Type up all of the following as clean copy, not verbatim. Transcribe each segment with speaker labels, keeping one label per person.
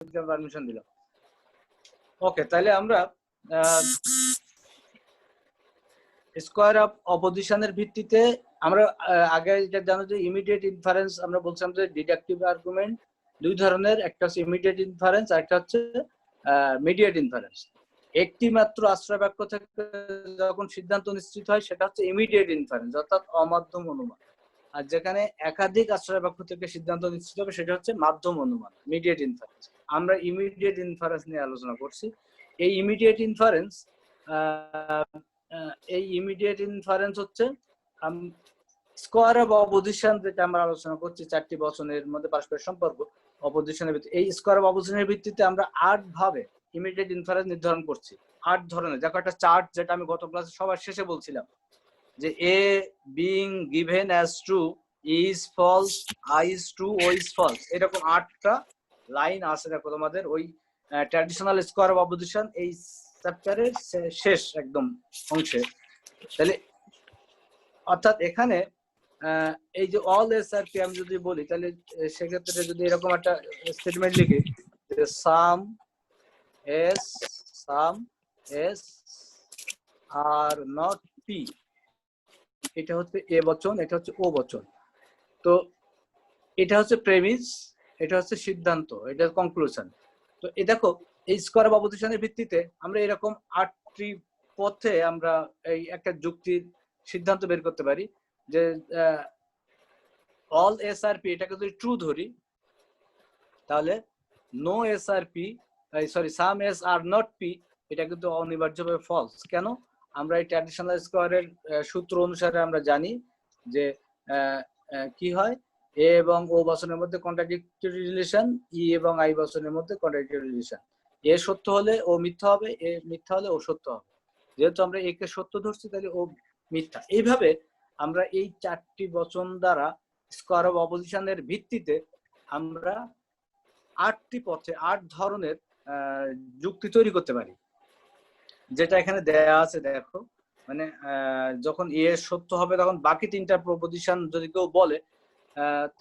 Speaker 1: Permission দিলাম। ওকে, তাহলে আমরা স্কোয়ার অফ অপোজিশনের ভিত্তিতে আমরা আগে যেটা জানো যে ইমিডিয়েট ইনফারেন্স আমরা বলছিলাম যে ডিডাকটিভ আর্গুমেন্ট দুই ধরনের, একটা হচ্ছে ইমিডিয়েট ইনফারেন্স আর একটা হচ্ছে মিডিয়েট ইনফারেন্স। একটি মাত্র আশ্রয় বাক্য থেকে যখন সিদ্ধান্ত নিশ্চিত হয় সেটা হচ্ছে ইমিডিয়েট ইনফারেন্স অর্থাৎ অমাধ্যম অনুমান, আর যেখানে একাধিক আশ্রয় বাক্য থেকে সিদ্ধান্ত নিশ্চিত হবে সেটা হচ্ছে মাধ্যম অনুমান, মিডিয়েট ইনফারেন্স। আমরা ইমিডিয়েট ইনফারেন্স নিয়ে আলোচনা করছি। এই ইমিডিয়েট ইনফারেন্স হচ্ছে স্কোয়ার অফ অপোজিশন, যেটা আমরা আলোচনা করছি চারটি বচনের মধ্যে পারস্পরিক সম্পর্ক অপোজিশনের ভিত্তিতে। এই স্কোয়ার অফ অপোজিশনের ভিত্তিতে আমরা 8 ভাবে ইমিডিয়েট ইনফারেন্স নির্ধারণ করছি, 8 ধরনের। দেখো একটা চার্ট, যেটা আমি গত ক্লাসে সবার শেষে বলছিলাম যে A being given as true, is false, I is true, O is false, এরকম 8টা লাইন আছে দেখো তোমাদের ওই ট্র্যাডিশনাল স্কোয়ার অফ অপোজিশন এই চ্যাপ্টারের শেষ একদম অংশে। তাহলে অর্থাৎ এখানে এই যে অল এস আর পি আমি যদি বলি, তাহলে সেক্ষেত্রে যদি এরকম একটা স্টেটমেন্ট লিখি যে সাম এস আর নট পি, এটা হচ্ছে এ বচন, এটা হচ্ছে ও বচন। তো এটা হচ্ছে প্রেমিস, এটা হচ্ছে সিদ্ধান্ত, এটা কনক্লুশন। তো এই দেখো এই স্কোয়ার অফ অপোজিশনের ভিত্তিতে আমরা এরকম 8টি পথে আমরা এই একটা যুক্তির সিদ্ধান্ত বের করতে পারি যে অল এস আর পি এটাকে যদি ট্রু ধরি, তাহলে no S are P sorry some S are not P এটা কিন্তু অনিবার্যভাবে ফলস। কেন? আমরা এই ট্র্যাডিশনাল স্কোয়ারের সূত্র অনুসারে আমরা জানি যে কি হয়, এ এবং ও বচনের মধ্যে কন্ট্রাডিক্টরি রিলেশন, ই এবং আই বচনের মধ্যে কন্ট্রাডিক্টরি রিলেশন। এ সত্য হলে ও মিথ্যা হবে, এ মিথ্যা হলে ও সত্য হবে। যেহেতু আমরা একে সত্য ধরছি তাহলে ও মিথ্যা। এইভাবে আমরা এই 4টি বচন দ্বারা স্কোয়ার অফ অপোজিশনের ভিত্তিতে আমরা 8টি পথে 8 ধরনের যুক্তি তৈরি করতে পারি, যেটা এখানে দেয়া আছে দেখো। মানে যখন এ সত্য হবে তখন বাকি 3টা প্রপোজিশন যদি কেউ বলে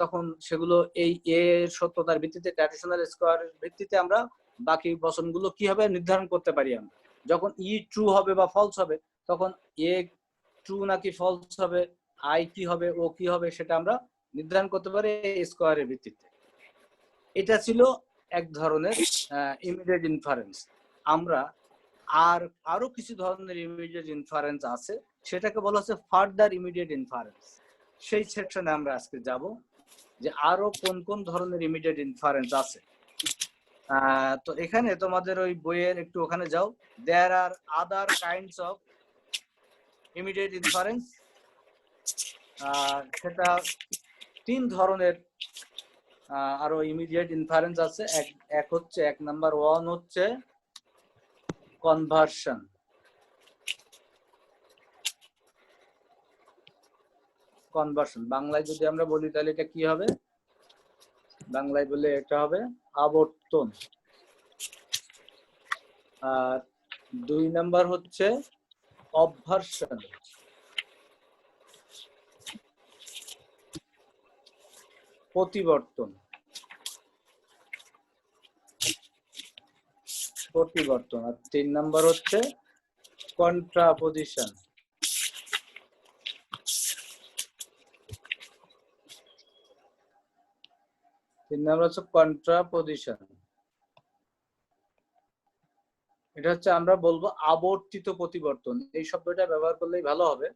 Speaker 1: তখন সেগুলো এই এ সত্যতার ভিত্তিতে ট্র্যাডিশনাল স্কোয়ারের ভিত্তিতে আমরা বাকি বচনগুলো কি হবে নির্ধারণ করতে পারি। আমরা যখন ই ট্রু হবে বা ফলস হবে তখন এ ট্রু নাকি ফলস হবে, আই কি হবে, ও কি হবে, সেটা আমরা নির্ধারণ করতে পারি স্কোয়ারের ভিত্তিতে। এটা ছিল এক ধরনের ইমিডিয়েট ইনফারেন্স। আমরা আরো কিছু ধরনের ইমিডিয়েট ইনফারেন্স আছে, সেটাকে বলা হচ্ছে ফার্দার ইমিডিয়েট ইনফারেন্স। সেই সেকশনে আমরা আজকে যাব যে আরো কোন কোন ধরনের ইমিডিয়েট ইনফারেন্স আছে। তো এখানে তোমাদের ওই বইয়ের একটু ওখানে যাও, দেয়ার আর আদার কাইন্ডস অফ ইমিডিয়েট ইনফারেন্স। সেটা 3 ধরনের আরো ইমিডিয়েট ইনফারেন্স আছে। এক হচ্ছে 1 নাম্বার 1 হচ্ছে কনভার্সন। কনভার্সন বাংলায় যদি আমরা বলি তাহলে এটা কি হবে? বাংলায় বলে এটা হবে আবর্তন। আর 2 নাম্বার হচ্ছে অবভার্সন। প্রতিবর্তন। আর 3 নাম্বার হচ্ছে কন্ট্রাপোজিশন। 3 নাম্বার হচ্ছে কন্ট্রাপোজিশন। এটা হচ্ছে আমরা বলবো আবর্তিত প্রতিবর্তন, এই শব্দটা ব্যবহার করলেই ভালো হবে।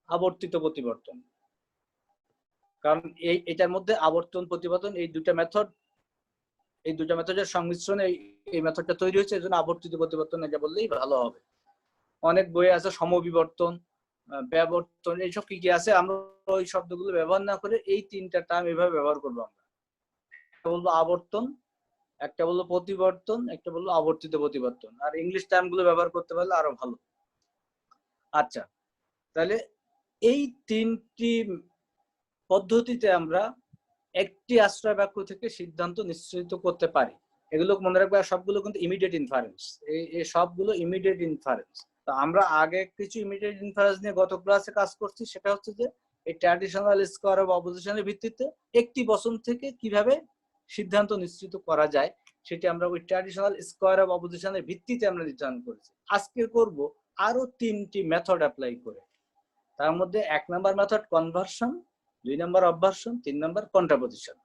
Speaker 1: আবর্তিত প্রতিবর্তন, কারণ এটার মধ্যে আবর্তন প্রতিবর্তন এই দুটা মেথডের সংমিশ্রণে এই মেথডটা তৈরি হয়েছে, এজন্য আবর্তিত প্রতিবর্তন এটা বললেই ভালো হবে। অনেক বই আছে সমবিবর্তন, ব্যবর্তন, এইসব কি কি আছে, আমরা ওই শব্দগুলো ব্যবহার না করে এই 3টা টার্ম এভাবে ব্যবহার করবো। আমরা একটা বলবো আবর্তন, একটা বলবো প্রতিবর্তন, একটা বলবো আবর্তিত প্রতিবর্তন। আর ইংলিশ টার্মগুলো ব্যবহার করতে পারলে আরো ভালো। আচ্ছা, তাহলে এই 3টি পদ্ধতিতে আমরা একটি আশ্রয় বাক্য থেকে সিদ্ধান্ত নিশ্চিত করতে পারি। এগুলো মনে রাখবে, সবগুলো কিন্তু ইমিডিয়েট ইনফারেন্স। এই সবগুলো ইমিডিয়েট ইনফারেন্স। তো আমরা আগে কিছু ইমিডিয়েট ইনফারেন্স নিয়ে গত ক্লাসে কাজ করছি, সেটা হচ্ছে যে এই ট্র্যাডিশনাল স্কোয়ার অফ অপোজিশনের ভিত্তিতে একটি বচন থেকে কিভাবে সিদ্ধান্ত নিশ্চিত করা যায় সেটি আমরা ওই ট্র্যাডিশনাল স্কোয়ার অফ অপোজিশনের ভিত্তিতে আমরা নির্ধারণ করেছি। আজকে করব আরো 3টি মেথড অ্যাপ্লাই করে। তার মধ্যে 1 number method conversion, 2 number obversion, 3 number contraposition.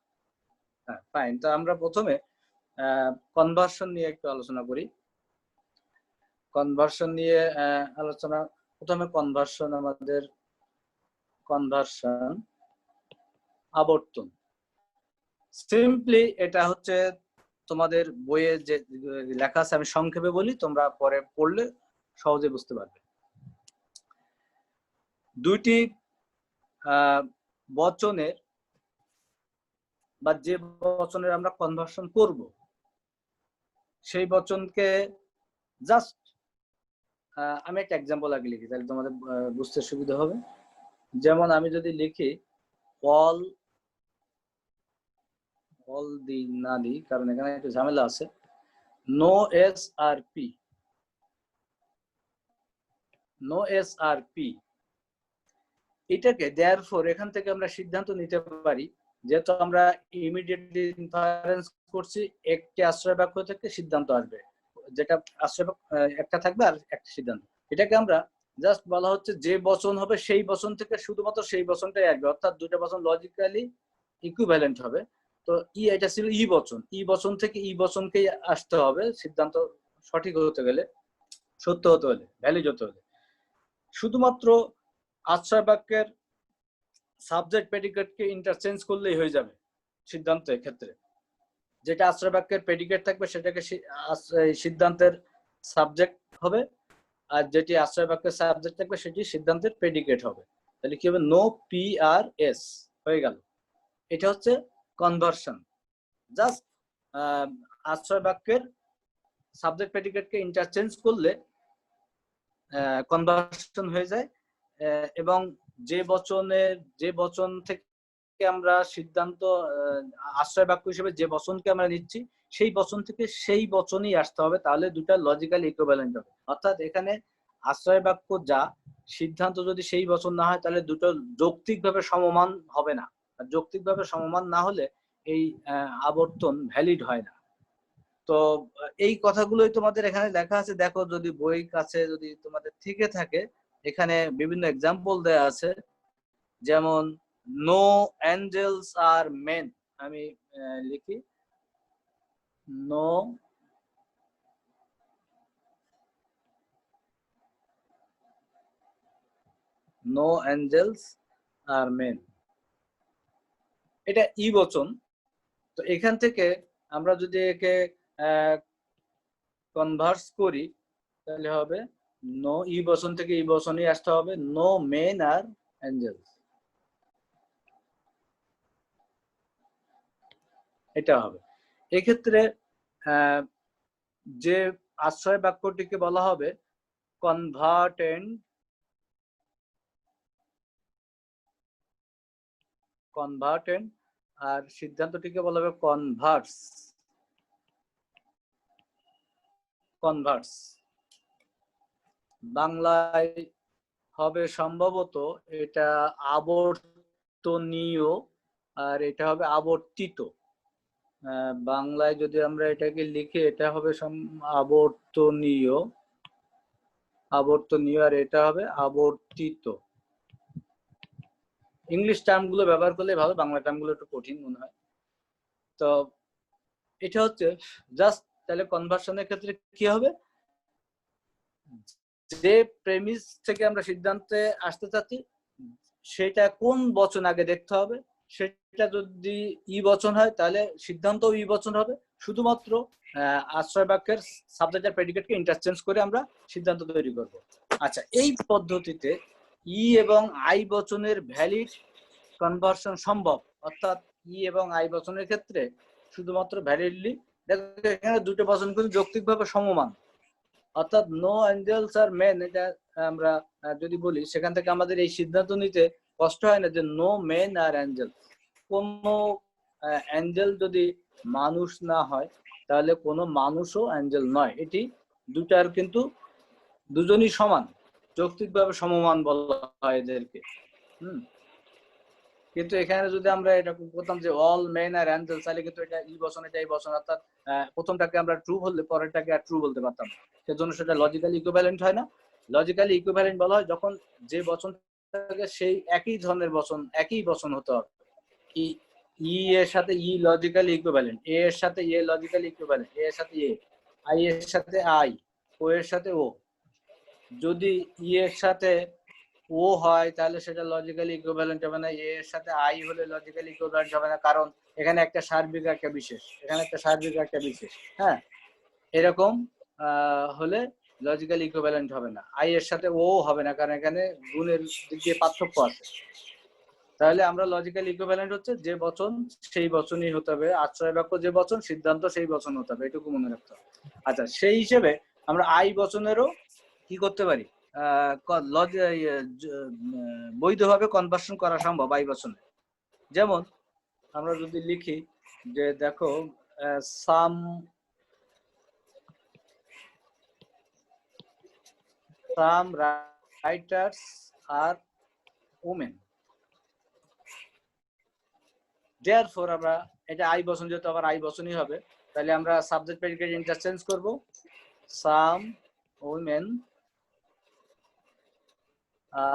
Speaker 1: হ্যাঁ, ফাইন। তো আমরা প্রথমে কনভার্সন নিয়ে একটু আলোচনা করি। কনভার্সন নিয়ে আলোচনা, প্রথমে কনভার্সন, আমাদের কনভার্সন আবর্তন। সিম্পলি এটা হচ্ছে তোমাদের বইয়ে যে লেখা আছে, আমি সংক্ষেপে বলি, তোমরা পরে পড়লে সহজে বুঝতে পারবে। দুইটি বচনের বা যে বচনের আমরা কনভার্সন করব সেই বচনকে জাস্ট আমি একটা এক্সাম্পল আগে লিখি, তাহলে তোমাদের বুঝতে সুবিধা হবে। যেমন আমি যদি লিখি অল দিই না দিই, কারণ এখানে একটু ঝামেলা আছে। নো এসআরপি, নো এসআরপি, এটাকে দেয়ারফর এখান থেকে আমরা সিদ্ধান্ত নিতে পারি, যেহেতু আমরা ইমিডিয়েটলি ইনফারেন্স করছি, একটি আশ্রয় বাক্য থেকে সিদ্ধান্ত আসবে, যেটা আশ্রয় একটা থাকবে আর একটা সিদ্ধান্ত। এটাকে আমরা জাস্ট বলা হচ্ছে যে বচন হবে সেই বচন থেকে শুধুমাত্র সেই বচনটাই আসবে, অর্থাৎ দুটো বচন লজিক্যালি ইকুইভ্যালেন্ট হবে। তো এটা ছিল ই বচন, ই বচন থেকে ই বচনকেই আসতে হবে সিদ্ধান্ত সঠিক হতে গেলে, সত্য হতে হলে, ভ্যালিড হতে হলে। শুধুমাত্র আশ্রয় বাক্যের সাবজেক্ট প্রেডিকেটকে ইন্টারচেঞ্জ করলেই হয়ে যাবে সিদ্ধান্তের ক্ষেত্রে। যেটা আশ্রয় বাক্যের প্রেডিকেট থাকবে সেটাকে সিদ্ধান্তের সাবজেক্ট হবে, আর যেটি আশ্রয় বাক্যের সাবজেক্ট থাকবে সেটি সিদ্ধান্তের প্রেডিকেট হবে। তাহলে কি হবে? নো পি আর এস হয়ে গেল। এটা হচ্ছে কনভার্সন। জাস্ট আশ্রয় বাক্যের সাবজেক্ট প্রেডিকেটকে ইন্টারচেঞ্জ করলে কনভার্সন হয়ে যায়, এবং যে বচন থেকে আমরা সিদ্ধান্ত আশ্রয় বাক্য হিসেবে যে বচনকে আমরা নিচ্ছি সেই বচন থেকে সেই বচনই আসতে হবে, তাহলে দুটা লজিক্যালি ইকুইভ্যালেন্ট হবে। অর্থাৎ এখানে আশ্রয় বাক্য যা, সিদ্ধান্ত যদি সেই বচন না হয় তাহলে দুটো যৌক্তিকভাবে সমমান হবে না, আর যৌক্তিকভাবে সমমান না হলে এই আবর্তন ভ্যালিড হয় না। তো এই কথাগুলোই তোমাদের এখানে লেখা আছে, দেখো যদি বই কাছে যদি তোমাদের থেকে থাকে, এখানে বিভিন্ন এক্সাম্পল দেয়া আছে। যেমন নো অ্যাঞ্জেলস আর মেন, আমি লিখি নো অ্যাঞ্জেলস আর মেন, এটা ই বচন। তো এখান থেকে আমরা যদি একে কনভার্স করি তাহলে হবে নো, ই বচন থেকে ই বচনই আসতে হবে, নো মেন আর অ্যাঞ্জেলস, এটা হবে। এক্ষেত্রে যে আশ্রয় বাক্যটিকে বলা হবে কনভার্টেন্ট, আর সিদ্ধান্তটিকে বলা হবে কনভার্স। বাংলায় হবে সম্ভবত এটা আবর্তনীয়, আর এটা হবে আবর্তিত। বাংলায় যদি আমরা এটাকে লিখি এটা হবে আবর্তনীয়, আর এটা হবে আবর্তিত। ইংলিশ টার্ম গুলো ব্যবহার করলে ভালো, বাংলা টার্ম গুলো একটু কঠিন মনে হয়। তো এটা হচ্ছে জাস্ট, তাহলে কনভার্সনের ক্ষেত্রে কি হবে, যে প্রেমিস থেকে আমরা সিদ্ধান্তে আসতে চাচ্ছি সেটা কোন বচন আগে দেখতে হবে, সেটা যদি ই বচন হয় তাহলে সিদ্ধান্ত ই বচন হবে। শুধুমাত্র আশ্রয় বাক্যের সাবজেক্ট আর প্রেডিকেটকে ইন্টারচেঞ্জ করে আমরা সিদ্ধান্ত তৈরি করব। আচ্ছা, এই পদ্ধতিতে ই এবং আই বচনের ভ্যালিড কনভার্সন সম্ভব, অর্থাৎ ই এবং আই বচনের ক্ষেত্রে শুধুমাত্র ভ্যালিডলি, দেখো এখানে দুটো বচন কিন্তু যৌক্তিকভাবে সমমান, অর্থাৎ নো অ্যাঞ্জেলস আর মেন, এটা আমরা যদি বলি সেখান থেকে আমাদের এই সিদ্ধান্ত নিতে কষ্ট হয় না যে নো মেন আর অ্যাঞ্জেল। কোনো অ্যাঞ্জেল যদি মানুষ না হয় তাহলে কোনো মানুষও অ্যাঞ্জেল নয়, এটি দুটার কিন্তু দুজনই সমান, যৌক্তিকভাবে সমমান বলা হয় এদেরকে। কিন্তু এখানে যদি আমরা এটা করতাম যে অল মেন আর অ্যাঞ্জেল, তাহলে কিন্তু এটা ই বচন, এটা এই বচন, অর্থাৎ প্রথমটাকে আমরা ট্রু বললে পরেরটাকে আর ট্রু বলতে পারতাম না। সেজন্য সেটা লজিক্যালি ইকুইভ্যালেন্ট হয় না। লজিক্যালি ইকুইভ্যালেন্ট বলা হয় যখন যে বচনটাকে সেই একই ধরনের বচন, একই বচন হতে হবে। ই এর সাথে ই লজিক্যালি ইকুইভ্যালেন্ট, এ এর সাথে এ লজিক্যালি ইকুইভ্যালেন্ট, এ এর সাথে এ, আই এর সাথে আই, ও এর সাথে ও। যদি ই এর সাথে ও হয় তাহলে সেটা লজিক্যালি ইকুইভ্যালেন্ট হবে না, এ এর সাথে আই হলে লজিক্যালি ইকুইভ্যালেন্ট হবে না, কারণ এখানে একটা সার্বিক একটা বিশেষ, এখানে একটা সার্বিক একটা বিশেষ। হ্যাঁ, এরকম হলে লজিক্যালি ইকুইভ্যালেন্ট হবে না। আই এর সাথে ও হবে না, কারণ এখানে গুণের দিক দিয়ে পার্থক্য আছে। তাহলে আমরা লজিক্যাল ইকুইভ্যালেন্ট হচ্ছে যে বচন সেই বচনই হতে হবে, আশ্রয় বাক্য যে বচন, সিদ্ধান্ত সেই বচন হতে হবে, এটুকু মনে রাখতে হবে। আচ্ছা, সেই হিসেবে আমরা আই বচনেরও কি করতে পারি, বৈধভাবে কনভার্সন করা সম্ভব আই বচনে। যেমন আমরা যদি লিখি যে দেখো সাম রাইটার্স আর ওমেন, দেয়ারফর আমরা এটা আই বচন, যেহেতু আবার আই বচনই হবে, তাহলে আমরা সাবজেক্ট প্রেডিকেট ইন্টারচেঞ্জ করব, সাম ওমেন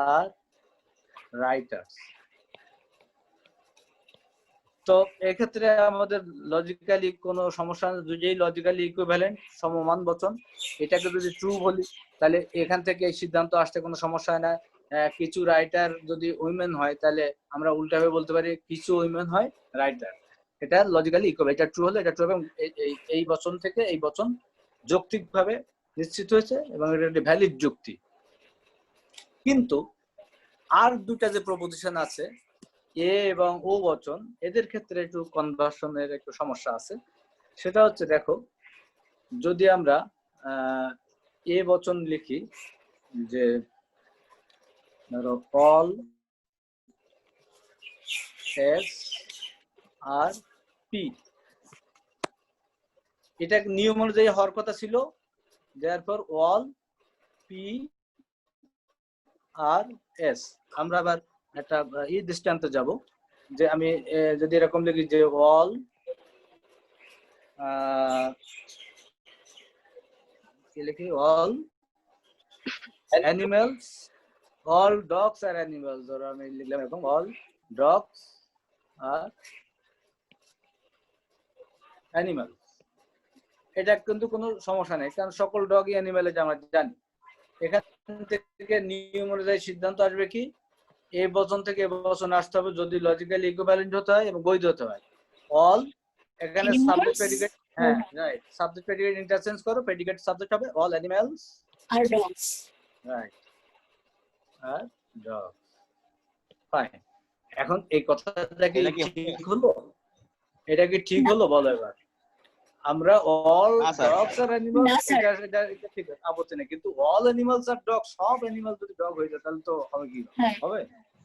Speaker 1: আর রাইটার্স। তো এক্ষেত্রে আমাদের লজিক্যালি কোনো সমস্যা নেই, দুইটাই লজিক্যালি ইকুইভ্যালেন্ট, সমমান বচন। এটাকে যদি ট্রু বলি তাহলে এখান থেকে এই সিদ্ধান্ত আসতে কোনো সমস্যা হয় না। কিছু রাইটার যদি উইমেন হয় তাহলে আমরা উল্টাভাবে বলতে পারি কিছু উইমেন হয় রাইটার। এটা লজিক্যালি ইকুইভ্যালেন্ট, এটা ট্রু হলে এটা ট্রু, এবং এই বচন থেকে এই বচন যৌক্তিকভাবে নিশ্চিত হয়েছে এবং এটা একটি ভ্যালিড যুক্তি। কিন্তু আর দুটা যে প্রপোজিশন আছে এ এবং ও বচন, এদের ক্ষেত্রে একটু কনভার্সনের একটু সমস্যা আছে। সেটা হচ্ছে দেখো, যদি আমরা এ বচন লিখি যে ধরো অল এস আর পি, এটা নিয়ম অনুযায়ী হওয়ার কথা ছিল, therefore all P are S. আমরা আবার একটা দৃষ্টান্তে যাব, যে আমি যদি এরকম লিখি যে অল লিখি all animals, all dogs are animals, ধরো আমি লিখলাম এরকম অল ডগস আর অ্যানিমেল। এটা কিন্তু কোনো সমস্যা নেই, কারণ সকল ডগই অ্যানিমেল, এটা আমরা জানি। এখান থেকে নিয়ম অনুযায়ী সিদ্ধান্ত আসবে কি, এ বচন থেকে এ বচন আসতে হবে যদি লজিক্যালি ইকুইভ্যালেন্ট হতে হয় এবং বৈধ হতে হয়। অল, এখানে সাবজেক্ট প্রেডিকেট, হ্যাঁ রাইট, সাবজেক্ট প্রেডিকেট ইন্টারচেঞ্জ করো, প্রেডিকেট সাবজেক্ট হবে অল অ্যানিমেলস
Speaker 2: আর ডগস,
Speaker 1: রাইট, আর ডগ। ফাইন। এখন এই কথাটা কি ঠিক হলো? এটা কি ঠিক হলো বলো এবার? আমরা অল ডগস আর অ্যানিমালস, এটা ঠিক আছে, আপত্তি নেই, কিন্তু অল অ্যানিমালস আর ডগ, সব অ্যানিমাল যদি ডগ হয়ে যায় তাহলে তো হবে কি হবে?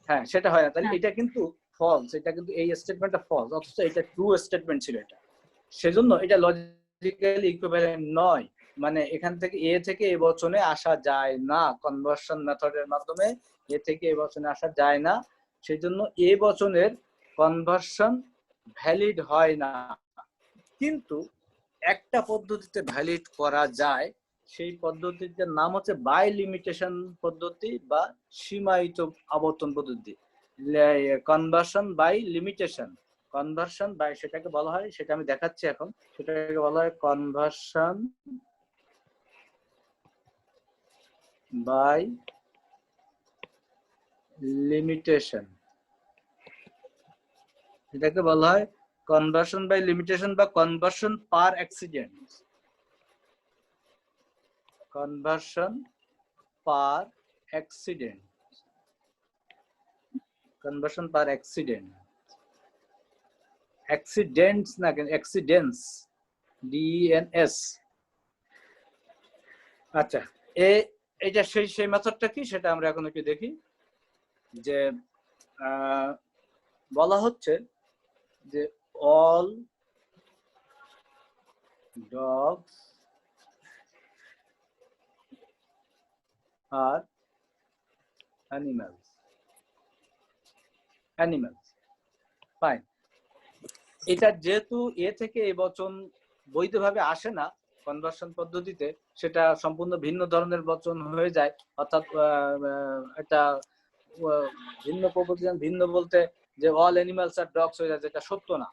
Speaker 1: হ্যাঁ, সেটা হয় না। তাহলে এটা কিন্তু ফলস, এটা কিন্তু এই স্টেটমেন্টটা ফলস, অথচ এটা ট্রু স্টেটমেন্ট ছিল এটা। সেজন্য এটা লজিক্যালি ইকুইভ্যালেন্ট নয়, মানে এখান থেকে এ থেকে এ বচনে আসা যায় না, কনভার্সন মেথডের মাধ্যমে এ থেকে এ বচনে আসা যায় না। সেজন্য এ বচনের কনভার্সন ভ্যালিড হয় না। কিন্তু একটা পদ্ধতিতে ভ্যালিড করা যায়, সেই পদ্ধতির নাম হচ্ছে বাই লিমিটেশন পদ্ধতি বা সীমায়িত আবর্তন পদ্ধতি, conversion by limitation. Conversion by সেটাকে বলা হয়, সেটা আমি দেখাচ্ছি এখন, সেটাকে বলা হয় কনভার্সন বাই লিমিটেশন। এটাকে বলা হয় কনভার্সন বাই লিমিটেশন বা কনভার্সন পার অ্যাক্সিডেন্ট। কনভার্সন পার অ্যাক্সিডেন্ট, কনভার্সন পার অ্যাক্সিডেন্ট, অ্যাক্সিডেন্টস না, অ্যাক্সিডেন্টস, ডিএনএস। আচ্ছা, এইটা সেই মেথডটা কি সেটা আমরা এখন একটু দেখি। যে বলা হচ্ছে যে all dogs are animals, animals. Fine. এটা যেহেতু এ থেকে এই বচন বৈধভাবে আসে না কনভার্সন পদ্ধতিতে, সেটা সম্পূর্ণ ভিন্ন ধরনের বচন হয়ে যায়, অর্থাৎ একটা ভিন্ন প্রপোজিশন, ভিন্ন বলতে যে অল অ্যানিমালস আর ডগস হয়ে যায়, যেটা সত্য না,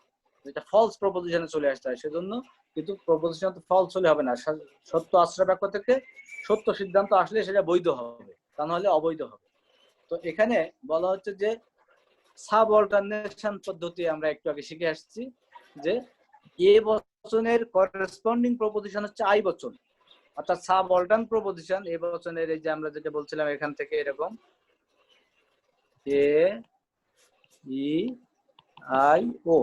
Speaker 1: যেটা ফলস প্রপোজিশনে চলে আসতে হয়। সেজন্য কিন্তু প্রপোজিশন তো ফলস হলে হবে না, সত্য আশ্রয় বাক্য থেকে সত্য সিদ্ধান্ত আসলে সেটা বৈধ হবে, তা নাহলে অবৈধ হবে। তো এখানে বলা হচ্ছে যে সাব অল্টারনেশন পদ্ধতি আমরা একটু আগে শিখে আসছি, যে এ বচনের করেসপন্ডিং প্রপোজিশন হচ্ছে আই বচন, অর্থাৎ সাব অল্টার্ন প্রপোজিশন এ বচনের, এই যে আমরা যেটা বলছিলাম এখান থেকে এরকম এ ই আই ও,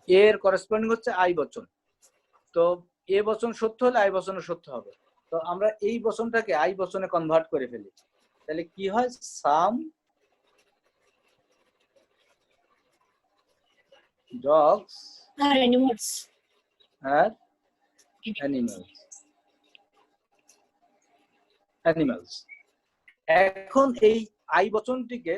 Speaker 1: এর করেসপন্ডিং হচ্ছে আই বচন। তো এ বচন সত্য হলে আই বচনও সত্য হবে। তো আমরা এই বচনটাকে আই বচনে কনভার্ট করে ফেলি, তাহলে কি হয়, some dogs
Speaker 2: are animals
Speaker 1: are animals। এখন এই আই বচনটিকে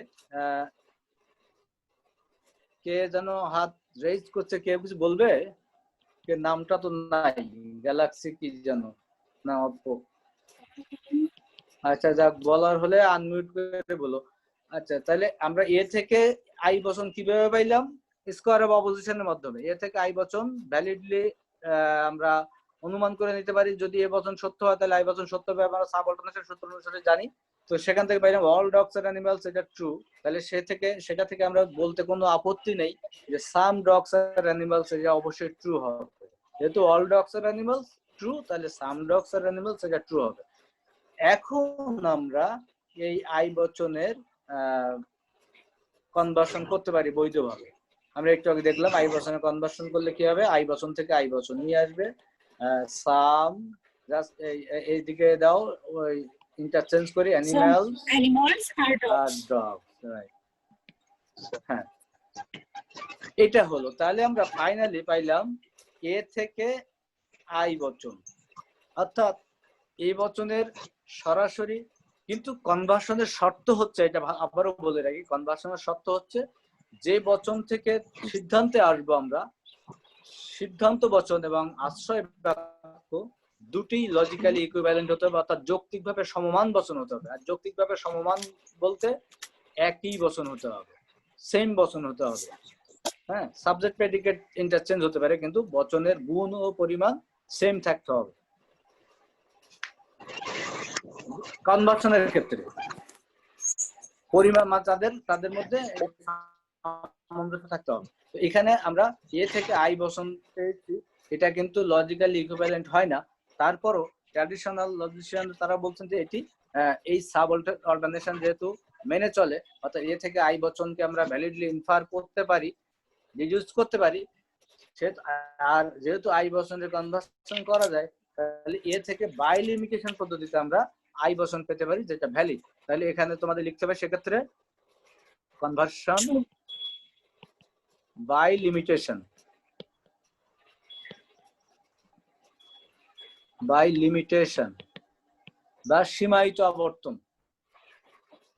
Speaker 1: কে যেন হাত রেজ করছে, কে কিছু বলবে? কে নামটা তো নাই, গ্যালাক্সি কি যেন না, অপো। আচ্ছা যাক, বলার হলে আনমিউট করে বলো। আচ্ছা, তাহলে আমরা এ থেকে আই বচন কিভাবে পাইলাম? স্কোয়ার অফ অপোজিশনের মাধ্যমে। এ থেকে আই বচন ভ্যালিডলি আমরা অনুমান করে নিতে পারি, যদি এ বচন সত্য হয় তাহলে আই বচন সত্য হবে, আমরা সাব অল্টারনেশন সূত্র অনুসারে জানি। তো সেখান থেকে পাইলাম অল ডগস আর অ্যানিমালস, এটা ট্রু। তাহলে সেটা থেকে আমরা বলতে কোনো আপত্তি নেই যে সাম ডগস আর অ্যানিমালস, এটা অবশ্যই ট্রু হবে। যেহেতু all dogs are animals true, তাহলে সাম ডগস আর অ্যানিমালস এটা ট্রু হবে। এখন আমরা এই আই বচনের কনভার্সন করতে পারি বৈধভাবে। আমরা একটু আগে দেখলাম আই বচনের কনভার্সন করলে কি হবে, আই বচন থেকে আই বচন নিয়ে আসবে, সাম জাস্ট এইদিকে দাও, ওই ইন্টারচেঞ্জ করি, অ্যানিমালস
Speaker 2: আর
Speaker 1: আর ডগস, রাইট। হ্যাঁ, এটা হলো। তাহলে আমরা ফাইনালি পাইলাম এ থেকে আই বচন, অর্থাৎ এই বচনের সরাসরি, কিন্তু কনভার্সনের শর্ত হচ্ছে, এটা আবারও বলে রাখি, কনভার্সনের শর্ত হচ্ছে যে বচন থেকে সিদ্ধান্তে আসবো আমরা, সিদ্ধান্ত বচন এবং আশ্রয় বাক্য দুটি লজিক্যালি ইকুইভ্যালেন্ট হতে হবে, অর্থাৎ যৌক্তিকভাবে সমমান বচন হতে হবে। আর যৌক্তিকভাবে সমমান বলতে একই বচন হতে হবে, সেম বচন হতে হবে। হ্যাঁ, সাবজেক্ট প্রেডিকেট ইন্টারচেঞ্জ হতে পারে, কিন্তু বচনের গুণ ও পরিমাণ সেম থাকতে হবে কনভার্সনের ক্ষেত্রে। পরিমাণ তাদের মধ্যে সামঞ্জস্য থাকতে হবে। তো এখানে আমরা এ থেকে আই বচন পেয়েছি, এটা কিন্তু লজিক্যালি ইকুইভ্যালেন্ট হয় না। তারপরও ট্র্যাডিশনাল লজিশিয়ান তারা বলছেন যে এটি এই সাব অল্টারনেশন যেহেতু মেনে চলে, অর্থাৎ এ থেকে আই বচনকে আমরা ভ্যালিডলি ইনফার করতে পারি, ডিডিউস করতে পারি। আর যেহেতু আই বচনের কনভার্সন করা যায়, তাহলে এ থেকে বাই লিমিটেশন পদ্ধতিতে আমরা আই বচন পেতে পারি, যেটা ভ্যালিড। তাহলে এখানে তোমাদের লিখতে হবে সেক্ষেত্রে conversion by limitation, by limitation বা সীমায়িত আবর্তন।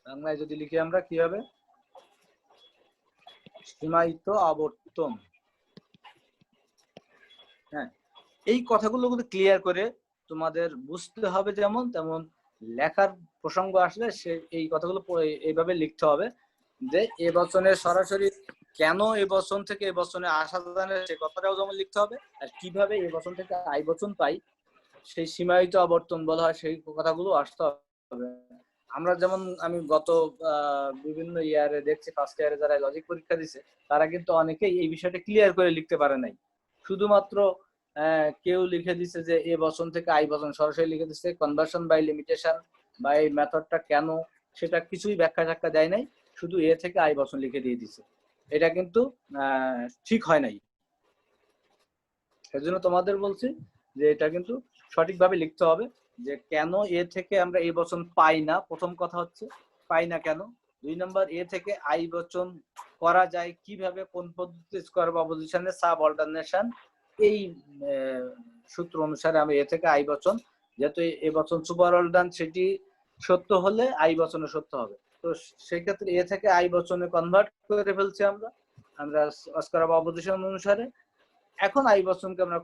Speaker 1: বাংলায় যদি লিখি আমরা কি হবে, সীমায়িত আবর্তন। হ্যাঁ, এই কথাগুলো ক্লিয়ার করে তোমাদের বুঝতে হবে, যেমন তেমন লেখার প্রসঙ্গ আসলে সে এই কথাগুলো এইভাবে লিখতে হবে যে এ বচনের সরাসরি কেন এ বচন থেকে এ বচনে আসা জানে সে কথাটাও যেমন লিখতে হবে, আর কিভাবে এ বচন থেকে আই বচন পাই সেই সীমায়িত আবর্তন বলা হয় সেই কথাগুলো আসতে হবে। আমরা যেমন আমি গত বিভিন্ন ইয়ারে দেখছি, ফার্স্ট ইয়ারে যারা লজিক পরীক্ষা দিছে তারা কিন্তু অনেকেই এই বিষয়টা ক্লিয়ার করে লিখতে পারে নাই। শুধুমাত্র কেউ লিখে দিছে যে এ বচন থেকে আই বচন, সরাসরি লিখে দিচ্ছে কনভার্সন বাই লিমিটেশন বা এই মেথডটা কেন, সেটা কিছুই ব্যাখ্যা দেয় নাই, শুধু এ থেকে আই বচন লিখে দিয়ে দিছে। এটা কিন্তু ঠিক হয় নাই। সেজন্য তোমাদের বলছি যে এটা কিন্তু সঠিকভাবে লিখতে হবে, যে কেন এ থেকে আমরা এই বচন পাই না। প্রথম কথা হচ্ছে পাই না কেন। 2 নম্বর, এ থেকে আই বচন করা যায় কিভাবে, কোন পদ্ধতি, স্কয়ার অফ অপোজিশনে সাব অল্টারনেশন, এই সূত্র অনুসারে আমরা এ থেকে আই বচন, যেহেতু এ বচন সুপার অল্টার্ন, সেটি সত্য হলে আই বচনও সত্য হবে। তো সেই ক্ষেত্রে এ থেকে আই বচনে কনভার্ট করে ফেলছি আমরা। আমরা স্কয়ার অফ অপোজিশন অনুসারে এখন আই বচনকে আমরা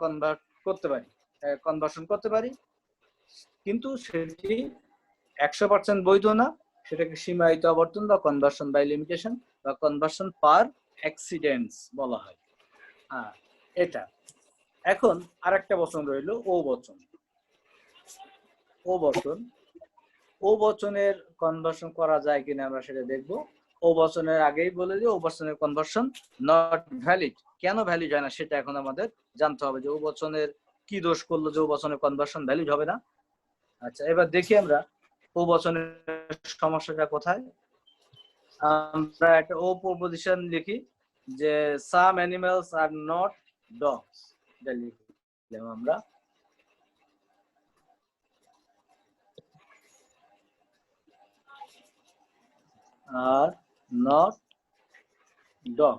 Speaker 1: কনভার্সন করতে পারি, কিন্তু সেটি 100% বৈধ না, সেটাকে সীমায়িত আবর্তন বা কনভার্সন বাই লিমিটেশন বা কনভার্সন পার অ্যাক্সিডেন্টস বলা হয়। হ্যাঁ, এটা। এখন আরেকটা বচন রইল ও বচন। ও বচনের কনভার্সন করা যায় কিনা আমরা সেটা দেখব। ও বচনের আগেই বলে দিই, ও বচনের কনভার্সন নট ভ্যালিড। কেন ভ্যালিড হয় না সেটা এখন আমাদের জানতে হবে, যে ও বচনের কি দোষ করলো যে ও বচনের কনভার্সন ভ্যালিড হবে না। আচ্ছা, এবার দেখি আমরা ও বচনের সমস্যাটা কোথায়। আমরা একটা ও প্রপোজিশন লিখি যে some animals are not dogs, এটা লিখলাম আমরা। আর নট ডগ,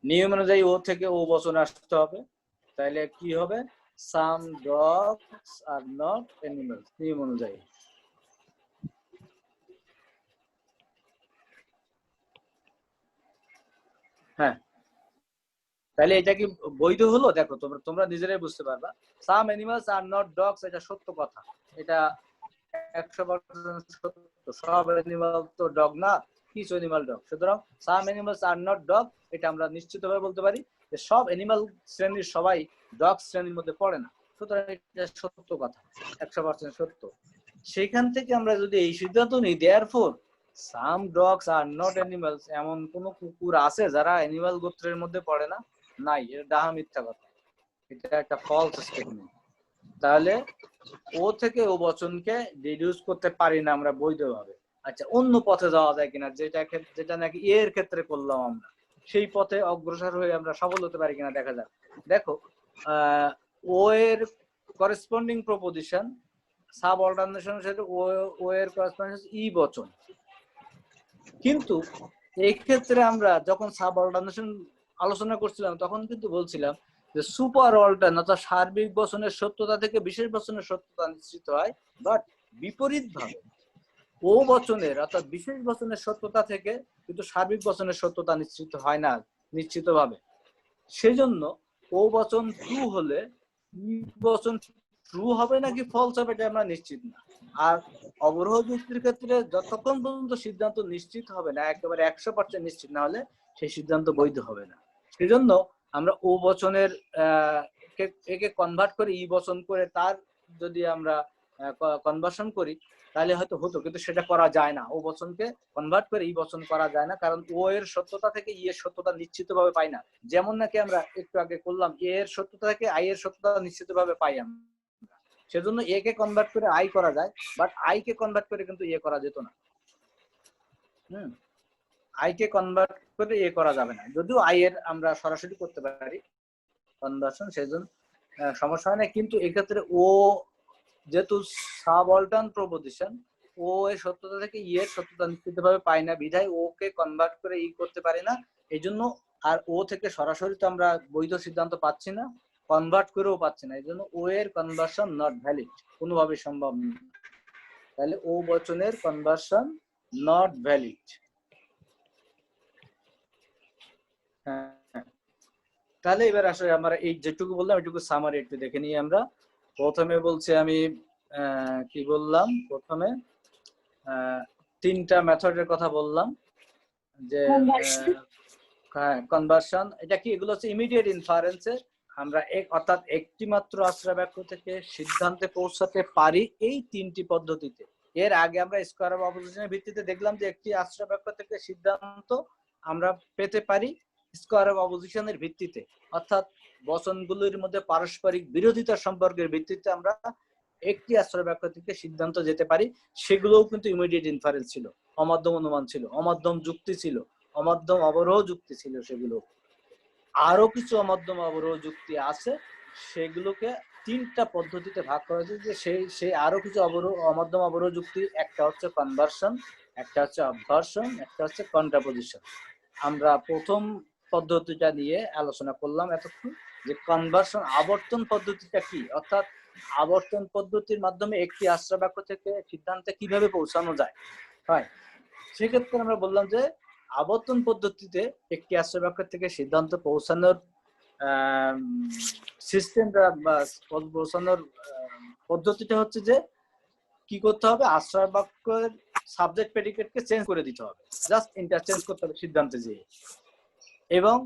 Speaker 1: নিয়ম অনুযায়ী ও থেকে ও বচন আসতে হবে, তাহলে কি হবে? সাম ডগস আর নট অ্যানিমালস, নিয়ম অনুযায়ী। হ্যাঁ, তাহলে এটা কি বৈধ হলো? দেখো তোমরা নিজেরাই বুঝতে পারবা। Some animals are not dogs, এটা সত্য কথা, এটা 100% সত্য। সব অ্যানিমাল তো ডগ না, কিছু অ্যানিমাল ডগ। সুতরাং some animals are not dog, এটা আমরা নিশ্চিতভাবে বলতে পারি যে সব অ্যানিমাল শ্রেণীর সবাই ডগ শ্রেণীর মধ্যে পড়ে না। সুতরাং এটা সত্য কথা, 100% সত্য। সেখান থেকে আমরা যদি এই সিদ্ধান্ত নিই, therefore some dogs are not animals, এমন কোন কুকুর আছে যারা অ্যানিমাল গোত্রের মধ্যে পড়ে না? নাই, এটা ডাহা মিথ্যা কথা, এটা একটা ফলস স্টেটমেন্ট। তাহলে ও থেকে ও বচনকে ডিডিউস করতে পারি না আমরা বৈধভাবে। আচ্ছা, অন্য পথে যাওয়া যায় কিনা, যেটা নাকি এর ক্ষেত্রে করলাম আমরা, সেই পথে অগ্রসর হয়ে আমরা সফল হতে পারি কিনা দেখা যাক। দেখো, ও এর করেসপন্ডিং প্রপোজিশন সাব অল্টারনেশনের সাথে ও এর করেসপন্ডিং ই বচন, কিন্তু এই ক্ষেত্রে আমরা যখন সাব অল্টারনেশন আলোচনা করছিলাম তখন কিন্তু বলছিলাম যে সুপার অল্টার্ন অর্থাৎ সার্বিক বচনের সত্যতা থেকে বিশেষ বচনের সত্যতা নিশ্চিত হয়, বাট বিপরীত ভাবে ও বচনের অর্থাৎ বিশেষ বচনের সত্যতা থেকে কিন্তু সার্বিক বচনের সত্যতা নিশ্চিত হয় না নিশ্চিতভাবে। সেজন্য ও বচন ট্রু হলে ই বচন ট্রু হবে নাকি ফলস হবে এটা আমরা নিশ্চিত না। আর অবরোহ যুক্তির ক্ষেত্রে যতক্ষণ পর্যন্ত সিদ্ধান্ত নিশ্চিত হবে না, একেবারে 100% নিশ্চিত না হলে সেই সিদ্ধান্ত বৈধ হবে না। সেজন্য আমরা ও বচনের একে কনভার্ট করে ই বচন করে তার যদি আমরা কনভার্সন করি তাহলে হয়তো হতো, কিন্তু সেটা করা যায় না। ও বচনকে কনভার্ট করে ই বচন করা যায় না, কারণ ও এর সত্যতা থেকে ই এর সত্যতা নিশ্চিতভাবে পাই না। যেমন নাকি আমরা একটু আগে করলাম, এ এর সত্যতা থেকে আই এর সত্যতা নিশ্চিতভাবে পাই আমরা, সেজন্য এ কে কনভার্ট করে আই করা যায়, বাট আই কে কনভার্ট করে কিন্তু এ করা যেত না। আই কে কনভার্ট করে এ করা যাবে না, যদিও আই এর আমরা সরাসরি করতে পারি কনভার্সন, সেজন্য সমস্যা হয় না। কিন্তু এক্ষেত্রে ও যেহেতু সাবঅল্টার্ন প্রপোজিশন, ও এর সত্যতা থেকে ই এর সত্যতা নিশ্চিতভাবে পাই না, বিধায় ও কে কনভার্ট করে ই করতে পারি না। এই জন্য আর ও থেকে সরাসরি তো আমরা বৈধ সিদ্ধান্ত পাচ্ছি না, কনভার্ট করেও পাচ্ছি না, এই জন্য ও এর কনভার্সন নট ভ্যালিড, কোনোভাবে সম্ভব না। তাহলে ও বচনের কনভার্সন নট ভ্যালিড। হ্যাঁ, তাহলে এবার আসলে আমরা এই যেটুকু বললাম এটুকু সামারি একটু দেখে নিই আমরা। প্রথমে বলছি আমি কি বললাম, প্রথমে তিনটা মেথডের কথা বললাম, যে কনভার্সন, এটা কি, এগুলো হচ্ছে ইমিডিয়েট ইনফারেন্সে আমরা অর্থাৎ একটি মাত্র আশ্রয় বাক্য থেকে সিদ্ধান্তে পৌঁছাতে পারি এই তিনটি পদ্ধতিতে। এর আগে আমরা স্কয়ার অফ অপোজিশনের ভিত্তিতে দেখলাম যে একটি আশ্রয় বাক্য থেকে সিদ্ধান্ত আমরা পেতে পারি স্কয়ার অফ অপোজিশনের ভিত্তিতে, অর্থাৎ বচনগুলির মধ্যে পারস্পরিক বিরোধিতা সম্পর্কের ভিত্তিতে আমরা একটি আশ্রয় বাক্য থেকে সিদ্ধান্ত যেতে পারি। সেগুলোও কিন্তু ইমিডিয়েট ইনফারেন্স ছিল, অমাধ্যম অনুমান ছিল, অমাধ্যম যুক্তি ছিল, অমাধ্যম অবরোহ যুক্তি ছিল। সেগুলো আরো কিছু অমাধ্যম অবরোহ যুক্তি আছে, সেগুলোকে তিনটা পদ্ধতিতে ভাগ করা হয়েছে, যে সেই আরো কিছু অমাধ্যম অবরোহ যুক্তি, একটা হচ্ছে কনভার্সন, একটা হচ্ছে অবভার্সন, একটা হচ্ছে কন্ট্রাপোজিশন। আমরা প্রথম পদ্ধতিটা নিয়ে আলোচনা করলাম এতক্ষণ, যে কনভার্সন আবর্তন পদ্ধতিটা কি, অর্থাৎ আবর্তন পদ্ধতির মাধ্যমে একটি আশ্রয় বাক্য থেকে সিদ্ধান্তে কিভাবে পৌঁছানো যায়। হয় সেক্ষেত্রে আমরা বললাম যে আবর্তন পদ্ধতিতে একটি আশ্রয় বাক্য থেকে সিদ্ধান্ত পৌঁছানোর সিস্টেমটা বা পৌঁছানোর পদ্ধতিটা হচ্ছে যে কি করতে হবে, আশ্রয় বাক্যের সাবজেক্ট প্রেডিকেটকে চেঞ্জ করে দিতে হবে, জাস্ট ইন্টারচেঞ্জ করতে হবে সিদ্ধান্তে যেয়ে, এবং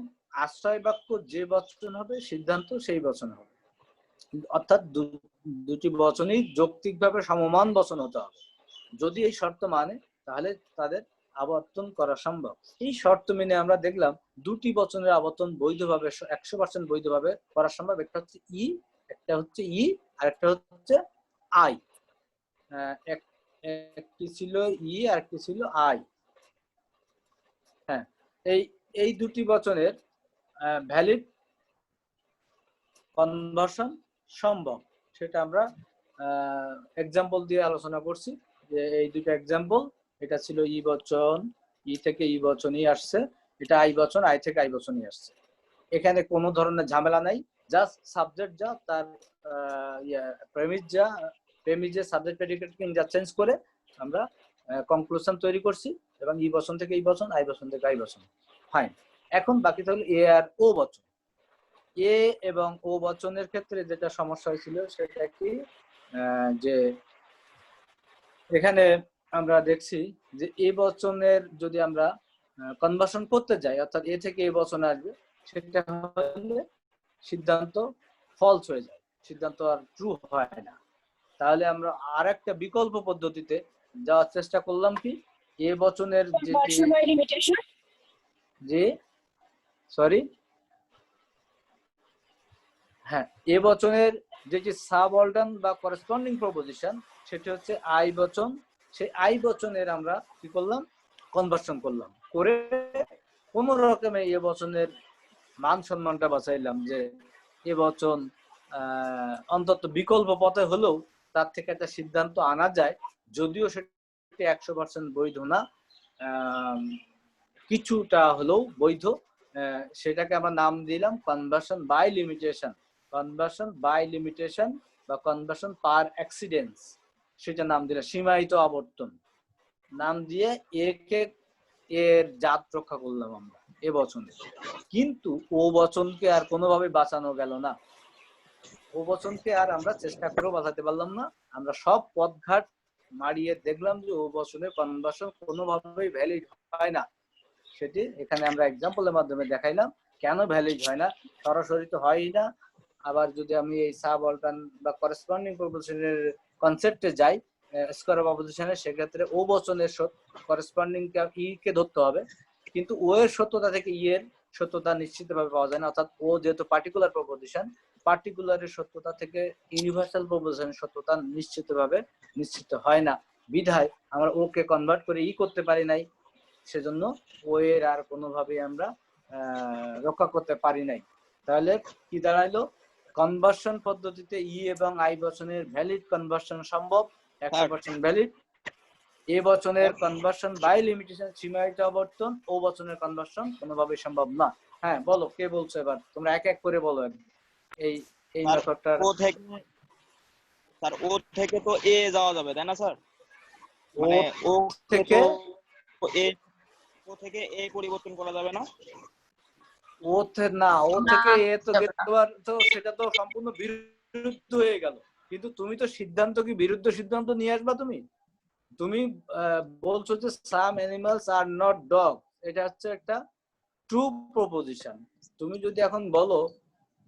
Speaker 1: আশ্রয় বাক্য যে বচন হবে সিদ্ধান্ত সেই বচন হবে, অর্থাৎ দুটি বচনই যৌক্তিকভাবে সমমান বচন হতে হবে। যদি এই শর্ত মানে তাহলে তাদের আবর্তন করা সম্ভব। এই শর্ত মেনে আমরা দেখলাম দুটি বচনের আবর্তন বৈধভাবে 100% বৈধভাবে করা সম্ভব। একটা হচ্ছে ই, একটা হচ্ছে ই, আর একটা হচ্ছে আই। একটি ছিল ই আর একটি ছিল আই। হ্যাঁ, এই দুটি বচনের ভ্যালিড কনভার্সন সম্ভব, সেটা আমরা এক্সাম্পল দিয়ে আলোচনা করছি। যে এই দুটো এক্সাম্পল, এটা ছিল ই বচন, ই থেকে ই বচনই আসছে, এটা আই বচন, আই থেকে আই বচনই আসছে। এখানে কোনো ধরনের ঝামেলা নাই, জাস্ট সাবজেক্ট যা তার প্রেমিজের সাবজেক্ট প্রেডিকেটকে ইন্টারচেঞ্জ করে আমরা কনক্লুশন তৈরি করছি, এবং ই বচন থেকে ই বচন, আই বচন থেকে আই বচন। ফাইন। এখন বাকি থাকলো এ আর ও বচন। এ এবং ও বচনের ক্ষেত্রে যেটা সমস্যা হয়েছিল সেটা কি, যে এখানে আমরা দেখছি যে এ বচনের যদি আমরা কনভার্সন করতে যাই, অর্থাৎ এ থেকে এ বচন আসবে, সেটা হলে সিদ্ধান্ত ফলস হয়ে যায়, সিদ্ধান্ত আর ট্রু হয় না। তাহলে আমরা আর একটা বিকল্প পদ্ধতিতে যাওয়ার চেষ্টা করলাম, কি এ বচনের যে সরি হ্যাঁ, এ বচনের যেটি সাবঅর্ডান বা করেসপন্ডিং প্রপোজিশন সেটি হচ্ছে আই বচন। সেই আই বচনের আমরা কি করলাম, কনভার্সন করলাম, করে কোন রকমে এ বচনের মান সম্মানটা বাঁচাইলাম, যে এ বচন অন্তত বিকল্প পথে হলেও তার থেকে একটা সিদ্ধান্ত আনা যায়, যদিও সেটি 100% বৈধ না, কিছুটা হলেও বৈধ। সেটাকে আমরা নাম দিলাম conversion by limitation. Conversion by limitation বা কনভার্সন পার অ্যাক্সিডেন্স, সেটা নাম দিলাম সীমায়িত আবর্তন নাম দিয়ে একে এর জাত রক্ষা করলাম আমরা এ বচনে। কিন্তু ও বচনকে আর কোনোভাবে বাঁচানো গেল না, ও বচনকে আর আমরা চেষ্টা করেও বাঁচাতে পারলাম না। আমরা সব পথঘাট মারিয়ে দেখলাম যে ও বচনের কনভার্সন কোনোভাবেই ভ্যালিড হয় না। সেটি এখানে আমরা এক্সাম্পলের মাধ্যমে দেখাইলাম কেন ভ্যালিড হয় না। সরাসরি তো হয়ই না। আবার যদি আমি এই সাবঅর্ডান বা করেসপন্ডিং প্রপোজিশনের কনসেপ্টে যাই, স্কয়ার অফ অপোজিশনের, সেক্ষেত্রে ও বচনের করেসপন্ডিং ই কে ধরতে হবে, কিন্তু ও এর সত্যতা থেকে ই এর সত্যতা নিশ্চিতভাবে পাওয়া যায় না। অর্থাৎ ও যেহেতু পার্টিকুলার প্রপোজিশন, পার্টিকুলারের সত্যতা থেকে ইউনিভার্সাল প্রপোজিশনের সত্যতা নিশ্চিত হয় না। বিধায় আমরা ও কে কনভার্ট করে ই করতে পারি নাই, সেজন্য ও এর আর কোনোভাবে আমরা রক্ষা করতে পারি নাই। তাহলে কি দাঁড়াইলো, কনভার্সন পদ্ধতিতে ই এবং আই বচনের ভ্যালিড কনভার্সন সম্ভব, 100% ভ্যালিড। এ বচনের কনভার্সন বাই লিমিটেশন সীমায়িত আবর্তন, ও বচনের কনভার্সন কোনোভাবে সম্ভব না। হ্যাঁ বলো, কে বলছো এবার, তোমরা এক এক করে বলো। এই মেথডটার
Speaker 3: স্যার ও থেকে তো এ যাওয়া যাবে তাই না স্যার?
Speaker 1: মানে ও থেকে
Speaker 3: এ পরিবর্তন করা যাবে না?
Speaker 1: ও থেকে এ তো সেটা তো সম্পূর্ণ বিরুদ্ধ হয়ে গেল। কিন্তু তুমি তো সিদ্ধান্ত কি বিরুদ্ধ সিদ্ধান্ত নিয়ে আসবা। তুমি বলছো যে some animals are not dog, এটা হচ্ছে একটা ট্রু প্রপোজিশন। তুমি যদি এখন বলো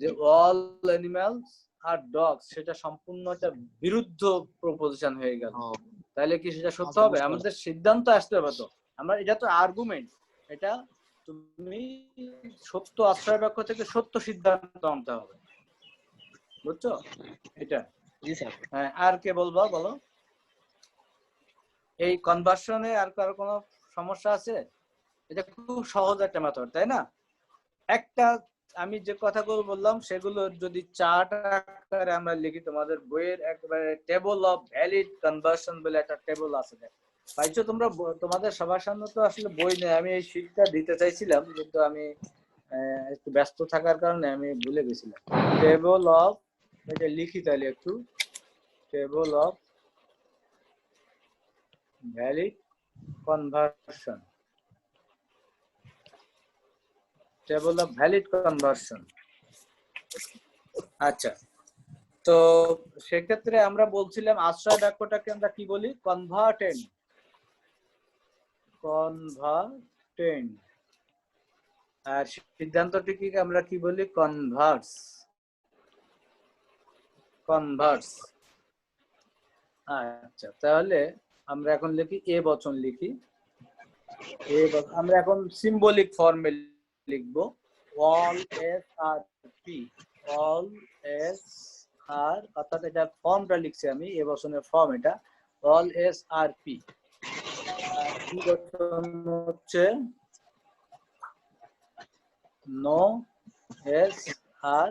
Speaker 1: যে অল অ্যানিমালস আর ডগস, সেটা সম্পূর্ণ একটা বিরুদ্ধ প্রপোজিশন হয়ে গেল। তাহলে কি সেটা সত্য হবে? আমাদের সিদ্ধান্ত আসতে হবে তো, আমরা এটা তো আর্গুমেন্ট, এটা তুমি সত্য আশ্রয় বাক্য থেকে সত্য সিদ্ধান্ত আনতে হবে, বুঝছো এটা?
Speaker 3: জি স্যার।
Speaker 1: হ্যাঁ, আর কে বলবা বলো। এই কনভার্সনে আর কারো কোনো সমস্যা আছে? এটা খুব সহজ একটা মেথড, তাই না? একটা আমি যে কথাগুলো বললাম সেগুলো যদি চার্ট আকারে আমরা লিখি, তোমাদের বইয়ের একেবারে টেবল অফ ভ্যালিড কনভার্সন বলে একটা টেবল আছে, পাইছো তোমরা? তোমাদের সবার সামনে তো আসলে বই নেই, আমি এই শীটটা দিতে চাইছিলাম কিন্তু আমি একটু ব্যস্ত থাকার কারণে আমি ভুলে গেছিলাম। টেবল অফ, এটা লিখি তাহলে একটু, table of valid conversion. Table of valid conversion. আচ্ছা, তো সেক্ষেত্রে আমরা বলছিলাম আশ্রয় বাক্যটাকে আমরা কি বলি? কনভার্টেন্ট। কনভার্টেন্ট। আর সিদ্ধান্তটিকে আমরা কি বলি? কনভার্স। কনভার্স। আচ্ছা, তাহলে আমরা এখন লিখি এ বচন লিখি। আমরা এখন সিম্বলিক ফর্মে লিখব। All S are P. All S are, অর্থাৎ এটা ফর্মটা লিখছি আমি, এ বচনের ফর্ম এটা। All S are P. কি বচন হচ্ছে no S are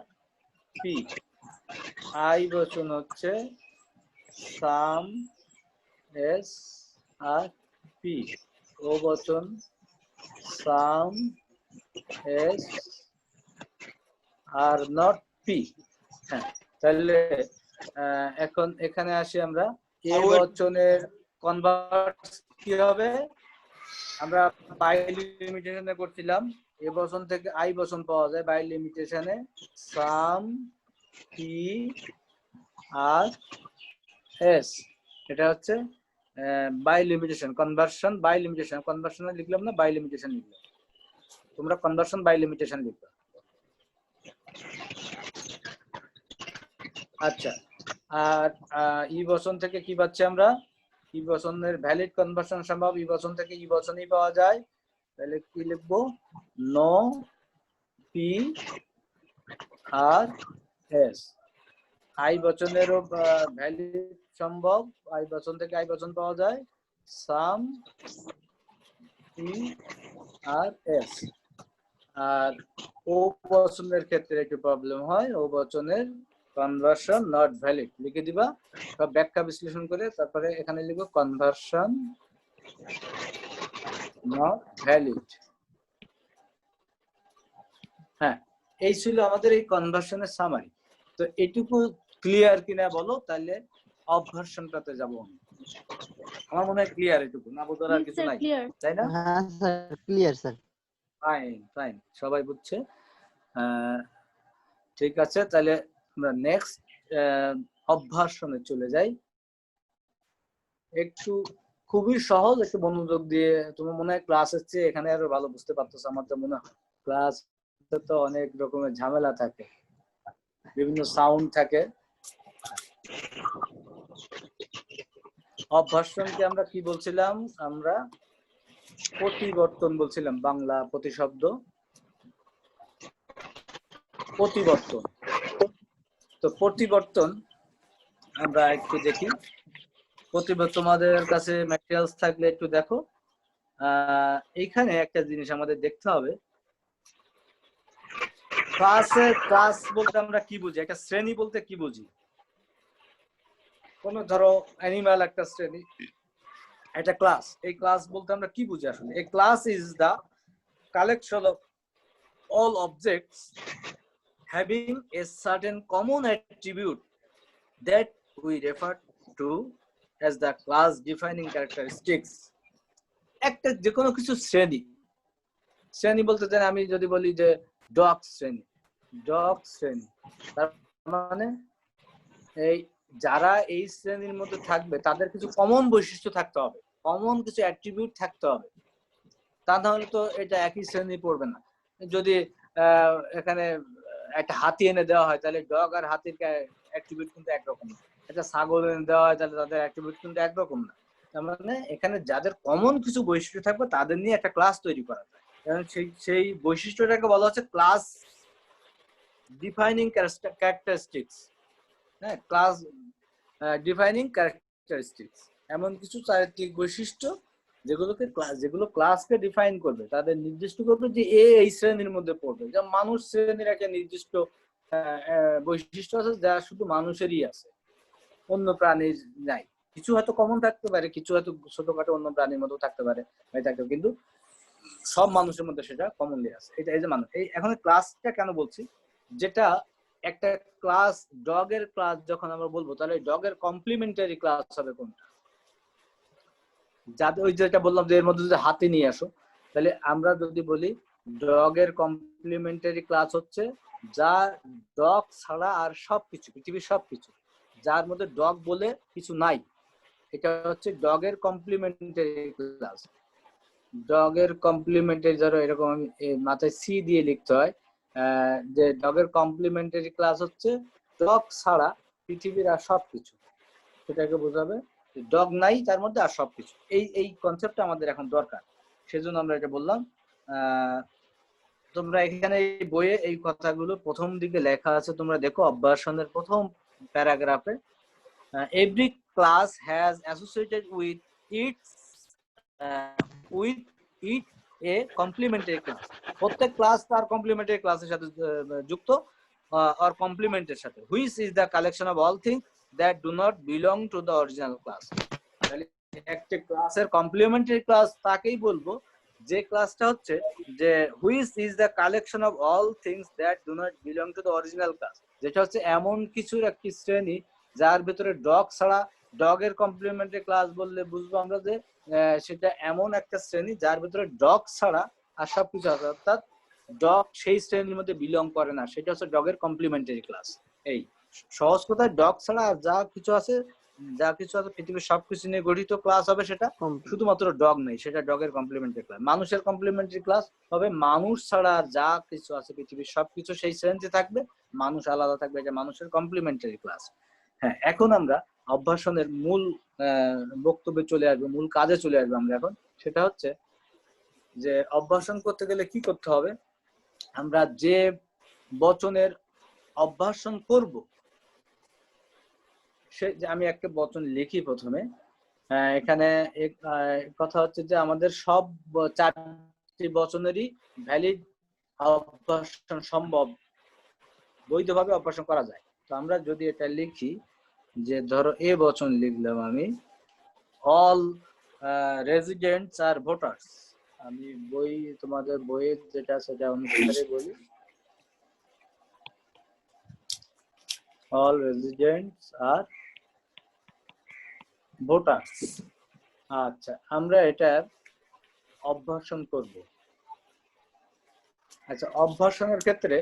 Speaker 1: P. I বচন হচ্ছে some S are P. O বচন some S are not P. হ্যাঁ, তাহলে এখন এখানে আসি আমরা। এ বচনের কনভার্ট কি হবে? আমরা বাই লিমিটেশনে করছিলাম, এ বচন থেকে আই বচন পাওয়া যায় বাই লিমিটেশনে। সাম পি আর এস, এটা হচ্ছে by limitation. Conversion by limitation. কনভার্সনে লিখলাম না, বাই লিমিটেশন লিখলাম। তোমরা কনভার্সন বাই লিমিটেশন লিখবে। আচ্ছা, আর ই বচন থেকে কি পাচ্ছি আমরা? ই বচনের ভ্যালিড কনভার্সন সম্ভব ই বচন থেকে ই বচনই পাওয়া যায়। তাহলে কি লিখবো? No P are S. I বচনেরও ভ্যালিড সম্ভব, আই বচন থেকে আই বচন পাওয়া যায়। সাম পি আর এস। আর ও বচনের ক্ষেত্রে একটু প্রবলেম হয়, ও বচনের কনভার্সন নট ভ্যালিড লিখে দিবা। সব ব্যাখ্যা বিশ্লেষণ করে তারপরে এখানে লিখবো কনভার্সন নট ভ্যালিড। হ্যাঁ, এই ছিল আমাদের এই কনভার্সনের সামারি। তো এটুকু ক্লিয়ার কিনা বলো, তাহলে অবভার্সনটাতে যাব। আমার মনে হয় ক্লিয়ার এটুকু, না বোঝার আর কিছু নাই, তাই না?
Speaker 4: হ্যাঁ sir, clear sir.
Speaker 1: Fine fine, সবাই বুঝছে। ঠিক আছে, তাহলে আমরা নেক্সট অবভার্সনে চলে যাই। একটু খুবই সহজ, একটু মনোযোগ দিয়ে, তোমার মনে হয় ক্লাসের চেয়ে এখানে আরো ভালো বুঝতে পারতেছো আমার তো মনে হয়। ক্লাস তো অনেক রকমের ঝামেলা থাকে, বিভিন্ন সাউন্ড থাকে। অবভার্সনকে আমরা কি বলছিলাম? আমরা প্রতিবর্তন বলছিলাম, বাংলা প্রতিশব্দ প্রতিবর্তন। তো প্রতিবর্তন আমরা একটু দেখি। তোমাদের কাছে ম্যাটেরিয়ালস থাকলে একটু দেখো। এইখানে একটা জিনিস আমাদের দেখতে হবে। ক্লাস বলতে আমরা কি বুঝি? একটা শ্রেণী বলতে কি বুঝি? কোন ধরো অ্যানিমাল একটা শ্রেণী, একটা ক্লাস। এই ক্লাস বলতে আমরা কি বুঝি আসলে? A class is the collection of all objects having a certain common attribute that we refer to as the class defining characteristics. একটা যে কোনো কিছু শ্রেণী। শ্রেণী বলতে চাই আমি যদি বলি যে ডগ শ্রেণী, ডগ শ্রেণী, তার মানে এই যারা এই শ্রেণীর মধ্যে থাকবে তাদের কিছু কমন বৈশিষ্ট্য থাকতে হবে, কমন কিছু অ্যাট্রিবিউট থাকতে হবে। তা নাহলে তো এটা একই শ্রেণী পড়বে না। যদি এখানে একটা হাতি এনে দেওয়া হয়, তাহলে ডগ আর হাতির অ্যাট্রিবিউট কিন্তু একরকম না। একটা ছাগল এনে দেওয়া হয়, তাহলে তাদের অ্যাট্রিবিউট কিন্তু একরকম না। তার মানে এখানে যাদের কমন কিছু বৈশিষ্ট্য থাকবে তাদের নিয়ে একটা ক্লাস তৈরি করা যায়। কারণ সেই বৈশিষ্ট্যটাকে বলা হচ্ছে ক্লাস ডিফাইনিং ক্যারেক্টারিস্টিক্স। হ্যাঁ, ক্লাস ডিফাইনিং ক্যারেক্টারিস্টিক্স এমন কিছু চারিত্রিক বৈশিষ্ট্য যেগুলো ক্লাসকে ডিফাইন করবে, তাদের নির্দিষ্ট করবে যে এই শ্রেণীর মধ্যে পড়বে। যেমন মানুষ শ্রেণীর একটা নির্দিষ্ট বৈশিষ্ট্য আছে যা শুধু মানুষেরই আছে, অন্য প্রাণীর নাই। কিছু হয়তো কমন থাকতে পারে, কিছু হয়তো ছোটখাটো অন্য প্রাণীর মতো থাকতে পারে, কিন্তু সব মানুষের মধ্যে সেটা কমনলি আছে। এটা এই যে মানুষ। এই এখন ক্লাসটা কেন বলছি, যেটা একটা ক্লাস, ডগের ক্লাস যখন আমরা বলবো, তাহলে ডগের কমপ্লিমেন্টারি ক্লাস হবে কোনটা? যাদের ওই যেটা বললাম যে এর মধ্যে যদি হাতি নিয়ে আসো, তাহলে আমরা যদি বলি ডগের কমপ্লিমেন্টারি ক্লাস হচ্ছে যা ডগ ছাড়া আর সবকিছু, পৃথিবীর সবকিছু, যার মধ্যে ডগ বলে কিছু নাই, এটা হচ্ছে ডগের কমপ্লিমেন্টারি ক্লাস। ডগের কমপ্লিমেন্টারি, ধরো এরকম মাথায় সি দিয়ে লিখতে হয়, যে ডগের কমপ্লিমেন্টারি ক্লাস হচ্ছে ডগ ছাড়া পৃথিবীর আর সবকিছু, সেটাকে বোঝাবে। ডগ নাই তার মধ্যে আর সবকিছু, এই কনসেপ্টটা আমাদের এখন দরকার, সেজন্য আমরা এটা বললাম। তোমরা এখানে বইয়ে এই কথাগুলো প্রথম দিকে লেখা আছে, তোমরা দেখো অভ্যাসনের প্রথম প্যারাগ্রাফে, every class has associated with it a complementary class. প্রত্যেক ক্লাস তার কমপ্লিমেন্টারি ক্লাসের সাথে যুক্ত, আর কমপ্লিমেন্টের সাথে, which is the collection of all things that do not belong to the original class. তাহলে একটা ক্লাসের কমপ্লিমেন্টারি ক্লাস তাকেই বলবো যে ক্লাসটা হচ্ছে যে which is the collection of all things that do not belong to the original class, যেটা হচ্ছে এমন কিছুর একটি শ্রেণী যার ভিতরে ডগ ছাড়া, ডগের কমপ্লিমেন্টারি ক্লাস বললে বুঝবো আমরা যে সেটা এমন একটা শ্রেণী যার ভিতরে ডগ ছাড়া আর সবকিছু আছে, অর্থাৎ ডগ সেই শ্রেণীর মধ্যে বিলং করে না, সেটা হচ্ছে ডগের কমপ্লিমেন্টারি ক্লাস। এই সহজ কথায় ডগ ছাড়া আর যা কিছু আছে পৃথিবীর সবকিছু নিয়ে গঠিত ক্লাস হবে, সেটা শুধুমাত্র ডগ নেই, সেটা ডগের কমপ্লিমেন্টারি ক্লাস। মানুষের কমপ্লিমেন্টারি ক্লাস হবে মানুষ ছাড়া আর যা কিছু আছে পৃথিবীর সবকিছু সেই শ্রেণীতে থাকবে, মানুষ আলাদা থাকবে, এটা মানুষের কমপ্লিমেন্টারি ক্লাস। হ্যাঁ, এখন আমরা অভ্যাসনের মূল বক্তব্যে চলে আসবো, মূল কাজে চলে আসবো আমরা এখন। সেটা হচ্ছে যে অভ্যাসন করতে গেলে কি করতে হবে, আমরা যে বচনের অভ্যাসন করব, সে যে আমি একটা বচন লিখি প্রথমে। এখানে কথা হচ্ছে যে আমাদের সব চারটি বচনেরই ভ্যালিড অভ্যাসন সম্ভব, বৈধভাবে অভ্যাসন করা যায়। তো আমরা যদি এটা লিখি, যে ধরো এ বচন লিখলাম আমি, অল রেজিডেন্টস আর ভোটার্স। আমি বই, তোমাদের বইয়ের যেটা সেটা অনুসারে বলি, অল রেজিডেন্টস আর ভোটার্স। আচ্ছা, আমরা এটার অভ্যাসন করব। আচ্ছা, অভ্যাসনের ক্ষেত্রে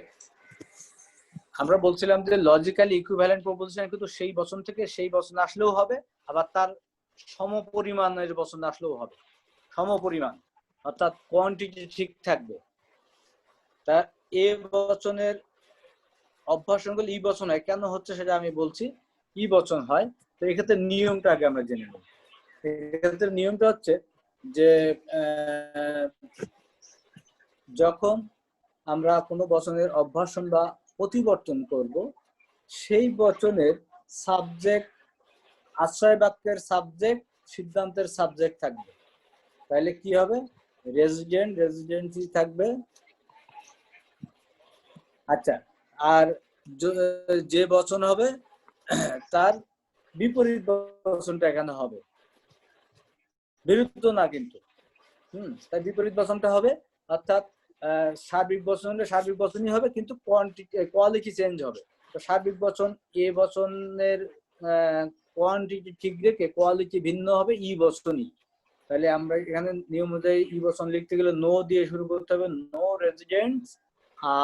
Speaker 1: আমরা বলছিলাম যে লজিক্যালি ইকুইভ্যালেন্ট প্রপোজিশন কিন্তু সেই বচন থেকে সেই বচন আসলেও হবে, আবার তার সমপরিমাণের বচন আসলেও হবে। সমপরিমাণ অর্থাৎ কোয়ান্টিটি ঠিক থাকবে। তা এ বচনের অভ্যাসনগুলো ই বচন হয়, কেন হচ্ছে সেটা আমি বলছি। ই বচন হয়, তো এক্ষেত্রে নিয়মটা আগে আমরা জেনে নেব। এক্ষেত্রে নিয়মটা হচ্ছে যে যখন আমরা কোনো বচনের অভ্যাসন বা পরিবর্তন করব, সেই বচনের সাবজেক্ট, আশ্রয় বাক্যের সাবজেক্ট, সিদ্ধান্তের সাবজেক্ট থাকবে। তাহলে কি হবে, রেজিডেন্ট, রেজিডেন্সি থাকবে। আচ্ছা, আর যে বচন হবে তার বিপরীত বচনটা এখানে হবে, বিরুদ্ধ না কিন্তু। তাই বিপরীত বচনটা হবে, অর্থাৎ সার্বিক বচন হলে সার্বিক বচনই হবে, কিন্তু কোয়ালিটি চেঞ্জ হবে। তো সার্বিক বচন এ বচনের কোয়ান্টিটি ঠিক রেখে কোয়ালিটি ভিন্ন হবে ই বচনই। তাহলে আমরা এখানে নিয়ম অনুযায়ী ই বচন লিখতে গেলে নো দিয়ে শুরু করতে হবে, নো রেজিডেন্টস।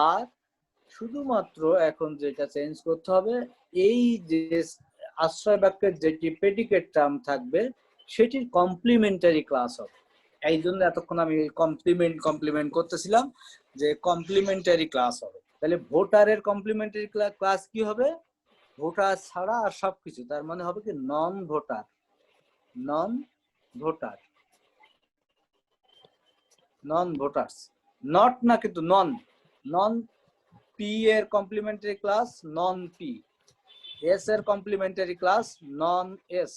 Speaker 1: আর শুধুমাত্র এখন যেটা চেঞ্জ করতে হবে, এই যে আশ্রয় বাক্যের যেটি প্রেডিকেট টার্ম থাকবে সেটির কমপ্লিমেন্টারি ক্লাস হবে। এই জন্য এতক্ষণ আমি কমপ্লিমেন্ট করতেছিলাম যে কমপ্লিমেন্টারি ক্লাস হবে। তাহলে ভোটারের কমপ্লিমেন্টারি ক্লাস কি হবে, ভোটার ছাড়া আর সবকিছু, তার মানে হবে কি non voter, non voter, non voters. Not না কিন্তু নন, নন। পি এর complementary class non P, S এর কমপ্লিমেন্টারি ক্লাস নন এস।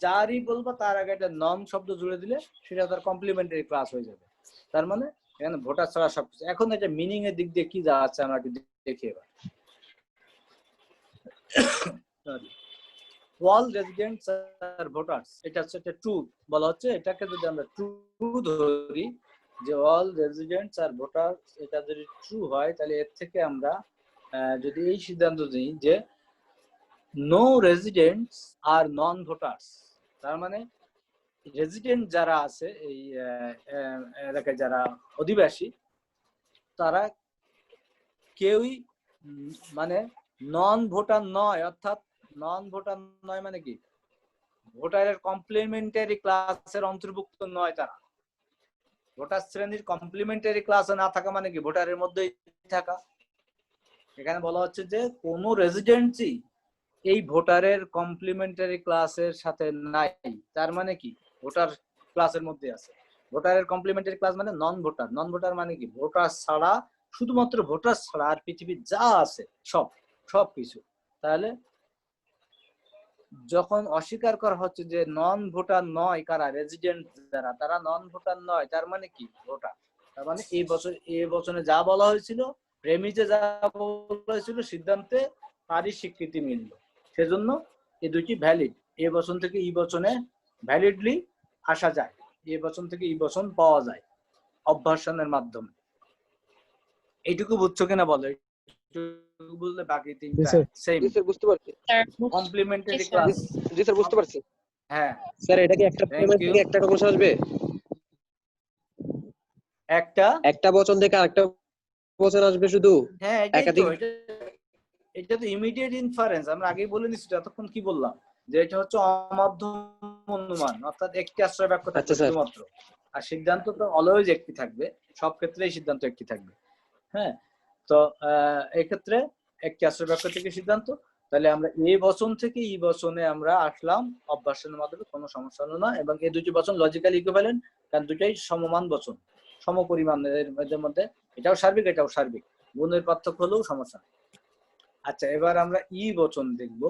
Speaker 1: যারই বলবো তার আগে একটা নন শব্দ জুড়ে দিলে সেটা তার কমপ্লিমেন্টারি ক্লাস হয়ে যাবে। তার মানে এখানে ভোটার ছাড়া সবকিছু। এখন এটা মিনিং এর দিক দিয়ে কি যাচ্ছে আমরা একটু দেখি এবার। অল রেজিডেন্টস আর ভোটার্স, এটা হচ্ছে একটা ট্রু বলা হচ্ছে। এটাকে যদি আমরা ট্রু ধরি, যে অল রেজিডেন্টস আর ভোটার্স, এটা যদি ট্রু হয়, তাহলে এর থেকে আমরা যদি এই সিদ্ধান্ত নিই যে নো রেজিডেন্টস আর নন ভোটার্স, তার মানে রেজিডেন্ট যারা আছে এই এলাকায়, যারা অধিবাসী, তারা কেউই মানে নন ভোটার নয়, অর্থাৎ নন ভোটার নয় মানে কি, ভোটারের কমপ্লিমেন্টারি ক্লাসের অন্তর্ভুক্ত নয়। তারা ভোটার শ্রেণীর কমপ্লিমেন্টারি ক্লাসে না থাকা মানে কি, ভোটারের মধ্যেই থাকা। এখানে বলা হচ্ছে যে কোনো রেজিডেন্সি এই ভোটারের কমপ্লিমেন্টারি ক্লাসের সাথে নাই, তার মানে কি ভোটার ক্লাসের মধ্যে আছে। ভোটারের কমপ্লিমেন্টারি ক্লাস মানে নন ভোটার। নন ভোটার মানে কি, ভোটার ছাড়া, শুধুমাত্র ভোটার ছাড়া আর পৃথিবীর যা আছে সব কিছু। তাহলে যখন অস্বীকার করা হচ্ছে যে নন ভোটার নয় কারা, রেজিডেন্ট যারা, তারা নন ভোটার নয়, তার মানে কি ভোটার। তার মানে এই বছরে যা বলা হয়েছিল, রেমিজে যা বলা হয়েছিল, সিদ্ধান্তে তারই স্বীকৃতি মিলল। সেজন্য এই দুইটি ভ্যালিড। এই বছর থেকে এই বছরে ভ্যালিডলি আসা যায়, এই বছর থেকে এই বছর পাওয়া যায় অভ্যাসনের মাধ্যমে। এইটুকু বুঝছো কিনা বলো? বুঝলে বাকি তিনটা সেম।
Speaker 4: জি স্যার বুঝতে পারছি।
Speaker 1: Complimentary class.
Speaker 4: জি স্যার বুঝতে পারছি।
Speaker 1: হ্যাঁ
Speaker 4: স্যার এটা কি একটা
Speaker 1: Thank
Speaker 4: বচন
Speaker 1: you.
Speaker 4: থেকে একটা বচন আসবে? একটা বচন থেকে আরেকটা বচন আসবে শুধু?
Speaker 1: হ্যাঁ এটাই তো,
Speaker 4: একাধিক
Speaker 1: এটা তো ইমিডিয়েট ইনফারেন্স। আমরা আগেই বলে নিচ্ছি, এতক্ষণ কি বললাম, যে এটা হচ্ছে অমাধ্যম অনুমান, অর্থাৎ একটি আশ্রয় বাক্য থাকবে
Speaker 4: আচ্ছা, স্যার।
Speaker 1: শুধুমাত্র। আর সিদ্ধান্ত তো অলওয়েজ একটি থাকবে, সব ক্ষেত্রেই সিদ্ধান্ত একটি থাকবে। হ্যাঁ, তো এক্ষেত্রে একটি আশ্রয় বাক্য থেকে সিদ্ধান্ত। তাহলে আমরা এই বচন থেকে এই বচনে আমরা আসলাম অভ্যাসনের মাধ্যমে, কোনো সমস্যা হলো না। এবং এই দুটি বচন লজিক্যালি ইকুইভ্যালেন্ট, কারণ দুটাই সমমান বচন, সমপরিমাণের মধ্যে। এটাও সার্বিক, এটাও সার্বিক, গুণের পার্থক্য হলেও সমস্যা। আচ্ছা, এবার আমরা ই বচন দেখব।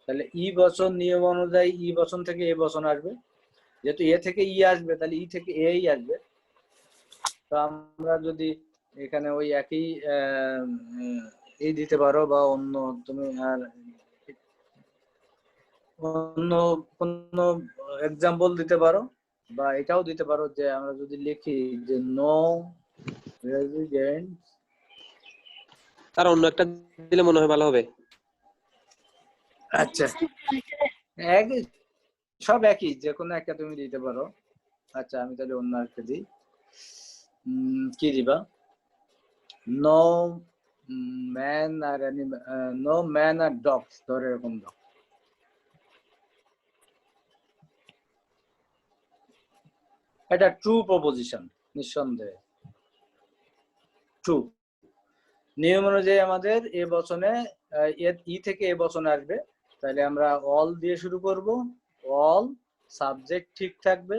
Speaker 1: তাহলে ই বচন নিয়ম অনুযায়ী ই বচন থেকে এ বচন আসবে, যেহেতু এ থেকে ই আসবে তাহলে ই থেকে এই আসবে। তো আমরা যদি এখানে ওই একই এই দিতে পারো, বা অন্য তুমি আর অন্য কোন এক্সাম্পল দিতে পারো, বা এটাও দিতে পারো যে আমরা যদি লিখি যে নো রেজিডেন্ট।
Speaker 4: আর অন্য একটা দিলে মনে হয় ভালো হবে।
Speaker 1: আচ্ছা, একই, সব একই, যে কোনো একটা তুমি দিতে পারো। আচ্ছা, আমি তাহলে অন্য একটা দিই। কি দিবা? নো ম্যান আর নো ম্যান আর ডগস, ধরে এরকম দাও। এটা ট্রু প্রপোজিশন, নিঃসন্দেহে ট্রু। নিয়ম অনুযায়ী আমাদের এ বচনে ই থেকে এ বচনে আসবে, তাহলে আমরা অল দিয়ে শুরু করব। অল, সাবজেক্ট ঠিক থাকবে,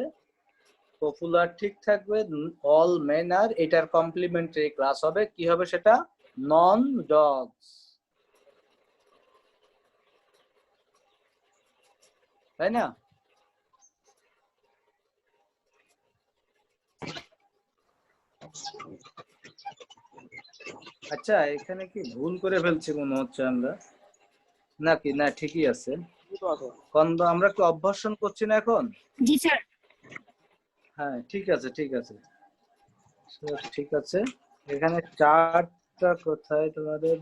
Speaker 1: পপুলার ঠিক থাকবে, অল মেন আর, এটার কমপ্লিমেন্টারি ক্লাস হবে কি হবে সেটা, নন ডগস, তাই না? আচ্ছা, এখানে কি ভুল করে ফেলছি মনে হচ্ছে আমরা, নাকি না ঠিকই আছে? কন্দ আমরা কি অভ্যাসন করছি না এখন?
Speaker 2: জি স্যার।
Speaker 1: হ্যাঁ ঠিক আছে, ঠিক আছে, ঠিক আছে। এখানে চারটা কোথায় তোমাদের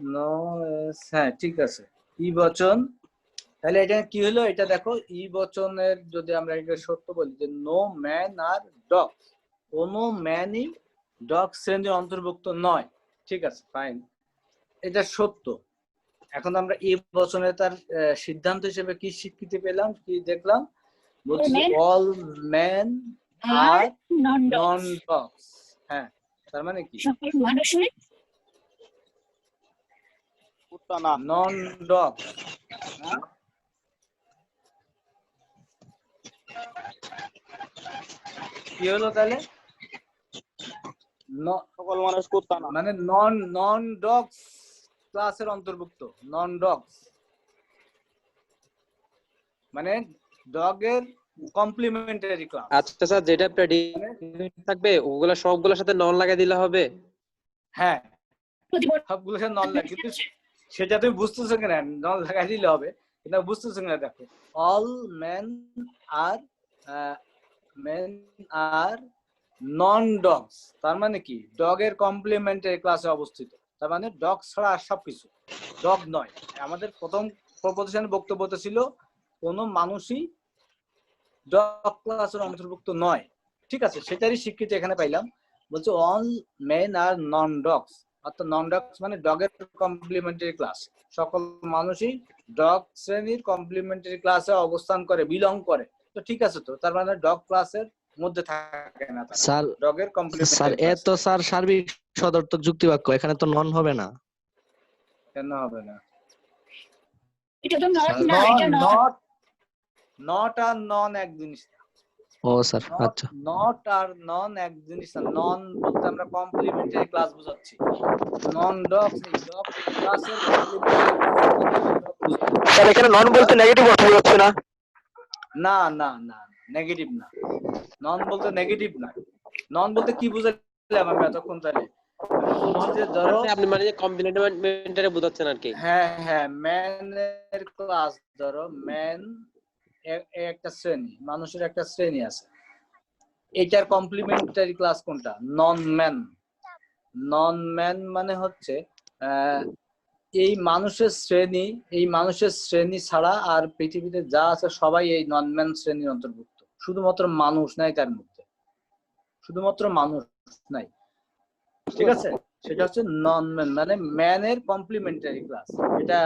Speaker 1: হ্যাঁ ঠিক আছে, ই বচন। তাহলে এটা কি হলো, এটা দেখো, ই বচনের যদি আমরা এটা সত্য বলি যে নো ম্যান আর ডগ, কোনো ম্যানই ডগ শ্রেণীর অন্তর্ভুক্ত নয়। ঠিক আছে, ফাইন, এটা সত্য। এখন আমরা এই বচনে তার সিদ্ধান্ত হিসেবে কি স্বীকৃতি পেলাম, কি দেখলাম, বলছি অল ম্যান আর নন ডগস। হ্যাঁ, তার মানে কি
Speaker 2: সকল মানুষই
Speaker 3: কুত্তা না।
Speaker 1: নন ডগ। কি হলো তাহলে,
Speaker 3: সকল মানুষ কুত্তা না।
Speaker 1: মানে নন ডগস ক্লাসের অন্তর্ভুক্ত, নন ডগস মানে ডগের কমপ্লিমেন্টারি ক্লাস।
Speaker 4: আচ্ছা স্যার, যেটা প্রেডিকেট থাকবে ওগুলা সবগুলোর সাথে নন লাগিয়ে দিলে হবে?
Speaker 1: হ্যাঁ,
Speaker 2: প্রতিবর্তন
Speaker 1: সবগুলোর সাথে নন লাগে, কিন্তু সেটা তুমি বুঝতেছো কিনা, নন লাগাই দিলে হবে, কিন্তু বুঝতেছো কিনা দেখো, অল মেন আর নন ডগস, তার মানে কি ডগের কমপ্লিমেন্টারি ক্লাসে অবস্থিত, তার মানে ডগ ছাড়া আর সবকিছু, ডগ নয়। আমাদের প্রথম প্রপোজিশন বক্তব্যটা ছিল কোন মানুষই ডগ ক্লাসের অন্তর্ভুক্ত নয়। ঠিক আছে, সেটারই স্বীকৃতি এখানে পাইলাম। বলছে অল মেন আর নন ডগস, অর্থাৎ নন ডগস মানে ডগের কমপ্লিমেন্টারি ক্লাস, সকল মানুষই ডগ শ্রেণীর কমপ্লিমেন্টারি ক্লাসে অবস্থান করে, বিলং করে। তো ঠিক আছে, তো তার মানে ডগ ক্লাসের মধ্যে থাকে না,
Speaker 5: স্যার
Speaker 1: ডগের
Speaker 5: স্যার
Speaker 1: কমপ্লিমেন্টারি
Speaker 5: এ
Speaker 1: ক্লাস।
Speaker 5: তো স্যার সার্বিক সদর্থক যুক্তি বাক্য, এখানে তো নন হবে না।
Speaker 1: কেন হবে না?
Speaker 2: এটা তো নট
Speaker 5: স্যার,
Speaker 2: না, এটা নট।
Speaker 1: নট, নট আর নন এক জিনিস না।
Speaker 5: ও স্যার আচ্ছা।
Speaker 1: নট আর নন এক জিনিস না। নন বলতে আমরা কমপ্লিমেন্টারি ক্লাস বোঝাচ্ছি। নন ডগস এই ডগ ক্লাসের কমপ্লিমেন্টারি ক্লাস
Speaker 6: স্যার এখানে নন বলতে নেগেটিভ অর্থ হচ্ছে না?
Speaker 1: না না না, নেগেটিভ না। নন বলতে নেগেটিভ না। নন বলতে কি বুঝাইলাম আমি এতক্ষণ? তাহলে আমি বলছি যে ধরো
Speaker 4: আপনি মানে কমপ্লিমেন্টারি বোঝাচ্ছেন আর কি।
Speaker 1: হ্যাঁ হ্যাঁ, ম্যান এর ক্লাস, ধরো ম্যান একটা শ্রেণী, মানুষের একটা শ্রেণী আছে, এটার কমপ্লিমেন্টারি ক্লাস কোনটা? নন ম্যান। নন ম্যান মানে হচ্ছে এই মানুষের শ্রেণী, এই মানুষের শ্রেণী ছাড়া আর পৃথিবীতে যা আছে সবাই এই নন ম্যান শ্রেণীর অন্তর্ভুক্ত। শুধুমাত্র মানুষ নাই তার মধ্যে, শুধুমাত্র মানুষ নাই, ঠিক আছে? সেটা হচ্ছে নন ম্যান, মানে ম্যানের কমপ্লিমেন্টারি ক্লাস। এটা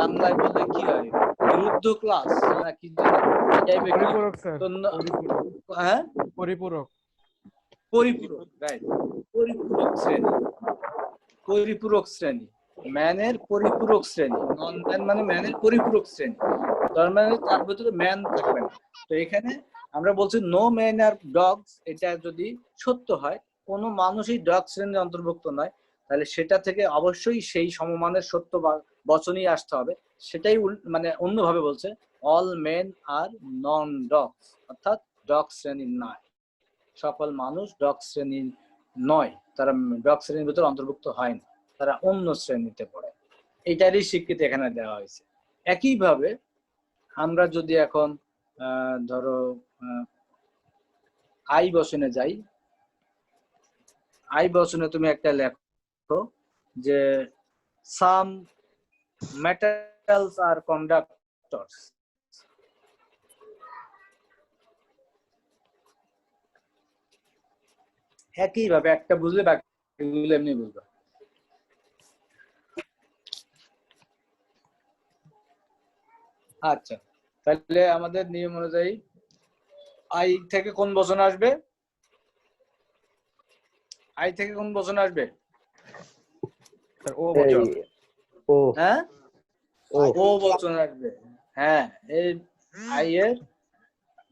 Speaker 1: বাংলায় বললে কি হয়? বিরুদ্ধ ক্লাস না কি টাইপের?
Speaker 7: পরিপূরক স্যার,
Speaker 1: তো
Speaker 7: পরিপূরক,
Speaker 1: হ্যাঁ,
Speaker 7: পরিপূরক।
Speaker 1: পরিপূরক, রাইট, পরিপূরক শ্রেণী, পরিপূরক শ্রেণী, ম্যানের পরিপূরক শ্রেণী। নন ম্যান মানে ম্যানের পরিপূরক শ্রেণী, তার মানে তার ভিতরে ম্যান থাকবে না। তো এখানে আমরা বলছি নো ম্যান আর ডগস, এটা যদি সত্য হয়, কোনো মানুষই ডগ শ্রেণীর অন্তর্ভুক্ত নয়, তাহলে সেটা থেকে অবশ্যই সেই সমমানের সত্য বা বচনই আসতে হবে। সেটাই মানে অন্যভাবে বলছে অল মেন আর নন ডগস, অর্থাৎ ডগ শ্রেণীর নয়, সকল মানুষ ডগ শ্রেণীর নয়, তারা ডগ শ্রেণীর ভিতরে অন্তর্ভুক্ত হয় না, তারা অন্য শ্রেণীতে পড়ে। এইটারই স্বীকৃতি এখানে দেওয়া হয়েছে। একইভাবে আমরা যদি এখন ধরো আই বচনে যাই, আই বচনে তুমি একটা লেখো যে সাম মেটালস আর কন্ডাক্টরস। একইভাবে একটা বুঝলে বাকিগুলো এমনি বুঝবে। আচ্ছা, তাহলে আমাদের নিয়ম অনুযায়ী আই থেকে কোন বচন আসবে? আই থেকে কোন বচন আসবে?
Speaker 7: স্যার ও বচন।
Speaker 5: ও
Speaker 1: হ্যাঁ,
Speaker 5: ও
Speaker 1: ও বচন আসবে। হ্যাঁ, এই আই এর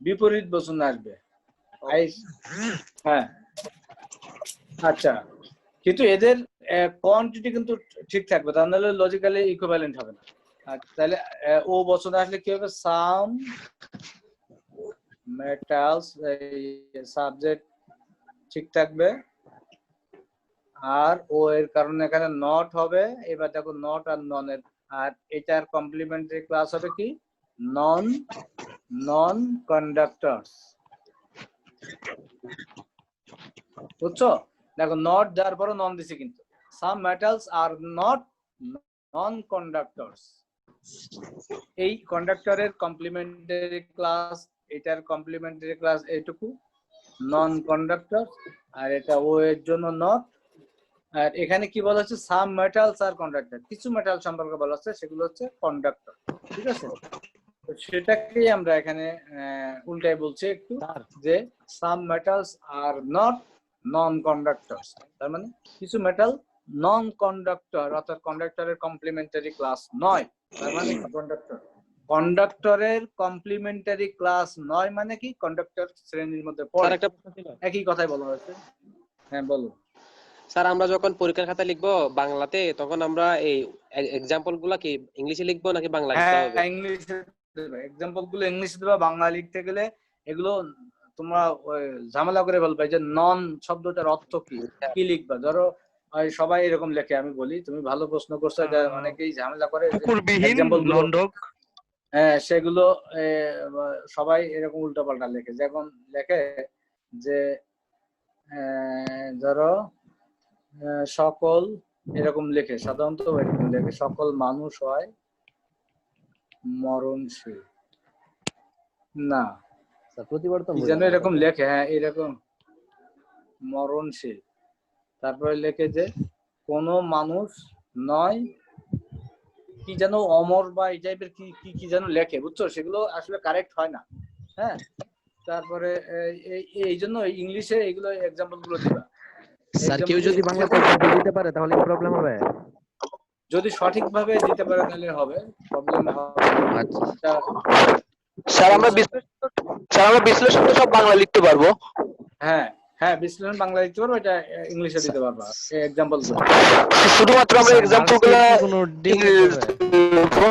Speaker 1: বিপরীত বচন আসবে আই। হ্যাঁ, আচ্ছা, কিন্তু এদের কোয়ান্টিটি কিন্তু ঠিক থাকবে, তা নাহলে লজিক্যালি ইকুইভ্যালেন্ট হবে না। তাহলে ও বচন আসলে কি হবে? সাম মেটালস, সাবজেক্ট ঠিক থাকবে, আর ও এর কারণে এখানে নট হবে। এবার দেখো নট আর নন এর, আর এটার কমপ্লিমেন্টারি ক্লাস হবে কি? নন, নন কন্ডাক্টরস। বুঝছো? দেখো নট দেওয়ার পরে নন দিছে, কিন্তু সাম মেটালস আর নট নন কন্ডাক্টরস। এই কন্ডাক্টরের কমপ্লিমেন্টারি ক্লাস, এটার কমপ্লিমেন্টারি ক্লাস এইটুকু, নন কন্ডাক্টর, আর এটা ও এর জন্য নট। আর এখানে কি বলা হচ্ছে? সাম মেটালস আর কন্ডাক্টর, কিছু মেটাল সম্পর্কে বলা হচ্ছে, সেগুলো হচ্ছে কন্ডাক্টর, ঠিক আছে? তো সেটাকেই আমরা এখানে উল্টাই বলছি একটু, যে সাম মেটালস আর নট নন কন্ডাক্টরস। তার মানে কিছু মেটাল নন কন্ডাক্টর, অর্থাৎ কন্ডাক্টরের কমপ্লিমেন্টারি ক্লাস নয়। তার মানে কন্ডাক্টর, কন্ডাক্টরের কমপ্লিমেন্টারি ক্লাস নয় মানে কি? কন্ডাক্টর শ্রেণীর মধ্যে
Speaker 4: স্যার
Speaker 1: পড়ে।
Speaker 4: একটা প্রশ্ন ছিল।
Speaker 1: একই কথাই বলা হয়েছে। হ্যাঁ বলো।
Speaker 4: স্যার আমরা যখন পরীক্ষার খাতা লিখবো বাংলাতে, তখন আমরা এই এক্সাম্পল গুলা কি ইংলিশে লিখবো নাকি বাংলা লিখতে
Speaker 1: হ্যাঁ,
Speaker 4: হবে?
Speaker 1: ইংলিশে দেবে, এক্সাম্পল গুলো ইংলিশে দেবে। বাংলা লিখতে গেলে এগুলো তোমরা ঝামেলা করে বলবে যে নন শব্দটার অর্থ কি, কি লিখবা। ধরো সবাই এরকম লেখে, আমি বলি, তুমি ভালো প্রশ্ন করছো, এটা অনেকেই ঝামেলা করে এক্সাম্পল গুলো। হ্যাঁ, সেগুলো সবাই এরকম উল্টাপাল্টা লেখে। যেমন লেখে যে ধরো সকল, এরকম লেখে, সাধারণত এরকম লেখে, সকল মানুষ হয় মরণশীল, না
Speaker 5: প্রতিবার তো
Speaker 1: কি যেন এরকম লেখে। হ্যাঁ, এরকম মরণশীল। তারপরে লেখে যে কোন মানুষ নয় কি যেন অমর বা এই টাইপের কি কি কি যেন লেখে, বুঝছো? সেগুলো আসলে কারেক্ট হয় না। হ্যাঁ, তারপরে এই জন্য ইংলিশে এগুলো এক্সাম্পল গুলো দিবা।
Speaker 5: স্যার কেউ যদি বাংলাতে দিতে পারে তাহলে কি প্রবলেম হবে?
Speaker 1: যদি সঠিকভাবে দিতে পারে তাহলে হবে, প্রবলেম হবে না।
Speaker 5: আচ্ছা
Speaker 6: স্যার আমরা বিশ্লেষণ তো সব বাংলা লিখতে পারবো।
Speaker 1: হ্যাঁ হ্যাঁ, বিশ্লেষণ বাংলা দিতে পারবো, এটা ইংলিশে দিতে পারবা এক্সাম্পল গুলো।
Speaker 6: শুধুমাত্র আমরা এক্সাম্পল গুলো
Speaker 5: কোনো ডিফারেন্ট হবে?
Speaker 6: লিখবো।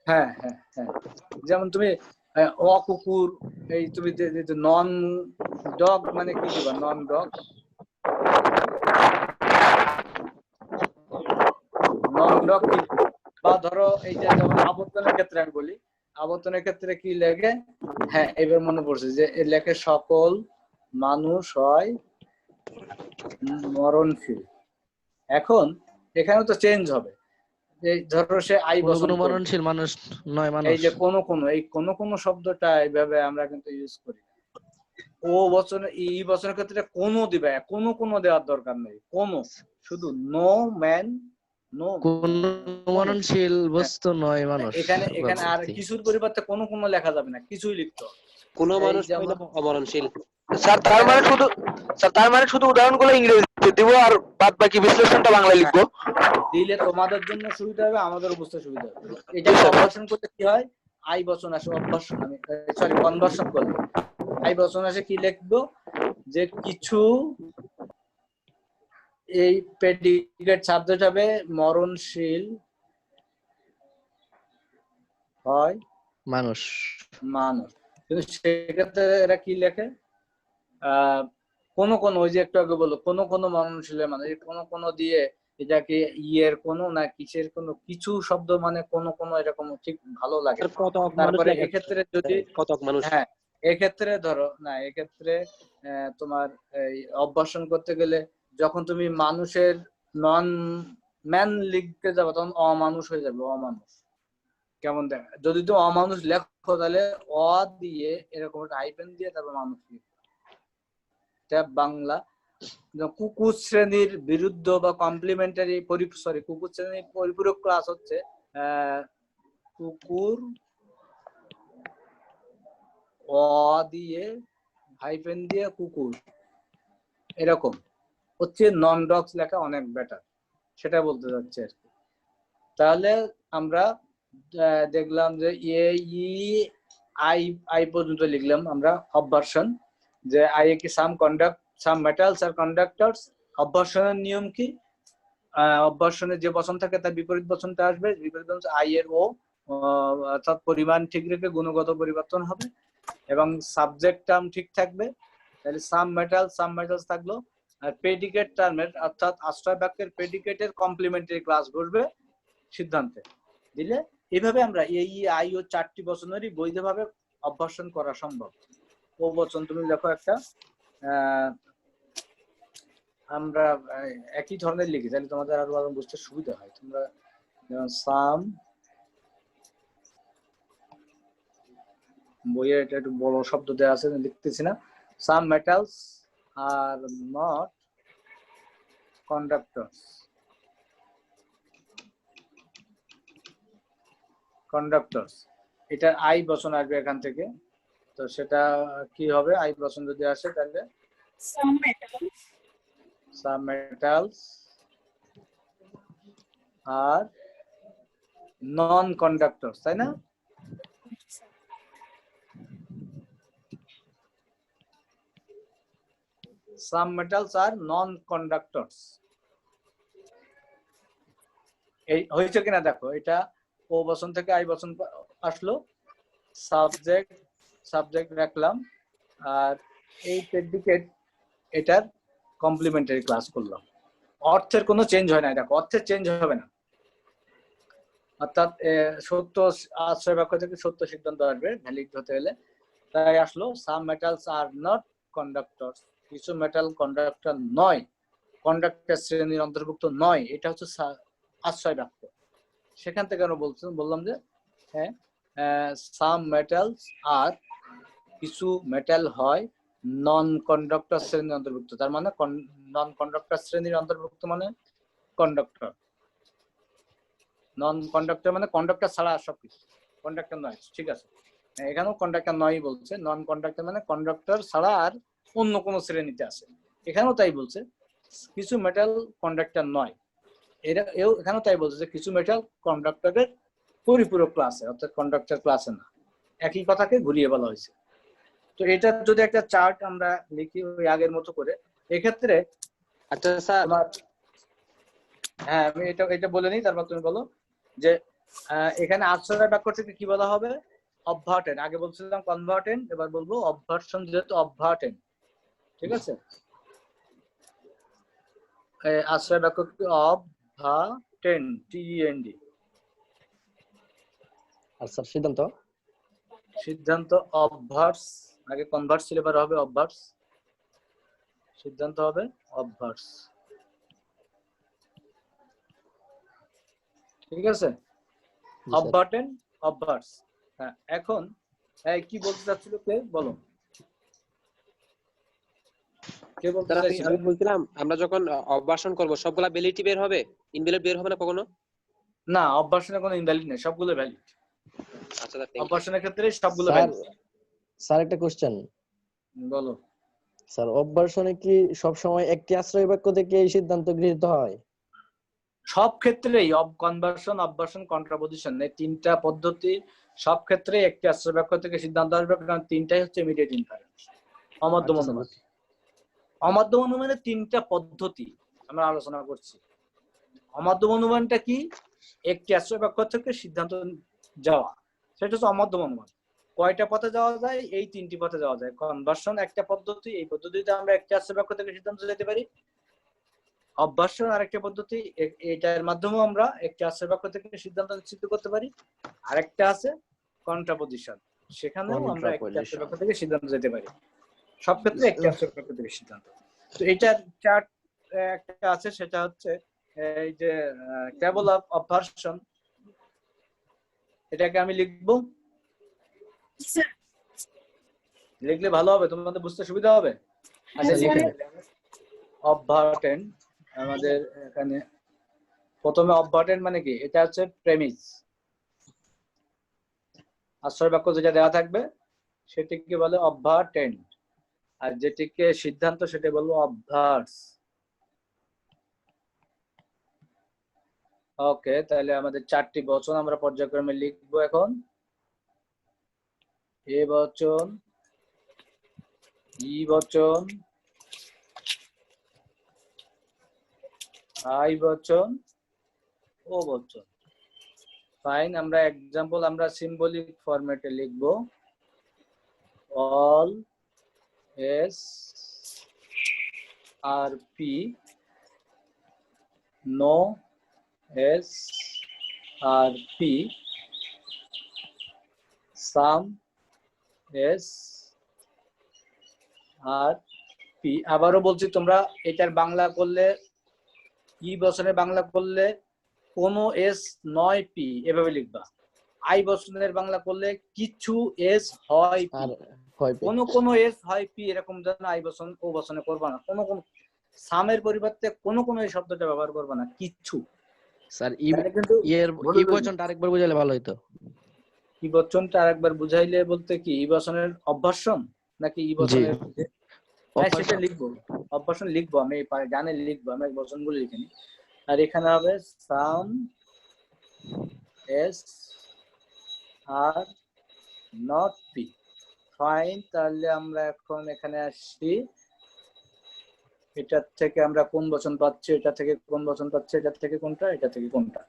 Speaker 1: হ্যাঁ হ্যাঁ হ্যাঁ, যেমন তুমি অ কুকুর, এই তুমি নন ডগ মানে কি দিবা? নন ডগ, নন ডগ কি? বা ধরো এই যে যেমন আবর্তনের ক্ষেত্রে আমি বলি, আবর্তনের ক্ষেত্রে কি লেখে? হ্যাঁ, এবার মনে পড়ছে যে এর লেখে সকল মানুষ হয় মরণশীল। এখন এখানে তো চেঞ্জ হবে, এই ধরো সে আই
Speaker 5: কোনো
Speaker 1: বসন
Speaker 5: কোনো
Speaker 1: করবে।
Speaker 5: মরণশীল মানুষ নয় মানুষ।
Speaker 1: এই যে কোন কোন শব্দটা এইভাবে আমরা কিন্তু ইউজ করি। ও বচনে ই বচনের ক্ষেত্রে কোনো দিবে, কোনো দেওয়ার দরকার নেই। কোনো শুধু নো ম্যান, নো
Speaker 5: কোন মরণশীল বস্তু নয় মানুষ।
Speaker 1: এখানে আর কিছুর পরিবর্তে কোনো লেখা যাবে না, কিছুই লিখতে হবে।
Speaker 4: কোনো
Speaker 1: এই
Speaker 4: মানুষ
Speaker 1: যেমন
Speaker 4: হইলো অমরণশীল।
Speaker 6: স্যার তার মানে শুধু উদাহরণগুলো ইংরেজিতে দিব আর বাদ বাকি বিশ্লেষণটা বাংলায় লিখবো।
Speaker 1: দিলে তোমাদের জন্য সুবিধা হবে, আমাদের বুঝতে সুবিধা হবে। এটা অভ্যাসন করতে কি হয়? আই বচন আসে অভ্যাসন, আমি সরি কনভার্সন করলে আই বচন আসে কি লিখবো? যে কিছু এই প্রেডিকেট সাবজেক্ট হবে মরণশীল হয়
Speaker 5: মানুষ।
Speaker 1: মানুষ। কিন্তু সেক্ষেত্রে এরা কি লেখে? কোন ওই যে একটু আগে বললো কোন মরণশীলের মানুষ, কোন দিয়ে এটাকে ইয়ের কোন না কিসের কোন কিছু শব্দ মানে কোন এরকম ঠিক ভালো লাগে।
Speaker 4: কতক মানুষ
Speaker 1: তারপরে
Speaker 4: লেখা
Speaker 1: এক্ষেত্রে যদি
Speaker 4: কতক মানুষ।
Speaker 1: হ্যাঁ, এক্ষেত্রে ধরো না, এক্ষেত্রে তোমার এই অভ্যাসন করতে গেলে যখন তুমি মানুষের নন ম্যান লিখতে যাবে তখন অমানুষ হয়ে যাবে, অমানুষ। কেমন দেখা? যদি তুমি অমানুষ লেখো তাহলে অ দিয়ে এরকম একটা হাইফেন দিয়ে তারপর মানুষ লিখবে। এটা বাংলা। কুকুর শ্রেণীর বিরুদ্ধ বা কমপ্লিমেন্টারি কুকুর শ্রেণীর পরিপূরক ক্লাস হচ্ছে কুকুর অ দিয়ে হাইফেন দিয়ে কুকুর, এরকম হচ্ছে নন ডগস লেখা অনেক বেটার, সেটা বলতে যাচ্ছে আর কি। তাহলে আমরা দেখলাম যে আই পর্যন্ত লিখলাম আমরা অবভার্সন, যে আই কি সাম মেটালস আর কন্ডাক্টরস। অবভার্সনের নিয়ম কি? অবভার্সনে যে বচন থাকে তার বিপরীত বচনটা আসবে, বিপরীত বচন আই এর ও, অর্থাৎ পরিমাণ ঠিক রেখে গুণগত পরিবর্তন হবে এবং সাবজেক্ট টার্ম ঠিক থাকবে। তাহলে সাম মেটালস থাকলো। আর প্রেডিকেট টার্মের অর্থাৎ আশ্রয় বাক্যের প্রেডিকেটের কমপ্লিমেন্টারি ক্লাস বসবে সিদ্ধান্তে দিলে। এইভাবে আমরা এই আই ও চারটি বচনেরই বৈধভাবে অভ্যাসন করা সম্ভব। ও বচন তুমি দেখো একটা আমরা একই ধরনের লিখি, তাহলে তোমাদের আরো বুঝতে সুবিধা হয়। তোমরা যেমন সাম, বইয়ে এটা একটু বড় শব্দ দেওয়া আছে লিখতেছি না। সাম মেটালস আর নট কন্ডাক্টরস, এটা আই বচন আসবে এখান থেকে। তো সেটা কি হবে? আই বচন যদি আসে তাহলে সাম মেটালস আর নন কন্ডাক্টরস, তাই না? সাম মেটালস আর নন কন্ডাক্টরস, এই হয়েছে কিনা দেখো। এটা ও বচন থেকে আই বচন আসলো, সাবজেক্ট রাখলাম, আর এই প্রেডিকেট এটার কমপ্লিমেন্টারি ক্লাস করলাম। অর্থের কোনো চেঞ্জ হয় না, দেখো অর্থের চেঞ্জ হবে না। অর্থাৎ সত্য আশ্রয় বাক্য থেকে সত্য সিদ্ধান্ত আসবে ভ্যালিড হতে গেলে। তাই আসলো সাম মেটালস আর নট কন্ডাক্টরস, কিছু মেটাল কন্ডাক্টর নয়, কন্ডাক্টর শ্রেণীর অন্তর্ভুক্ত নয়। এটা হচ্ছে আশ্রয় বাক্য। সেখান থেকে আমরা বললাম যে হ্যাঁ, সাম মেটালস আর কিছু মেটাল হয় নন কন্ডাক্টর শ্রেণীর অন্তর্ভুক্ত, তার মানে নন কন্ডাক্টর শ্রেণীর অন্তর্ভুক্ত মানে কন্ডাক্টর। নন কন্ডাক্টর মানে কন্ডাক্টর ছাড়া আর সবকিছু, কন্ডাক্টর নয়, ঠিক আছে। এখানেও কন্ডাক্টর নয় বলছে, নন কন্ডাক্টর মানে কন্ডাক্টর ছাড়া আর অন্য কোনো শ্রেণীতে আছে, এখানেও তাই বলছে। কিছু মেটাল কন্ডাক্টর নয়, এখানেও তাই বলছে যে কিছু মেটাল কন্ডাক্টরের পরিপূরক ক্লাসে, অর্থাৎ কন্ডাক্টর ক্লাসে না, একই কথাকে ঘুরিয়ে বলা হয়েছে। তো এটা যদি একটা চার্ট আমরা লিখি ওই আগের মতো করে, এক্ষেত্রে
Speaker 4: আচ্ছা স্যার,
Speaker 1: হ্যাঁ আমি এটা বলে নিই, তারপর তুমি বলো যে এখানে আশ্রয় বাক্যটাকে কি বলা হবে? অবভার্টেন। আগে বলছিলাম কনভার্টেন, এবার বলবো অবভার্সন, যেহেতু অবভার্টেন, ঠিক আছে। আশ্রয় বাক্য কি? অবভার্টেন, TEND।
Speaker 5: আর স্যার সিদ্ধান্ত?
Speaker 1: সিদ্ধান্ত অবভার্স, আগে কনভার্স ছিল, এবার হবে অবভার্স, সিদ্ধান্ত হবে অবভার্স, ঠিক আছে। অবভার্টেন, অবভার্স। হ্যাঁ, এখন কি বলতে চাচ্ছিল কে? বলো, কে বলতে
Speaker 4: স্যার
Speaker 1: চাইছিল?
Speaker 4: আমি বলছিলাম আমরা যখন অবভার্সন করব সবগুলা ভ্যালিডিটি বের হবে, ইনভ্যালিড বের হবে না কখনো?
Speaker 1: না, অবভার্সনের কোনো ইনভ্যালিড নেই, সবগুলো ভ্যালিড।
Speaker 4: আচ্ছা স্যার, থ্যাংক ইউ।
Speaker 1: অবভার্সনের ক্ষেত্রে সবগুলো
Speaker 5: স্যার
Speaker 1: ভ্যালিড।
Speaker 5: স্যার একটা কোশ্চেন।
Speaker 1: বলো।
Speaker 5: স্যার অবভার্সনে কি সব সময় একটি আশ্রয় বাক্য থেকে এই সিদ্ধান্ত গৃহীত হয়?
Speaker 1: সব ক্ষেত্রেই কনভার্সন, অবভার্সন, কন্ট্রাপোজিশন, এই তিনটা পদ্ধতি সব ক্ষেত্রেই একটি আশ্রয় বাক্য থেকে সিদ্ধান্ত আসবে, কারণ তিনটাই হচ্ছে ইমিডিয়েট ইনফারেন্স, অমধ্যম অনুমান। অমধ্যম অনুমানের তিনটা পদ্ধতি আমরা আলোচনা করছি। অমধ্যম অনুমানটা কি? একটি আশ্রয় বাক্য থেকে সিদ্ধান্ত যাওয়া, সেটা হচ্ছে অমধ্যম অনুমান। কয়টা পথে যাওয়া যায়? এই তিনটি পথে যাওয়া যায়। কনভার্সন একটা পদ্ধতি, এই পদ্ধতিতে আমরা একটি আশ্রয় বাক্য থেকে সিদ্ধান্ত যেতে পারি। অবভার্সন আরেকটা পদ্ধতি, এটার মাধ্যমে আমরা একটি আশ্রয় বাক্য থেকে সিদ্ধান্ত নিশ্চিত করতে পারি। আরেকটা আছে কন্ট্রাপোজিশন, সেখানেও আমরা একটি আশ্রয় বাক্য থেকে সিদ্ধান্ত যেতে পারি। সব ক্ষেত্রে একটি আশ্রয় বাক্য থেকে সিদ্ধান্ত। তো এটার চার্ট একটা আছে, সেটা হচ্ছে এই যে টেবল অফ অবভার্সন, এটাকে আমি লিখবো, লিখলে ভালো হবে, তোমাদের বুঝতে সুবিধা হবে। আচ্ছা, লিখে অবভার্টেন। আমাদের এখানে প্রথমে অবভার্টেন মানে কি? এটা হচ্ছে প্রেমিস, আশ্রয় বাক্য যেটা দেওয়া থাকবে সেটিকে বলে অবভার্টেন, আর যেটিকে সিদ্ধান্ত সেটা বলবো অবভার্স। ওকে, তাহলে আমাদের চারটি বচন আমরা পর্যায়ক্রমে লিখবো এখন। এ বচন, ই বচন, আই বচন, ও বচন। ফাইন, আমরা এক্সাম্পল আমরা সিম্বলিক ফরম্যাটে লিখবো। All S are P, no S are P, some S are P. আবারও বলছি, তোমরা এটার বাংলা করলে, ই বচনের বাংলা করলে কোনো এস নয় পি এভাবে লিখবা। আই বচনের বাংলা করলে কিছু এস হয় পি, কোনো এস হয় পি, এরকম যেন আই বচন ও বচনে করবা না। কোনো সামের পরিবর্তে কোনো এই শব্দটা ব্যবহার করবা না, কিছু।
Speaker 5: স্যার
Speaker 1: কিন্তু
Speaker 5: ই বচনটা আরেকবার বুঝাইলে ভালো হতো।
Speaker 1: ই বচনটা আরেকবার বুঝাইলে বলতে কি? ই বচনের অভ্যাসন নাকি ই বচনের? হ্যাঁ, সেটা লিখবো, অভ্যাসন লিখবো, আমি জানে লিখবো, আমি বচনগুলো লিখে নিই। আর এখানে হবে some S are not P. Fine, তাহলে আমরা এখন এখানে আসছি, এটার থেকে আমরা কোন বচন পাচ্ছি, এটা থেকে কোন বচন পাচ্ছি, এটা থেকে কোনটা, এটা থেকে কোনটা।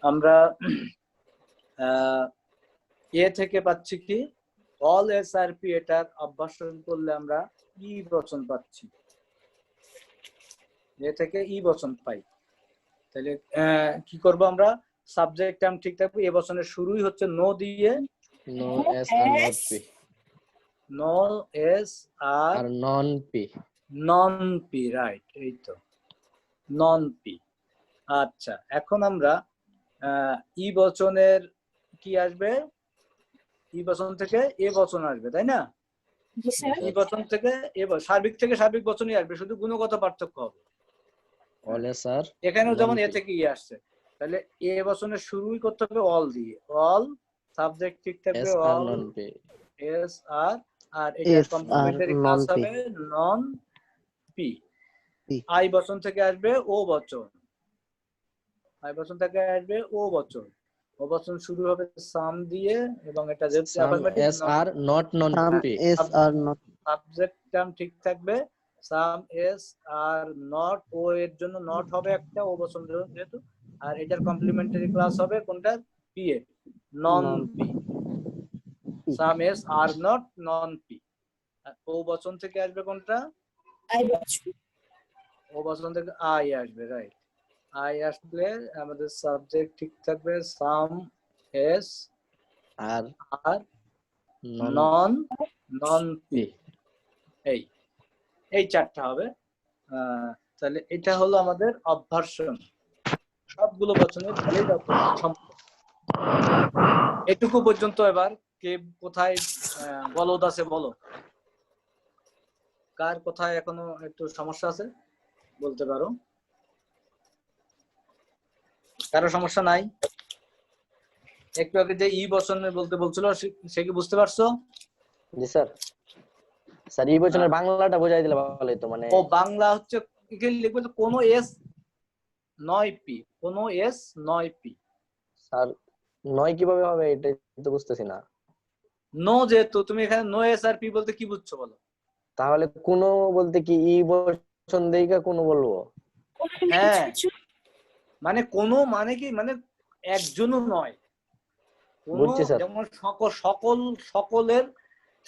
Speaker 1: আমরা এ থেকে পাচ্ছি কি? অল এস আর পি, এটার অভ্যাসন করলে আমরা ই বচন পাচ্ছি, এ থেকে ই বচন পাই। তাহলে কি করব আমরা? সাবজেক্ট টার্ম ঠিক থাকবে, এ বচনের শুরুই হচ্ছে নো দিয়ে,
Speaker 5: no S are not P,
Speaker 1: no S are
Speaker 5: non P,
Speaker 1: non P, right, এই তো নন পি। আচ্ছা, এখন আমরা ই বচনের কি আসবে? ই বচন থেকে এ বচন আসবে, তাই না?
Speaker 2: জি স্যার।
Speaker 1: ই বচন থেকে সার্বিক থেকে সার্বিক বচনই আসবে, শুধু গুণগত পার্থক্য হবে।
Speaker 5: অল এস আর
Speaker 1: এখানেও যেমন এ
Speaker 5: non-P।
Speaker 1: থেকে ই আসছে, তাহলে এ বচনের শুরুই করতে হবে অল দিয়ে, অল সাবজেক্ট ঠিক থাকবে
Speaker 5: এস আর
Speaker 1: অল
Speaker 5: নন পি।
Speaker 1: এস আর, আর এটার
Speaker 8: S আর
Speaker 1: কমপ্লিমেন্টারি ক্লাস
Speaker 8: non-P।
Speaker 1: হবে নন পি।
Speaker 8: P।
Speaker 1: আই বচন থেকে আসবে ও বচন, আই বচন থেকে আসবে ও বচন, ও বচন শুরু হবে সাম দিয়ে, এবং এটা যেহেতু
Speaker 5: some
Speaker 1: affirmative
Speaker 5: S are not non
Speaker 8: Some
Speaker 5: P.
Speaker 8: S are not।
Speaker 1: Subject term ঠিক থাকবে, সাম এস আর নট, ও এর জন্য নট হবে একটা ও বচন যেহেতু, আর এটার কমপ্লিমেন্টারি ক্লাস হবে কোনটা, পি এর, non P. Some S are not non P. O বচন থেকে আসবে কোনটা,
Speaker 2: আই বচন।
Speaker 1: ও বচন থেকে আই আসবে, রাইট। আই আসলে আমাদের সাবজেক্ট ঠিক থাকবে সাম এস
Speaker 5: আর
Speaker 1: আর
Speaker 5: নন
Speaker 1: নন নন পি। এই এই চারটা হবে। তাহলে এটা হলো আমাদের অবভার্সন, সবগুলো বচনের ভ্যালিড অবভার্সন। এটুকু পর্যন্ত এবার কে কোথায় গলদ আছে বলো, কার কোথায় এখনো একটু সমস্যা আছে বলতে পারো, কারো সমস্যা নাই? একটু আগে যে ই বচন বলতে বলছিল সে কি বুঝতে পারছো?
Speaker 5: জি স্যার। স্যার এই বচনের বাংলাটা বোঝাই দিলে ভালোই তো, মানে
Speaker 1: ও বাংলা হচ্ছে এখানে লিখবে তো কোনো এস নয় পি, কোনো এস নয় পি।
Speaker 5: স্যার নয় কিভাবে হবে এটাই তো বুঝতেছি না।
Speaker 1: নো যেহেতু, তুমি এখানে নো এস আর পি বলতে কি বুঝছো বলো?
Speaker 5: তাহলে কোনো বলতে কি ই বচন দেইকা কোনো বলবো?
Speaker 1: হ্যাঁ, মানে কোনো মানে কি, মানে একজনও নয়, কোনো
Speaker 5: বুঝছি স্যার।
Speaker 1: যেমন সকলের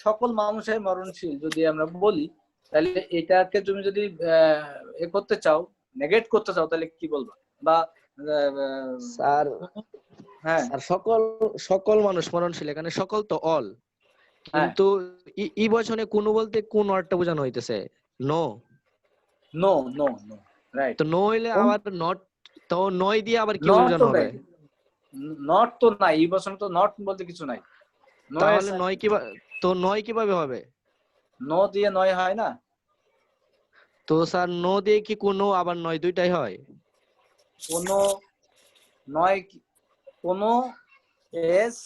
Speaker 1: সকল মানুষের মরণশীল যদি আমরা বলি, তাহলে এটাকে তুমি যদি এ করতে চাও, নেগেট করতে চাও, তাহলে কি বলবা? বা
Speaker 5: স্যার
Speaker 1: হ্যাঁ
Speaker 5: স্যার সকল সকল মানুষ মরণশীল, এখানে সকল তো অল,
Speaker 1: হ্যাঁ,
Speaker 5: কিন্তু ই বচনে কোনো বলতে কোন অর্থটা বোঝানো হইতেছে? No.
Speaker 1: No no no, right.
Speaker 5: তো নো হইলে আবার নট, তো নয় দিয়ে আবার কি
Speaker 1: নট তো
Speaker 5: বোঝানো হবে?
Speaker 1: নাই, নট তো নাই, এই বছর তো নট বলতে কিছু নাই।
Speaker 5: তাহলে নয় কিভাবে, তো নয় কিভাবে হবে?
Speaker 1: নো দিয়ে নয় হয় না।
Speaker 5: তো স্যার নো দিয়ে কি কোনো আবার নয় দুইটাই হয়?
Speaker 1: কোনো নয়, কোনো এস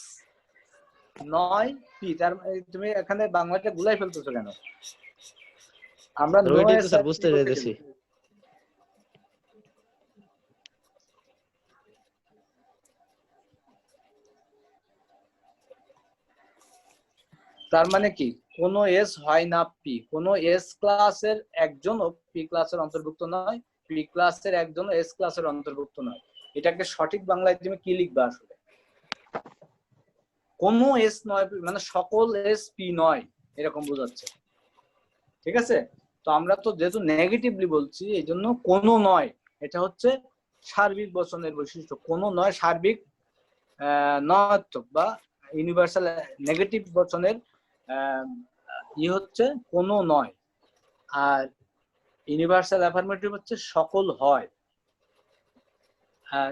Speaker 1: নয় পি, তার তুমি এখানে বাংলাটা গুলাই ফেলতেছো কেন? আমরা নো
Speaker 5: ওইটাই তো
Speaker 1: এস
Speaker 5: স্যার বুঝতে চাইতেছি।
Speaker 1: তার মানে কি, কোন এস হয় না পি, কোন এস ক্লাসের একজনও পি ক্লাসের অন্তর্ভুক্ত নয়, পি ক্লাসের একজনও এস ক্লাসের অন্তর্ভুক্ত নয়। এটাকে সঠিক বাংলায় তুমি কি লিখবা আসলে? কোন এস নয় মানে সকল এস পি নয়, এরকম বোঝাচ্ছে। ঠিক আছে, তো আমরা তো যেহেতু নেগেটিভলি বলছি এই জন্য কোনো নয়, এটা হচ্ছে সার্বিক বচনের বৈশিষ্ট্য। কোনো নয় সার্বিক নয়াত্মক বা ইউনিভার্সাল নেগেটিভ বচনের হচ্ছে কোনো নয়, আর ইউনিভার্সাল অ্যাফার্মেটিভ হচ্ছে সকল হয়, আর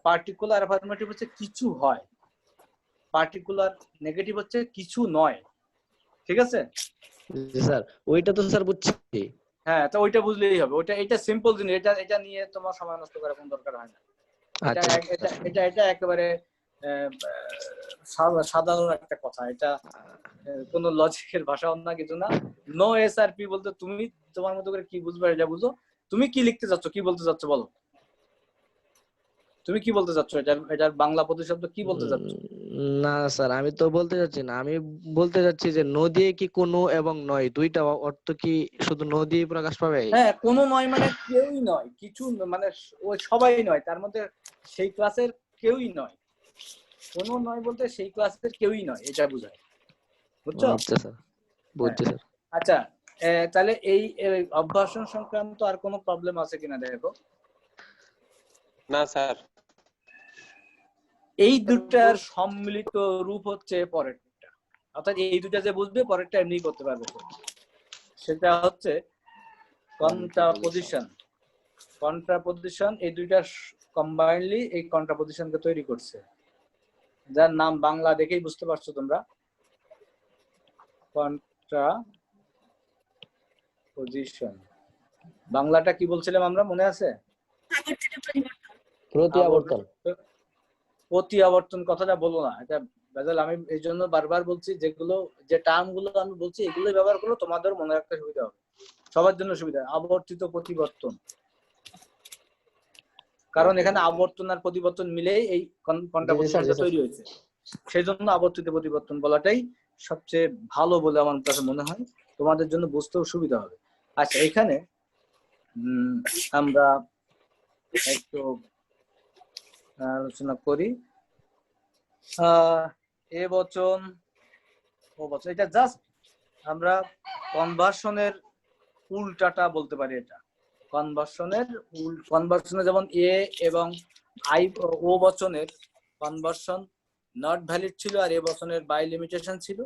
Speaker 1: পার্টিকুলার অ্যাফার্মেটিভ হচ্ছে কিছু হয়, পার্টিকুলার নেগেটিভ হচ্ছে কিছু নয়। ঠিক আছে?
Speaker 5: জি স্যার, ওইটা তো স্যার বুঝছি।
Speaker 1: হ্যাঁ, তো ওইটা বুঝলেই হবে, ওইটা এটা সিম্পল জিনিস, এটা এটা নিয়ে তোমার সময় নষ্ট করার কোনো দরকার হয় না। এটা
Speaker 5: আচ্ছা
Speaker 1: এটা এটা এটা একেবারে সাধারণ একটা কথা, এটা কোনো লজিকের ভাষাও না, কিছু না। নো এসআরপি বলতে তুমি তোমার মতো করে কি বুঝবে এটা বুঝো। তুমি কি লিখতে চাচ্ছ, কি বলতে চাচ্ছ বলো? তুমি কি বলতে চাচ্ছ, এটার বাংলা প্রতিশব্দ কি বলতে চাচ্ছ?
Speaker 5: না স্যার, আমি তো বলতে চাচ্ছি না, আমি বলতে চাচ্ছি যে নদী কি কোনো এবং নয় দুইটা অর্থ কি শুধু নদী প্রকাশ পাবে?
Speaker 1: হ্যাঁ, কোনো নয় মানে কেউই নয়, কিছু মানে ওই সবাই নয়, তার মধ্যে সেই ক্লাসের কেউই নয়। কোনো নয় বলতে সেই ক্লাসের কেউই নয়, এটা বোঝায়। বুঝছো?
Speaker 5: আচ্ছা স্যার, বুঝছি স্যার।
Speaker 1: আচ্ছা, তাহলে এই অভ্যাসন সংক্রান্ত আর কোনো প্রবলেম আছে কিনা দেখো।
Speaker 4: না স্যার।
Speaker 1: এই দুটার সম্মিলিত রূপ হচ্ছে পরেরটা, অর্থাৎ এই দুটা যে বুঝবে পরেরটা এমনি করতে পারবে, সেটা হচ্ছে কন্ট্রাপোজিশন। কন্ট্রাপোজিশন এই দুইটা কম্বাইনলি এই কন্ট্রাপোজিশনকে তৈরি করছে, যার নাম বাংলা দেখেই বুঝতে পারছো তোমরা। কন্ট্রা পজিশন, বাংলাটা কি বলছিলাম আমরা, মনে আছে?
Speaker 2: আবর্তিত পরিবর্তন।
Speaker 5: প্রতি আবর্তন।
Speaker 1: প্রতি আবর্তন কথাটা বলো না, এটা বেজাল। আমি এই জন্য বারবার বলছি, যেগুলো যে টার্ম গুলো আমি বলছি এগুলো ব্যবহার করলে তোমাদের মনে রাখতে সুবিধা হবে, সবার জন্য সুবিধা। আবর্তিত প্রতিবর্তন, কারণ এখানে আবর্তন আর প্রতিবর্তন মিলেই এই কন্ট্রা পজিশনটা তৈরি হয়েছে, সেই জন্য আবর্তিত প্রতিবর্তন বলাটাই সবচেয়ে ভালো বলে আমার কাছে মনে হয়, তোমাদের জন্য বুঝতেও সুবিধা হবে। আচ্ছা, এখানে আমরা একটু আলোচনা করি। এ বচন ও বচন, এটা জাস্ট আমরা কনভার্সনের উল্টাটা বলতে পারি। এটা কনভার্সনে যেমন এ এবং আই ও বচনের কনভার্সন নট ভ্যালিড ছিল, আর এ বচনের বাই লিমিটেশন ছিল।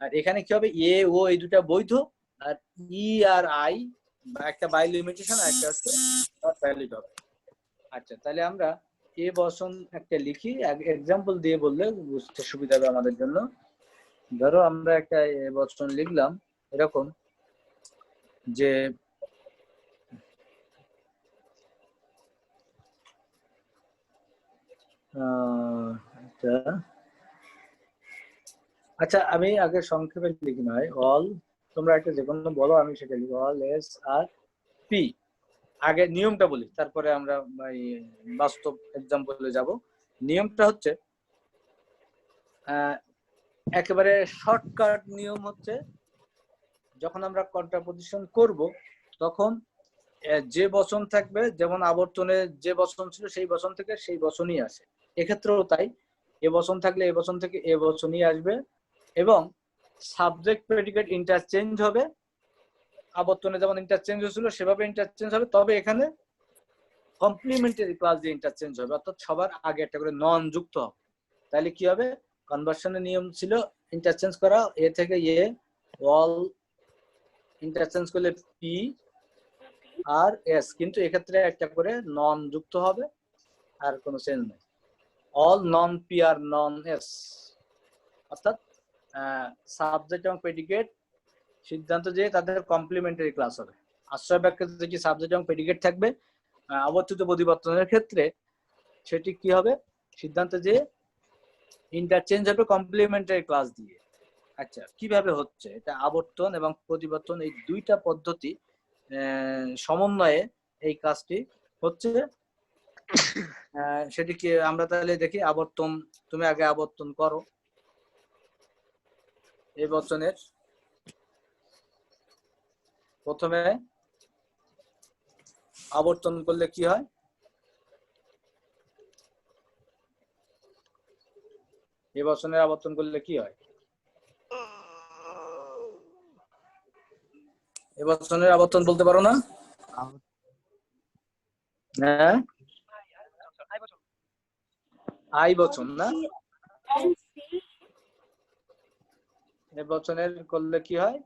Speaker 1: আর এখানে কি হবে, এ ও এই দুটা বৈধ, আর ই আর আই একটা বাই লিমিটেশন আর একটা হচ্ছে নট ভ্যালিড হবে। আচ্ছা, তাহলে আমরা এ বচন একটা লিখি, এক্সাম্পল দিয়ে বললে বুঝতে সুবিধা হবে আমাদের জন্য। ধরো আমরা একটা এ বচন লিখলাম এরকম যে আচ্ছা, আমি আগে সংক্ষেপে লিখি নয়, অল, তোমরা একটা যে কোনো বলো, আমি সেটা লিখি, অল এস আর পি। আগে নিয়মটা বলি, তারপরে আমরা বাস্তব এক্সাম্পলে যাব। নিয়মটা হচ্ছে একেবারে শর্টকাট নিয়ম হচ্ছে, যখন আমরা কন্ট্রাপোজিশন করব তখন যে বচন থাকবে, যেমন আবর্তনে যে বচন ছিল সেই বচন থেকে সেই বচনই আসে, এক্ষেত্রেও তাই। এ বচন থাকলে এ বচন থেকে এ বচনই আসবে, এবং সাবজেক্ট প্রেডিকেট ইন্টারচেঞ্জ হবে, আবর্তনে যেমন ইন্টারচেঞ্জ হয়েছিল সেভাবে ইন্টারচেঞ্জ হবে, তবে এখানে কমপ্লিমেন্টারি ক্লাস দিয়ে ইন্টারচেঞ্জ হবে, অর্থাৎ সবার আগে একটা করে নন যুক্ত হবে। তাহলে কি হবে, কনভার্সনের নিয়ম ছিল ইন্টারচেঞ্জ করা, এ থেকে এ, অল ইন্টারচেঞ্জ করলে পি আর এস, কিন্তু এক্ষেত্রে একটা করে নন যুক্ত হবে, আর কোনো চেঞ্জ নেই। অল নন পি আর নন এস, অর্থাৎ সাবজেক্ট এবং প্রেডিকেট সিদ্ধান্ত যে তাদের কমপ্লিমেন্টারি ক্লাস হবে। আশ্রয় বাক্যে যে সাবজেক্ট এবং প্রেডিকেট থাকবে আবর্তিত প্রতিবর্তনের ক্ষেত্রে, সেটি কি হবে, সিদ্ধান্ত যে ইন্টারচেঞ্জ হবে কমপ্লিমেন্টারি ক্লাস দিয়ে। আচ্ছা, কিভাবে হচ্ছে এটা, আবর্তন এবং প্রতিবর্তন এই দুইটা পদ্ধতি সমন্বয়ে এই কাজটি হচ্ছে। সেটি কি আমরা তাহলে দেখি, আবর্তন, তুমি আগে আবর্তন করো এই বচনের। প্রথমে আবর্তন করলে কি হয়, এই বচনের আবর্তন করলে কি হয়, এই বচনের আবর্তন বলতে পারো না? হ্যাঁ, আই বচন না, এই বচনের করলে কি হয়,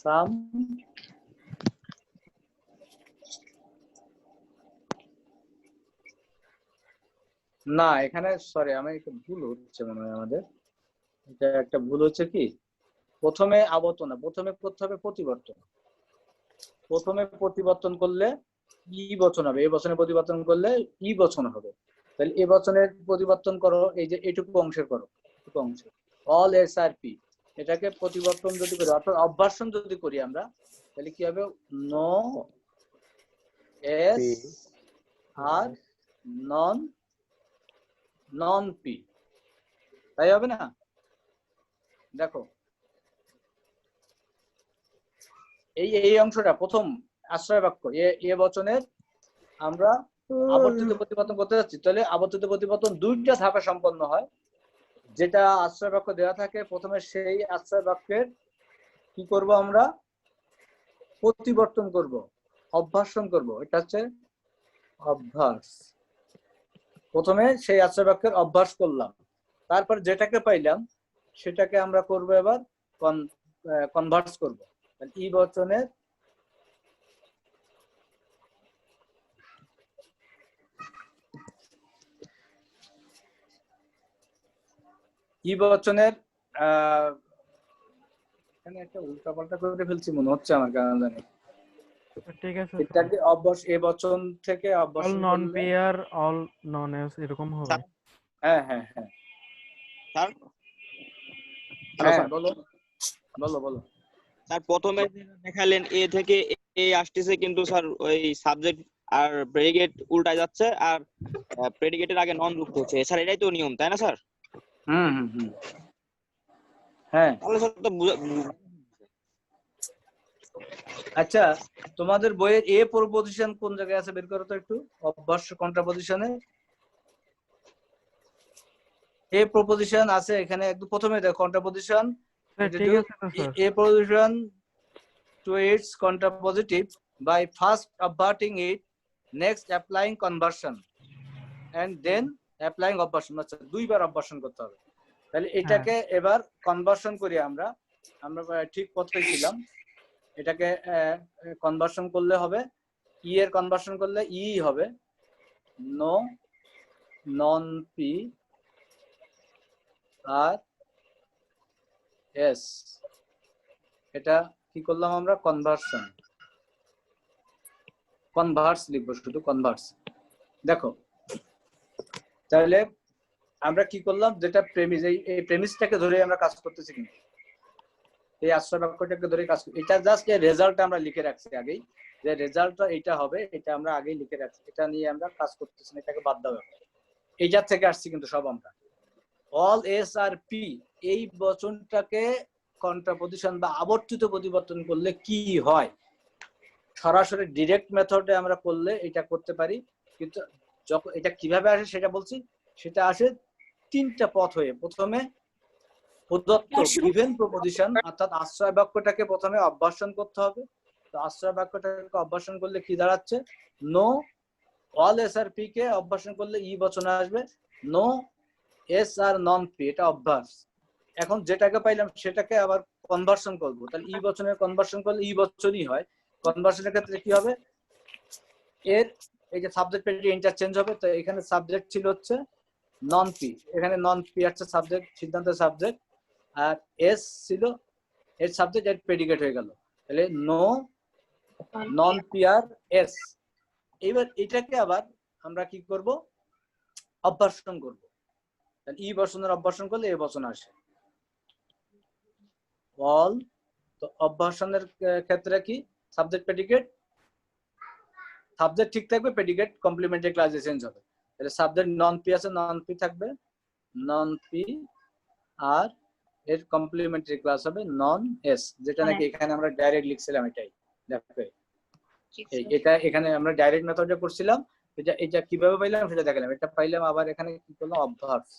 Speaker 1: সাম না, এখানে সরি, আমি একটু ভুল হচ্ছে মনে হয় আমাদের, এটা একটা ভুল হচ্ছে কি, প্রথমে আবর্তন না, প্রথমে করতে হবে প্রতিবর্তন। প্রথমে প্রতিবর্তন করলে ই বচন হবে, এই বচনের প্রতিবর্তন করলে ই বচন হবে। তাহলে এই বচনের প্রতিবর্তন করো, এই যে এটুকু অংশের করো, এটুকু অংশ, অল এস আর পি, এটাকে প্রতিবর্তন যদি করি, অর্থাৎ অভ্যাসন যদি করি আমরা, তাহলে কি হবে, no S are non non P, তাই হবে না? দেখো এই অংশটা প্রথম আশ্রয় বাক্য, এ বচনের আমরা আবর্তিত প্রতিবর্তন করতে যাচ্ছি, তাহলে আবর্তিত প্রতিবর্তন দুইটা ধাপে সম্পন্ন হয়। যেটা আশ্রয় বাক্য দেওয়া থাকে প্রথমে, সেই আশ্রয় বাক্যের কি করব আমরা, প্রতিবর্তন করব, অভ্যাসন করব, এটা হচ্ছে অভ্যাস। প্রথমে সেই আশ্রয় বাক্যের অভ্যাস করলাম, তারপর যেটাকে পাইলাম সেটাকে আমরা করব এবার কনভার্স করব। ই বচনের ই বচনের এখানে একটা উল্টাপাল্টা করে ফেলছি মনে হচ্ছে আমার, কারণ জানি
Speaker 7: ঠিক আছে
Speaker 1: এটাকে অভ্যাস এ বচন থেকে
Speaker 7: অল
Speaker 1: অভ্যাসন
Speaker 7: নন
Speaker 1: করলে
Speaker 7: পেয়ার অল নন এস এরকম হবে।
Speaker 1: হ্যাঁ হ্যাঁ হ্যাঁ
Speaker 3: স্যার
Speaker 4: হ্যালো
Speaker 1: হ্যাঁ
Speaker 4: স্যার।
Speaker 1: বলো বলো বলো।
Speaker 3: স্যার প্রথমে যেটা দেখালেন এ থেকে এ আসতেছে, কিন্তু স্যার ওই সাবজেক্ট আর প্রেডিকেট উল্টায় যাচ্ছে, আর প্রেডিকেটের আগে নন যুক্ত হচ্ছে। স্যার এটাই তো নিয়ম, তাই না স্যার?
Speaker 1: হুম হুম হুম হ্যাঁ।
Speaker 3: তাহলে স্যার তো
Speaker 1: আচ্ছা, তোমাদের বইয়ের এ প্রপোজিশন কোন জায়গায় আছে বের করো তো একটু, অভ্যাস কন্ট্রাপোজিশনে এ প্রপোজিশন আছে এখানে, একদম প্রথমে দেখো কন্ট্রাপোজিশন,
Speaker 7: স্যার ঠিক আছে তো sir.
Speaker 1: a proposition to its contrapositive by first obverting it, next applying conversion, and then applying obversion। আচ্ছা, দুইবার অবভার্সন করতে হবে। তাহলে এটাকে এবার কনভার্সন করি আমরা, আমরা ঠিক পথে ছিলাম। এটাকে কনভার্সন করলে হবে, ই এর কনভার্সন করলে ই হবে no non P are S. এটা কি করলাম আমরা, কনভার্সন, কনভার্স লিখবো, শুধু কনভার্স। দেখো তাহলে আমরা কি করলাম, যেটা প্রেমিস, এই প্রেমিসটাকে ধরে আমরা কাজ করতেছি, কিন্তু এই আশ্রয় বাক্যটাকে ধরে কাজ করি। এটা জাস্ট এই রেজাল্টটা আমরা লিখে রাখছি আগেই, যে রেজাল্টটা এটা হবে, এটা আমরা আগেই লিখে রাখছি, এটা নিয়ে আমরা কাজ করতেছি না, এটাকে বাদ দেওয়া হবে। এইটার থেকে আসছি কিন্তু সব আমরা। অল এস আর পি এই বচনটাকে কন্ট্রাপোজিশন বা আবর্তিত পরিবর্তন করলে কি হয়, সরাসরি ডিরেক্ট মেথডে আমরা করলে এটা করতে পারি, কিন্তু যখন এটা কিভাবে আসে সেটা বলছি। সেটা আসে তিনটা পথ হয়ে। প্রথমে প্রদত্ত গিভেন প্রপোজিশন অর্থাৎ আশ্রয় বাক্যটাকে প্রথমে অভ্যাসন করতে হবে। তো আশ্রয় বাক্যটাকে অভ্যাসন করলে কি দাঁড়াচ্ছে, no all S are P K অভ্যাসন করলে ই বচনে আসবে no S are non P, এটা অভ্যাস। এখন যেটাকে পাইলাম সেটাকে আবার কনভার্সন করব, তাহলে ই বচনের কনভার্সন করলে ই বচনই হয়। কনভার্সনের ক্ষেত্রে কি হবে, এর এই যে সাবজেক্ট প্রেডিকেট ইন্টারচেঞ্জ হবে। তো এখানে সাবজেক্ট ছিল হচ্ছে নন পি, এখানে নন পি আছে সাবজেক্ট, সিদ্ধান্তের সাবজেক্ট, আর এস ছিল এর সাবজেক্ট, এর প্রেডিকেট হয়ে গেল। তাহলে no non P are S. এবার এটাকে আবার আমরা কি করব, অভ্যাসন করব। তাহলে ই বচনের অভ্যাসন করলে এ বচন আসে অল। তো অভ্যাসনের ক্ষেত্রে কি, সাবজেক্ট প্রেডিকেট, সাবজেক্ট ঠিক থাকবে, প্রেডিকেট কমপ্লিমেন্টারি ক্লাসে চেঞ্জ হবে। তাহলে সাবজেক্ট নন পি আছে, নন পি থাকবে, নন পি, আর এর কমপ্লিমেন্টারি ক্লাস হবে নন এস, যেটা নাকি এখানে আমরা ডাইরেক্ট লিখছিলাম। এটাই দেখো, এটা এখানে আমরা ডাইরেক্ট মেথডে করছিলাম। এটা এটা কিভাবে পাইলাম সেটা দেখালাম। এটা পাইলাম, আবার এখানে কি করলাম, অবভার্স,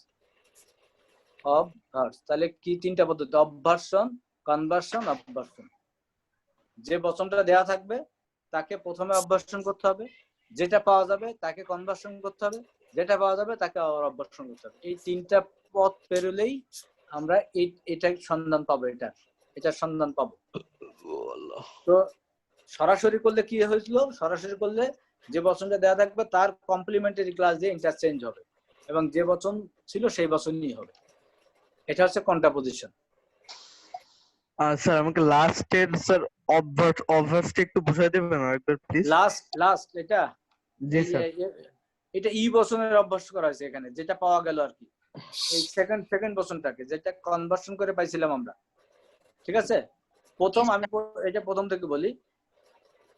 Speaker 1: অবভার্স। তাহলে কি তিনটা পদ্ধতি, অবভার্সন, কনভার্সন, অবভার্সন। যে বচনটা দেয়া থাকবে তাকে প্রথমে অবভার্সন করতে হবে, যেটা পাওয়া যাবে তাকে কনভার্সন করতে হবে, যেটা পাওয়া যাবে তাকে আবার অবভার্সন করতে হবে। এই তিনটা পথ পেরোলেই আমরা এটার সন্ধান পাবো, এটার সন্ধান পাবো। তো সরাসরি করলে কি হয়েছিল, সরাসরি করলে যে বচনটা দেওয়া থাকবে তার কমপ্লিমেন্টারি ক্লাস দিয়ে ইন্টারচেঞ্জ হবে, এবং যে বচন ছিল সেই বচনই হবে। এটা হচ্ছে কন্ট্রাপোজিশন।
Speaker 6: স্যার আমাকে লাস্টের স্যার অবভার্সটা একটু বুঝাই দেবেন আরেকবার প্লিজ?
Speaker 1: লাস্ট এটা,
Speaker 6: জি স্যার।
Speaker 1: এটা ই বচনের অভ্যাস করা হয়েছে এখানে, যেটা পাওয়া গেল আর কি, এই সেকেন্ড বচনটাকে যেটা কনভার্সন করে পাইছিলাম আমরা। ঠিক আছে, প্রথম আমি এটা প্রথম থেকে বলি,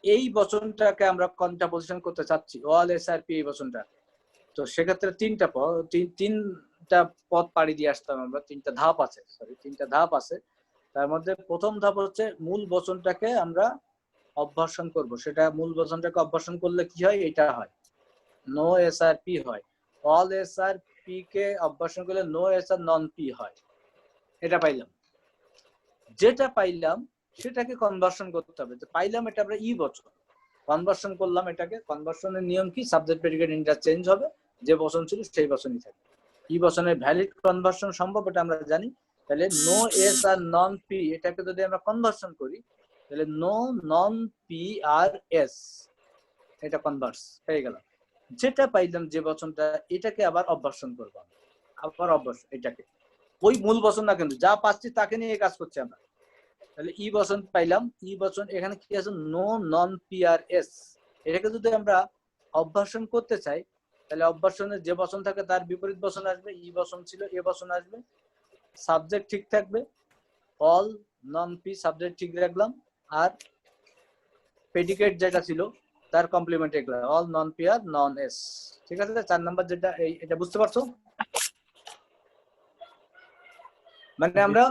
Speaker 1: এই বচনটাকে আমরা কন্ট্রাপোজিশন করতে চাচ্ছি, অল এস আর পি এই বচনটা। তো সেক্ষেত্রে তিনটা পথ পাড়ি দিয়ে আসতাম আমরা, তিনটা ধাপ আছে, তিনটা ধাপ আছে। তার মধ্যে প্রথম ধাপ হচ্ছে মূল বচনটাকে আমরা অভ্যাসন করব। সেটা মূল বচনটাকে অভ্যাসন করলে কি হয়, এটা হয় নো এস আর পি হয়। All S are P K অভ্যাসন করলে no S are non P হয়। এটা পাইলাম, যেটা পাইলাম সেটাকে কনভার্সন করতে হবে। তো পাইলাম এটা আমরা ই বচন, কনভার্সন করলাম এটাকে। কনভার্সনের নিয়ম কি, সাবজেক্ট প্রেডিকেট ইন্টারচেঞ্জ হবে, যে বচন ছিল সেই বচনই থাকবে। ই বচনের ভ্যালিড কনভার্সন সম্ভব, এটা আমরা জানি। তাহলে no S are non P, এটাকে যদি আমরা কনভার্সন করি তাহলে no non P are S, এটা কনভার্স হয়ে গেল। যেটা পাইলাম যে বচনটা, এটাকে আবার অভ্যাসন করবো, আবার অভ্যাস এটাকে। ওই মূল বচন না, কিন্তু যা পাচ্ছি তাকে নিয়ে কাজ করছি আমরা। তাহলে ই বচন পাইলাম, ই বচন এখানে কি আছে, নো নন পিআরএস। এটাকে যদি আমরা অভ্যাসন করতে চাই তাহলে অভ্যাসনের যে বচন থাকে তার বিপরীত বচন আসবে, ই বচন ছিল এ বচন আসবে, সাবজেক্ট ঠিক থাকবে, অল নন পি সাবজেক্ট ঠিক রাখলাম, আর প্রেডিকেট যেটা ছিল তার কমপ্লিমেন্ট এগুলো অল নন পি আর নন এস। ঠিক আছে, 4 নাম্বার যেটা এটা বুঝতে পারছো? মানে আমরা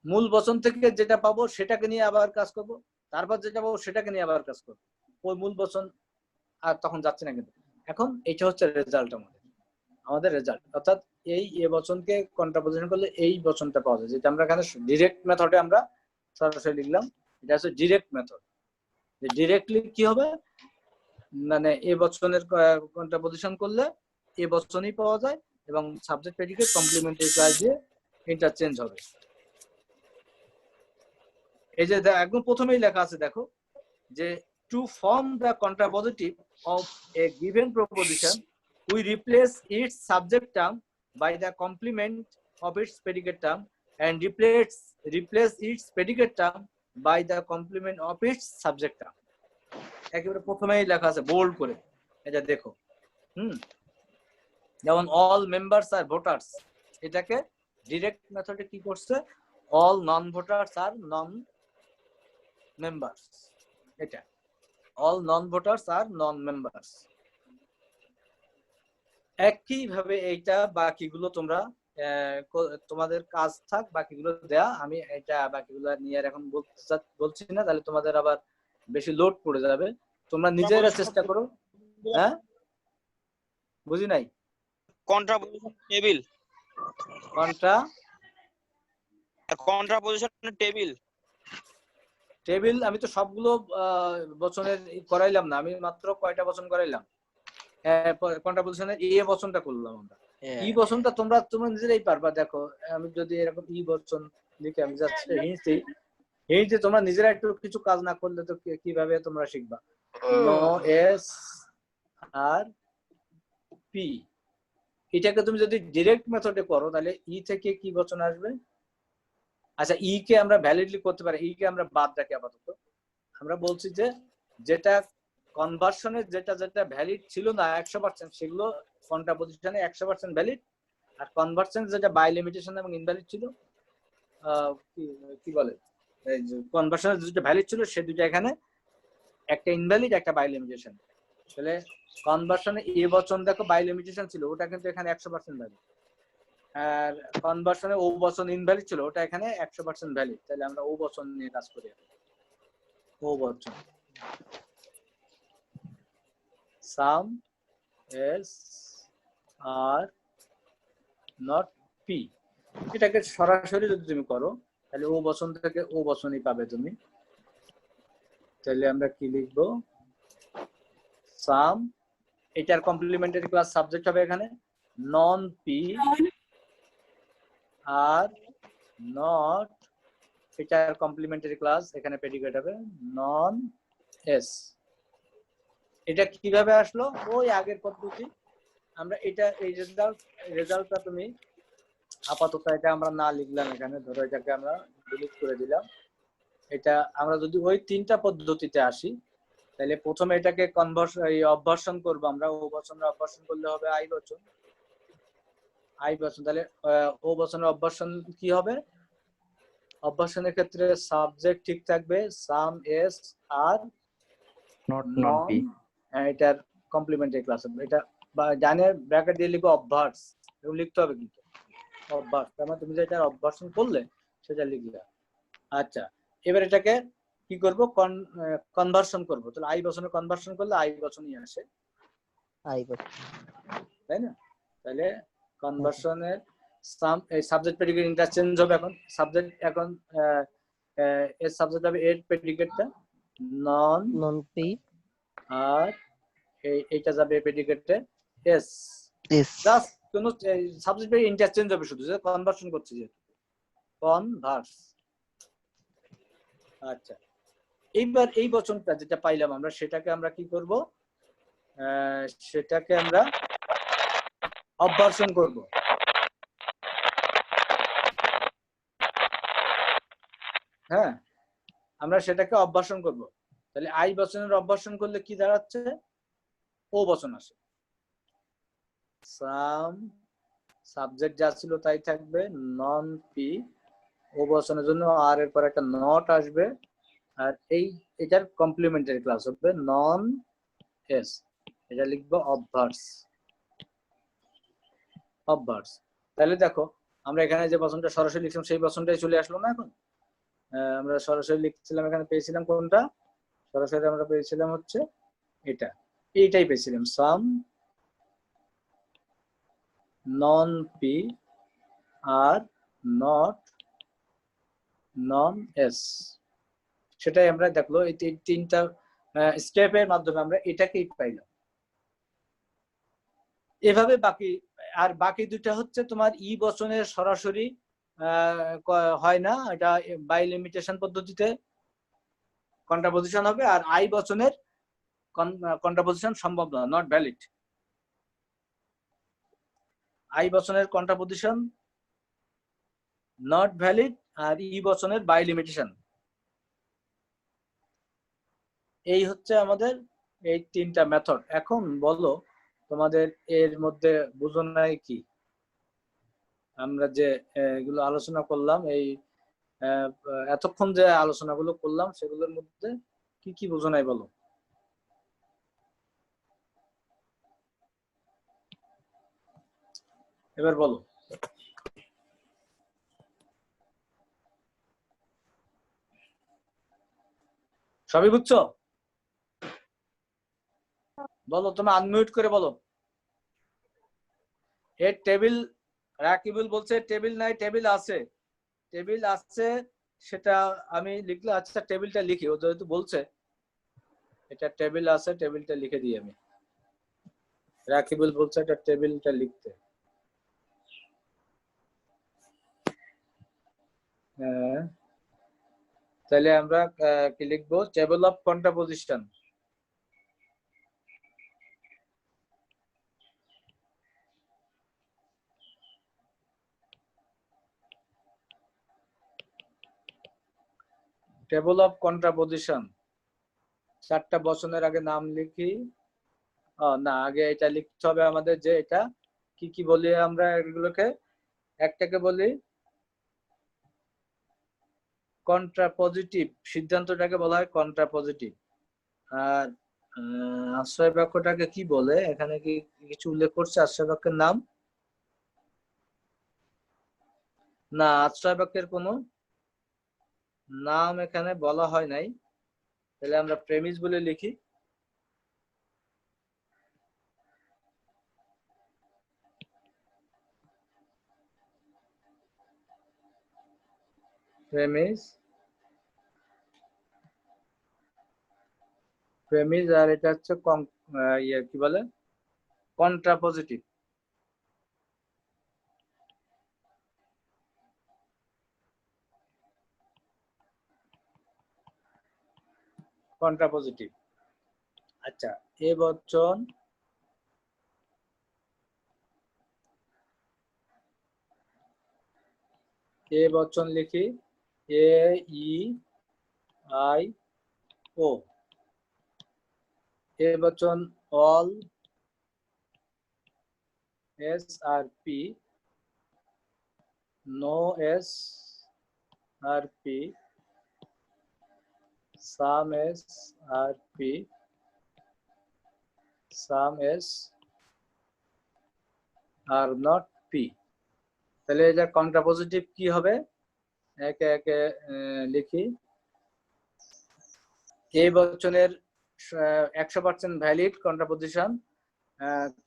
Speaker 1: মূল বচন থেকে যেটা পাবো সেটাকে নিয়ে আবার কাজ করব, তারপর যেটা পাবো সেটাকে নিয়ে আবার কাজ করব, ওই মূল বচন আর তখন যাচ্ছে না। কিন্তু এখন এটা হচ্ছে রেজাল্ট, আমাদের রেজাল্ট। অর্থাৎ এই এ বচনকে কন্ট্রাপোজিশন করলে এই বচনটা পাওয়া যায়, যেটা আমরা এখানে ডিরেক্ট মেথডে আমরা সরাসরি লিখলাম। এটা হচ্ছে ডিরেক্ট মেথড। ডিরেক্টলি কি হবে, মানে এ বচনের কন্ট্রাপোজিশন করলে এ বচনই পাওয়া যায় এবং সাবজেক্ট প্রেডিকেট কমপ্লিমেন্টারি ক্লাস দিয়ে ইন্টারচেঞ্জ হবে। এই যে একদম প্রথমেই লেখা আছে, দেখো যে to form the contrapositive of a given proposition we replace its subject term by the complement of its predicate term and replace its predicate term by the complement of its subject term. একেবারে প্রথমেই লেখা আছে bold করে, এটা দেখো। যেমন all members আর voters, এটাকে direct মেথডে কি করছে, অল নন ভোটার্স আর নন মেম্বার্স, এটা অল নন ভোটার্স আর নন মেম্বার্স। একইভাবে এইটা বাকিগুলো তোমরা তোমাদের কাজ থাক বাকিগুলো দেয়া, আমি এটা বাকিগুলো নিয়ে আর এখন বলছি না, তাহলে তোমাদের আবার বেশি লোড পড়ে যাবে। তোমরা নিজেরা চেষ্টা করো। হ্যাঁ, বুঝি নাই।
Speaker 3: কন্ট্রাপোজিশন টেবিল
Speaker 1: টেবিল আমি তো সবগুলো বচনের করাইলাম না, আমি মাত্র কয়টা বচন করাইলাম, কন্ট্রাপোজিশনের এ বচনটা করলাম আমরা। ই বচনটা তোমরা নিজেরাই পারবা। দেখো আমি যদি এরকম ই বচন লিখে আমি যাচ্ছি এই যে তোমরা নিজেরা একটু কিছু কাজ না করলে তো কিভাবে তোমরা শিখবা। নো এস আর পি, এটাকে তুমি যদি ডিরেক্ট মেথডে করো তাহলে ই থেকে কি বচন আসবে। আচ্ছা, ই কে আমরা ভ্যালিডলি করতে পারি, ই কে আমরা বাদ রাখি আপাতত। আমরা বলছি যে যেটা কনভার্সনের যেটা ভ্যালিড ছিল না 100%, সেগুলো কন্ট্রাপোজিশনে 100% ভ্যালিড, আর কনভার্সন যেটা বাই লিমিটেশন এবং ইনভ্যালিড ছিল, কি বলে, কনভার্সনের যেটা ভ্যালিড ছিল সে দুটো এখানে একটা ইনভ্যালিড একটা বাই লিমিটেশন। তাহলে কনভার্সনে এ বচন দেখো বাই লিমিটেশন ছিল, ওটা কিন্তু এখানে 100% ভ্যালিড, আর কনভার্সনে ও বচন ইনভ্যালিড ছিল, ওটা এখানে 100% ভ্যালিড। তাহলে আমরা ও বচন নিয়ে কাজ করি। ও বচন some s are not p, এটাকে সরাসরি যদি তুমি করো তাহলে ও বচন থেকে ও বচনই পাবে তুমি। তাহলে আমরা কি লিখবো, সাম, এটার কমপ্লিমেন্টারি ক্লাস সাবজেক্ট হবে এখানে নন পি আর নট, এটার কমপ্লিমেন্টারি ক্লাস এখানে প্রেডিকেট হবে নন এস। এটা কিভাবে আসলো, ওই আগের পদ্ধতি। আমরা এটা এই রেজাল্টটা তুমি আপাতত এটা আমরা না লিখলাম এখানে, ধরো এটাকে আমরা ডিলিট করে দিলাম। এটা আমরা যদি ওই 3টা পদ্ধতিতে আসি তাহলে প্রথমে এটাকে অভ্যর্ষণ করবো আমরা, ও বচনের অভ্যর্ষণ করলে হবে আই বচন। তাহলে ও বচনের অভ্যর্ষণ কি হবে, অভ্যর্ষণের ক্ষেত্রে সাবজেক্ট ঠিক থাকবে, সাম এস আর
Speaker 6: নট
Speaker 1: নন, এটার কমপ্লিমেন্টারি ক্লাস হবে। এটা জানে ব্র্যাকেট দিয়ে লিখবো অভ্যাস, এগুলো লিখতে হবে কিন্তু অভ্যাস, তার মানে তুমি যেটা অভ্যর্ষণ করলে সেটা লিখলে। আচ্ছা, এবার এটাকে কি করব, কনভার্সন করব। তাহলে আই বচনে কনভার্সন করলে আই বচনই আসে, তাই না? তাহলে কনভার্সনের সাবজেক্ট প্রেডিকেট ইন্টারচেঞ্জ হবে। এখন সাবজেক্ট এখন এর সাবজেক্ট হবে এর প্রেডিকেটটা নন পি, আর এইটা যাবে প্রেডিকেটে এস। জাস্ট কোন সাবজেক্ট প্রেডিকেট ইন্টারচেঞ্জ হবে, শুধু যে কনভার্সন করছি যে কনভার্স। আচ্ছা, এইবার এই বচনটা যেটা পাইলাম আমরা সেটাকে আমরা কি করব, সেটাকে আমরা অভ্যর্ষণ করব। হ্যাঁ, আমরা সেটাকে অভ্যাসন করব। তাহলে আই বচনের অভ্যাসন করলে কি দাঁড়াচ্ছে? ও বচন আসে। সাম সাবজেক্ট যা ছিল তাই থাকবে, নন পি, ও বচনের জন্য আর এর পর একটা নট আসবে, আর এটার কমপ্লিমেন্টারি ক্লাস হবে নন এস। এটা লিখবো অবভার্স। অবভার্স। তাহলে দেখো আমরা এখানে যে বচনটা সরাসরি লিখছিলাম সেই বচনটাই চলে আসলো না এখন। আমরা সরাসরি লিখছিলাম, এখানে পেয়েছিলাম কোনটা? সরাসরি আমরা পেয়েছিলাম হচ্ছে এইটাই পেয়েছিলাম, some non P are not non S. সেটাই আমরা দেখলো এই তিনটা স্টেপের মাধ্যমে আমরা এটাকেই পাইলাম। এভাবে বাকি দুটা হচ্ছে তোমার ই বচনের সরাসরি হয় না, এটা বাই লিমিটেশন পদ্ধতিতে কন্ট্রাপোজিশন হবে, আর আই বচনের কন্ট্রাপোজিশন সম্ভব না, নট ভ্যালিড। আই বচনের কন্ট্রাপোজিশন নট ভ্যালিড, আর ই বচনের বাই লিমিটেশন। এই হচ্ছে আমাদের এই তিনটা মেথড। এখন বলো তোমাদের এর মধ্যে বুঝো নাই কি? আমরা যে এগুলো আলোচনা করলাম, এই এতক্ষণ যে আলোচনাগুলো করলাম সেগুলোর মধ্যে কি কি বুঝো নাই বলো? এবার বলো। সবই বুঝছো? বলো, তুমি আনমিউট করে বলো। এর টেবিল, রাকিবুল বলছে টেবিল নাই, টেবিল আছে। টেবিল আছে সেটা আমি লিখলে, আচ্ছা টেবিলটা লিখি, ও যেহেতু বলছে এটা টেবিল আছে, টেবিলটা লিখে দিই আমি। রাকিবুল বলছে এটা টেবিলটা লিখতে। তাহলে আমরা কি লিখবো? Table of contraposition. Table of contraposition, চারটা বচনের আগে নাম লিখি। না, আগে এটা লিখতে হবে আমাদের, যে এটা কি কি বলি আমরা এগুলোকে। একটাকে বলি কন্ট্রাপজিটিভ, সিদ্ধান্তটাকে বলা হয় কন্ট্রাপজিটিভ। আর আশ্রয় বাক্যটাকে কি বলে? এখানে কি কিছু উল্লেখ করছে আশ্রয় বাক্যের নাম? না, আশ্রয় বাক্যের কোনো নাম এখানে বলা হয় নাই। তাহলে আমরা প্রেমিস বলে লিখি। প্রেমিস, প্রেমিস, আর এটা হচ্ছে কি বলে, কন্ট্রাপজিটিভ। কন্ট্রাপজিটিভ। আচ্ছা, এ বচন, এ বচন লিখি, এ ই আই ও। এ বচন all, S are P, no S are P, some S are P, some S are not P. তাহলে এটা কন্ট্রাপোজিটিভ কি হবে? একে একে লিখি। এই বচনের 100% ভ্যালিড কন্ট্রাপোজিশন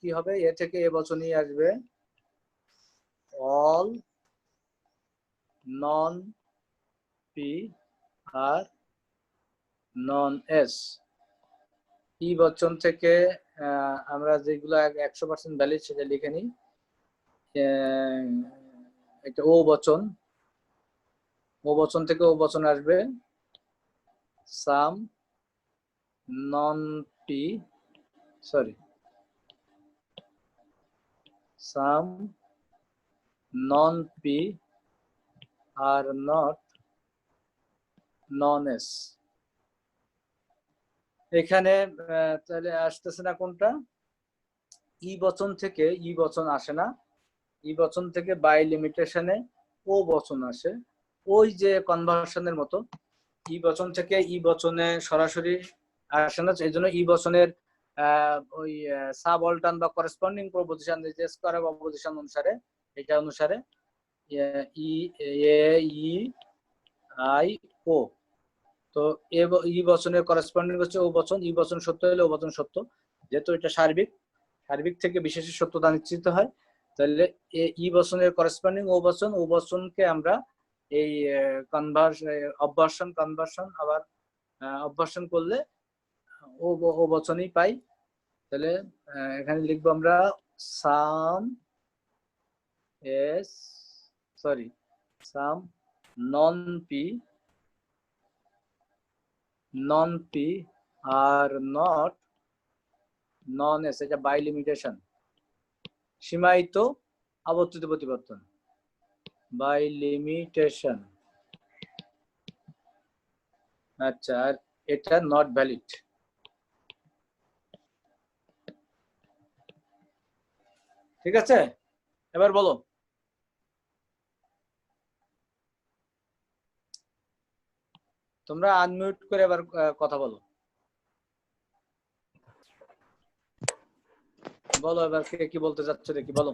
Speaker 1: কি হবে? এ থেকে এ বচনই আসবে, অল নন পি আর নন এস। ই বচন থেকে আমরা যেগুলো 100% ভ্যালিড সেটা লিখে নিই। এটা ও বচন, ও বচন থেকে ও বচন আসবে, some non P, sorry, some non P are not non S. এখানে তাহলে আসতেছে না কোনটা, ই বচন থেকে ই বচন আসে না, ই বচন থেকে বাই লিমিটেশনে ও বচন আসে, ওই যে কনভার্সনের মতো ই বচন থেকে ই বচনে সরাসরি আসে না, এই জন্য ই বচনের ওই সাব অল্টান বা করেসপন্ডিং প্রপোজিশন যে স্কয়ার অফ অপোজিশন অনুসারে, এটা অনুসারে ই এ ই আই ও, তো ই বচনের করেসপন্ডিং হচ্ছে ও বচন, ই বচন সত্য হলে ও বচন সত্য, যেহেতু এটা সার্বিক, সার্বিক থেকে বিশেষের সত্যতা নিশ্চিত হয়, তাহলে ই বচনের করেসপন্ডিং ও বচন, ও বচনকে আমরা এই কনভার্সন আবার অবভার্সন করলে ও বচনই পাই। তাহলে এখানে লিখবো আমরা some non P are not non S, এটা বাই লিমিটেশন, সীমায়িত আবর্তিত প্রতিবর্তন, বাই লিমিটেশন। আচ্ছা, আর এটা নট ভ্যালিড। ঠিক আছে, এবার বলো। তোমরা আনমিউট করে এবার কথা বলো, বলো এবার কে কি বলতে চাচ্ছ দেখি, বলো।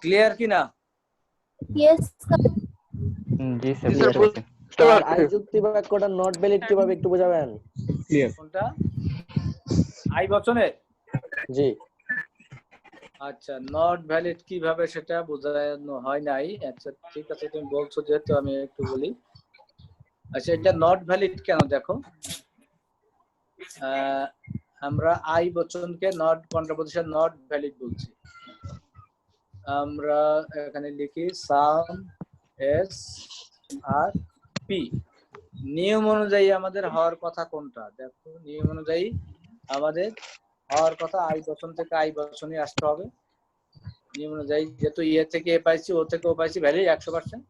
Speaker 1: ক্লিয়ার কি না?
Speaker 2: Yes, sir.
Speaker 8: জি
Speaker 6: জি স্যার,
Speaker 8: স্যার
Speaker 6: বুঝতে
Speaker 5: স্যার
Speaker 6: পারছি।
Speaker 5: আই যুক্তি বাক্যটা নট ভ্যালিড কিভাবে একটু বোঝাবেন?
Speaker 1: কোনটা? আই বচনের?
Speaker 5: জি।
Speaker 1: আচ্ছা, নট ভ্যালিড কিভাবে সেটা বোঝানো হয় নাই। আচ্ছা ঠিক আছে, তুমি বলছো যেহেতু আমি একটু বলি। আচ্ছা, এটা নট ভ্যালিড কেন দেখো, আমরা আই বচনকে নট কন্ট্রাপোজিশন নট ভ্যালিড বলছি। আমরা এখানে লিখি সাম এস আর পি, নিয়ম অনুযায়ী আমাদের হওয়ার কথা কোনটা দেখো, নিয়ম অনুযায়ী আমাদের হওয়ার কথা আই বচন থেকে আই বচনই আসতে হবে। নিয়ম অনুযায়ী যেহেতু ইয়ে থেকে এ পাইছি, ও থেকে ও পাইছি, ভ্যালিড 100%।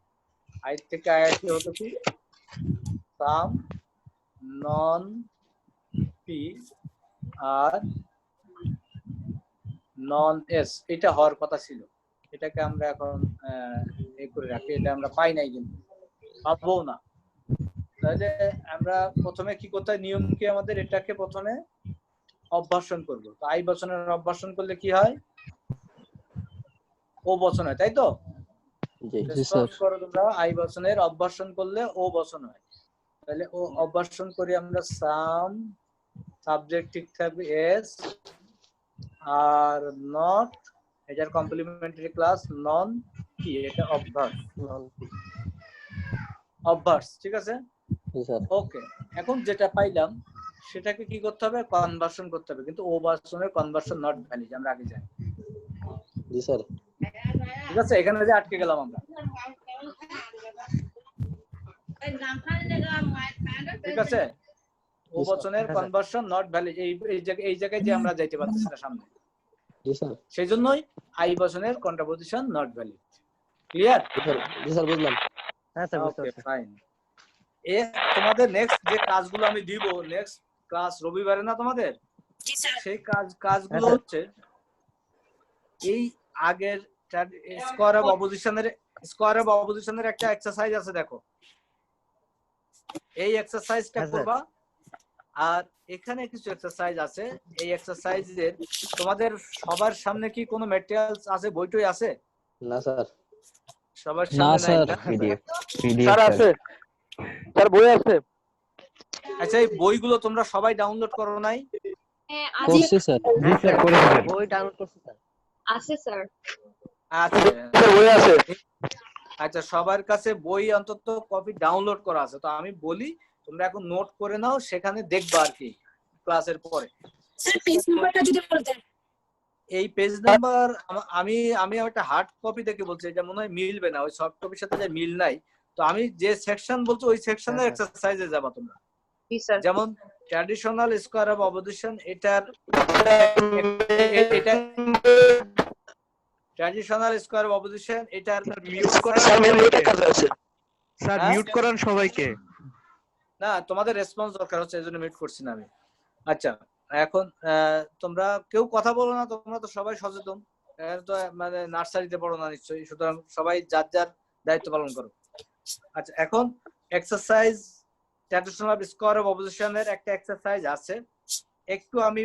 Speaker 1: আই থেকে আই আসলে হতো কি সাম নন পি আর নন এস, এটা হওয়ার কথা ছিল। এটাকে আমরা এখন এ করে রাখি, এটা আমরা পাই নাই কিন্তু পাবো না। তাহলে আমরা প্রথমে কি করতে হয়, নিয়ম কি আমাদের, এটাকে প্রথমে অভ্যাসন করবো। তো আই বচনের অভ্যাসন করলে কি হয়, ও বচন হয়, তাই তো? করো তোমরা, আই বচনের অভ্যাসন করলে ও বচন হয়। তাহলে ও অভ্যাসন করি আমরা, সাম সাবজেক্ট ঠিক থাকবে এস আর নট, এটার কমপ্লিমেন্টারি ক্লাস নন কি, এটা অভ্যাস, অভ্যাস। ঠিক আছে, ওকে। এখন যেটা পাইলাম সেটাকে কি করতে হবে, কনভার্সন করতে হবে, কিন্তু ও বচনের কনভার্সন নট ভ্যালিড, আমরা আগে জানি।
Speaker 5: জি স্যার।
Speaker 1: ঠিক আছে, এখানে যে আটকে গেলাম আমরা। ঠিক আছে, ও বচনের কনভার্সন নট ভ্যালিড, এই জায়গায় যে আমরা যাইতে পারতেছি না সামনে,
Speaker 5: জি স্যার।
Speaker 1: সেই জন্যই আই বচনের কন্ট্রাপোজিশন নট ভ্যালিড। ক্লিয়ার?
Speaker 5: জি স্যার, বুঝলাম।
Speaker 7: হ্যাঁ স্যার, বুঝতে
Speaker 1: ওকে
Speaker 7: পারছি।
Speaker 1: ফাইন। তোমাদের নেক্সট যে কাজগুলো আমি দিব, নেক্সট ক্লাস রবিবারে না তোমাদের,
Speaker 2: জি স্যার।
Speaker 1: সেই কাজগুলো
Speaker 7: হ্যাঁ,
Speaker 1: হচ্ছে এই আগের স্কয়ার অফ অপোজিশনের একটা এক্সারসাইজ আছে, দেখো এই এক্সারসাইজটা
Speaker 7: হ্যাঁ, স্যার।
Speaker 1: করবা। আর এখানে কিছু এক্সারসাইজ আছে, এই এক্সারসাইজের তোমাদের সবার সামনে কি কোনো ম্যাটেরিয়ালস আছে, বইটই আছে?
Speaker 5: না স্যার।
Speaker 1: সবার সামনে নাই না?
Speaker 8: পিডিএফ
Speaker 6: স্যার আছে, স্যার বই আছে।
Speaker 1: আচ্ছা, এই বইগুলো তোমরা সবাই ডাউনলোড করো নাই?
Speaker 2: হ্যাঁ, আজি
Speaker 8: স্যার। জি স্যার, করেছি স্যার।
Speaker 5: বই ডাউনলোড করছি স্যার।
Speaker 2: আছে স্যার।
Speaker 1: আচ্ছা
Speaker 6: স্যার বই আছে।
Speaker 1: আচ্ছা, সবার কাছে বই অন্তত কপি ডাউনলোড করা আছে, তো আমি বলি তোমরা এখন নোট করে নাও, সেখানে দেখবা আর কি ক্লাসের পরে।
Speaker 2: স্যার পেজ নাম্বারটা যদি বলতেন।
Speaker 1: এই পেজ নাম্বার আমি একটা হার্ড কপি দেখে বলছি, এটা মনে হয় মিলবে না, ওই সফট কপির সাথে যে মিল নাই। তো আমি যে সেকশন বলছি ওই সেকশনের এক্সারসাইজে যাবা তোমরা।
Speaker 2: জি স্যার।
Speaker 1: যেমন ট্র্যাডিশনাল স্কয়ার অফ অপোজিশন, এটা ট্র্যাডিশনাল স্কোয়ার অফ অপোজিশন এটার
Speaker 6: মিউট করেন সবাইকে স্যার
Speaker 1: হ্যাঁ?
Speaker 6: মিউট করেন সবাইকে
Speaker 1: না তোমাদের রেসপন্স দরকার হচ্ছে এই জন্য মিউট করছি না আমি। আচ্ছা এখন তোমরা কেউ কথা বলো না, তোমরা তো সবাই সচেতন, তো মানে নার্সারিতে পড়ো না নিশ্চয়ই, সুতরাং সবাই যার যার দায়িত্ব পালন করো। আচ্ছা এখন এক্সারসাইজ ট্র্যাডিশনাল স্কোয়ার অফ অপোজিশনের একটা এক্সারসাইজ আছে, একটু আমি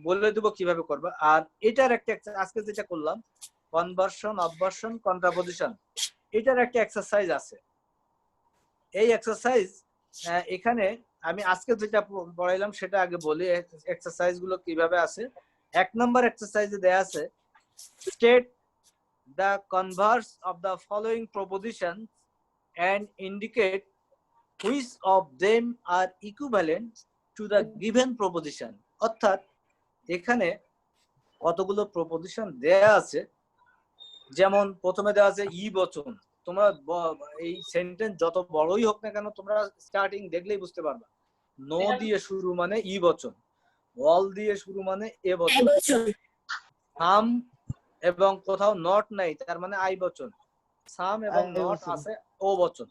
Speaker 1: বলে দেবো কিভাবে করবে। আর এটার একটা আজকে যেটা করলাম কনভার্সন, অবভার্সন, কন্ট্রাপোজিশন, এটার একটা এক্সারসাইজ আছে। এই এক্সারসাইজ এখানে আমি আজকে যেটা পড়াইলাম সেটা আগে বলি এক্সারসাইজ গুলো কিভাবে আছে। 1 নম্বর এক্সারসাইজে দেয়া আছে state the Converse of the following proposition and indicate which of them are equivalent to the given proposition। অর্থাৎ এখানে কতগুলো প্রপোজিশন দেয়া আছে, যেমন প্রথমে দেওয়া আছে ই বচন। তোমরা এই সেন্টেন্স যত বড়ই হোক না কেন তোমরা স্টার্টিং দেখলেই বুঝতে পারবা নো দিয়ে শুরু মানে ই বচন, অল দিয়ে শুরু মানে এ বচন, সাম এবং কোথাও নট নাই তার মানে আই বচন, সাম এবং নট আছে ও বচন।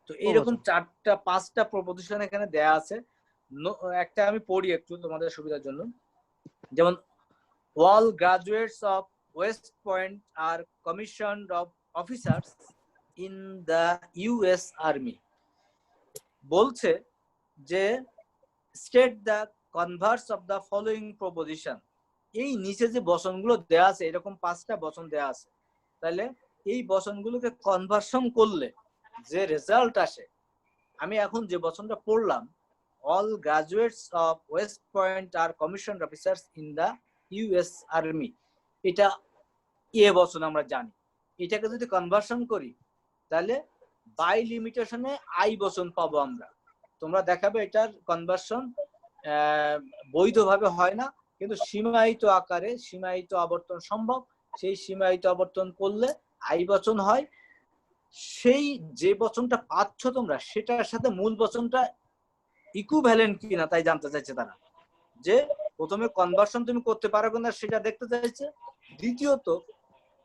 Speaker 1: তো এইরকম 4টা 5টা প্রপোজিশন এখানে দেয়া আছে। একটা আমি পড়ি একটু তোমাদের সুবিধার জন্য। যেমন all graduates of West Point are commissioned of officers in the US Army। বলছে যে state the converse of the following proposition। এই নিচে যে বচনগুলো দেয়া আছে এরকম 5টা বচন দেয়া আছে, তাহলে এই বচনগুলোকে কনভার্সন করলে যে রেজাল্ট আসে, আমি এখন যে বচনটা পড়লাম all graduates of West Point are commissioned officers in the US Army, এটা এ বচন আমরা জানি। এটাকে যদি কনভার্সন করি তাহলে বাই লিমিটেশনে আই বচন পাবো আমরা। তোমরা দেখাবে এটার কনভার্সন বৈধভাবে হয় না, কিন্তু সীমায়িত আকারে সীমায়িত আবর্তন সম্ভব। সেই সীমায়িত আবর্তন করলে আই বচন হয়। সেই যে বচনটা পাচ্ছ তোমরা সেটার সাথে মূল বচনটা ইকুইভ্যালেন্ট কিনা তাই জানতে চাইছে তারা, যে প্রথমে কনভার্সন তুমি করতে পারো কিনা সেটা দেখতে চাইছে, দ্বিতীয়ত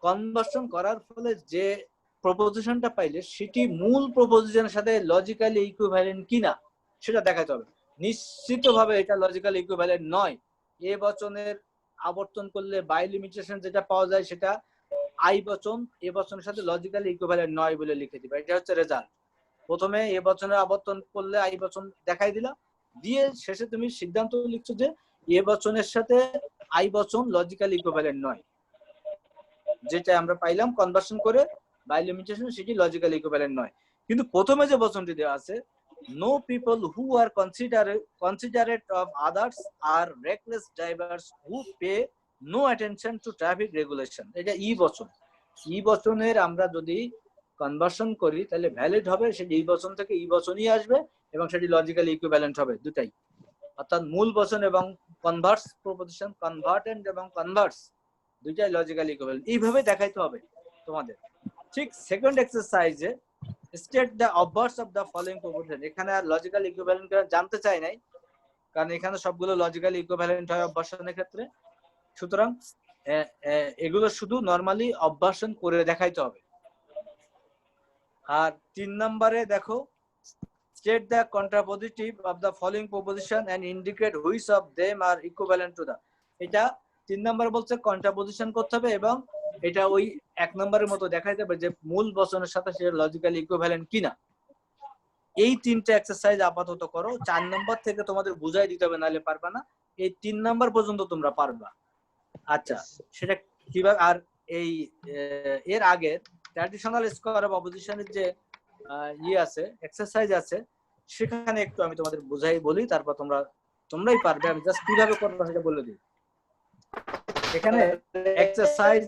Speaker 1: কনভার্সন করার ফলে যে প্রপোজিশনটা পাইলে সেটি মূল প্রপোজিশনের সাথে লজিক্যালি ইকুইভ্যালেন্ট কিনা সেটা দেখাতে হবে। নিশ্চিতভাবে এটা লজিক্যালি ইকুইভ্যালেন্ট নয়। এ বচনের আবর্তন করলে বাই লিমিটেশন যেটা পাওয়া যায় সেটা আই বচন এ বচনের সাথে লজিক্যালি ইকুইভ্যালেন্ট নয় বলে লিখে দিবা। এটা হচ্ছে রেজাল্ট। প্রথমে এ বচনের আবর্তন করলে আই বচন দেখাই দিলা, দিয়ে শেষে তুমি সিদ্ধান্ত লিখছো যে এ বচনের সাথে আই বচন লজিক্যালি ইকুইভ্যালেন্ট নয়। যেটা আমরা পাইলাম কনভার্সন করে বাই লিমিটেশন সেটি লজিক্যালি ইকুইভ্যালেন্ট নয়। কিন্তু প্রথমে যে বচনটি দেওয়া আছে no people who are considerate of others are reckless drivers who pay no attention to traffic regulation, এটা ই বচন। ই বচনের আমরা যদি কনভার্সন করি তাহলে ভ্যালিড হবে, সেটি ই বচন থেকে ই বচনই আসবে এবং সেটি লজিক্যালি ইকুইভ্যালেন্ট হবে দুটাই। অর্থাৎ মূল বচন এবং কনভার্স প্রপোজিশন, কনভার্টেন্ট এবং কনভার্স দুইটাই লজিক্যালি ইকুইভ্যালেন্ট। এইভাবে দেখাইতে হবে তোমাদের। ঠিক সেকেন্ড এক্সারসাইজে state the obverse of the following proposition, এখানে আর লজিক্যাল ইকুইভ্যালেন্ট জানতে চাই নাই, কারণ এখানে সবগুলো লজিক্যালি ইকুইভ্যালেন্ট হয় অবভার্সনের ক্ষেত্রে। সুতরাং এগুলো শুধু নরমালি অবভার্সন করে দেখাইতে হবে। আর 3 নম্বরে দেখো state the contrapositive of the following proposition and indicate which of them are equivalent to the। এটা 3 নম্বরে বলছে কন্ট্রাপোজিশন করতে হবে এবং এটা ওই 1 নম্বরের মতো দেখাইতে হবে যে মূল বচনের সাথে সেটা লজিক্যালি ইকুইভ্যালেন্ট কিনা। এই 3টা এক্সারসাইজ আপাতত করো। 4 নম্বর থেকে তোমাদের বুঝাই দিতে হবে, নাহলে পারবা না। এই 3 নম্বর পর্যন্ত তোমরা পারবা। আচ্ছা সেটা কিভাবে? আর এই এর আগে ট্র্যাডিশনাল স্কোয়ার অফ অপোজিশনের যে আছে এক্সারসাইজ আছে সেখানে একটু আমি তোমাদের বুঝাই বলি, তারপর তোমরাই পারবে। আমি জাস্ট কিভাবে করবো সেটা বলে দিই। এখানে এক্সারসাইজ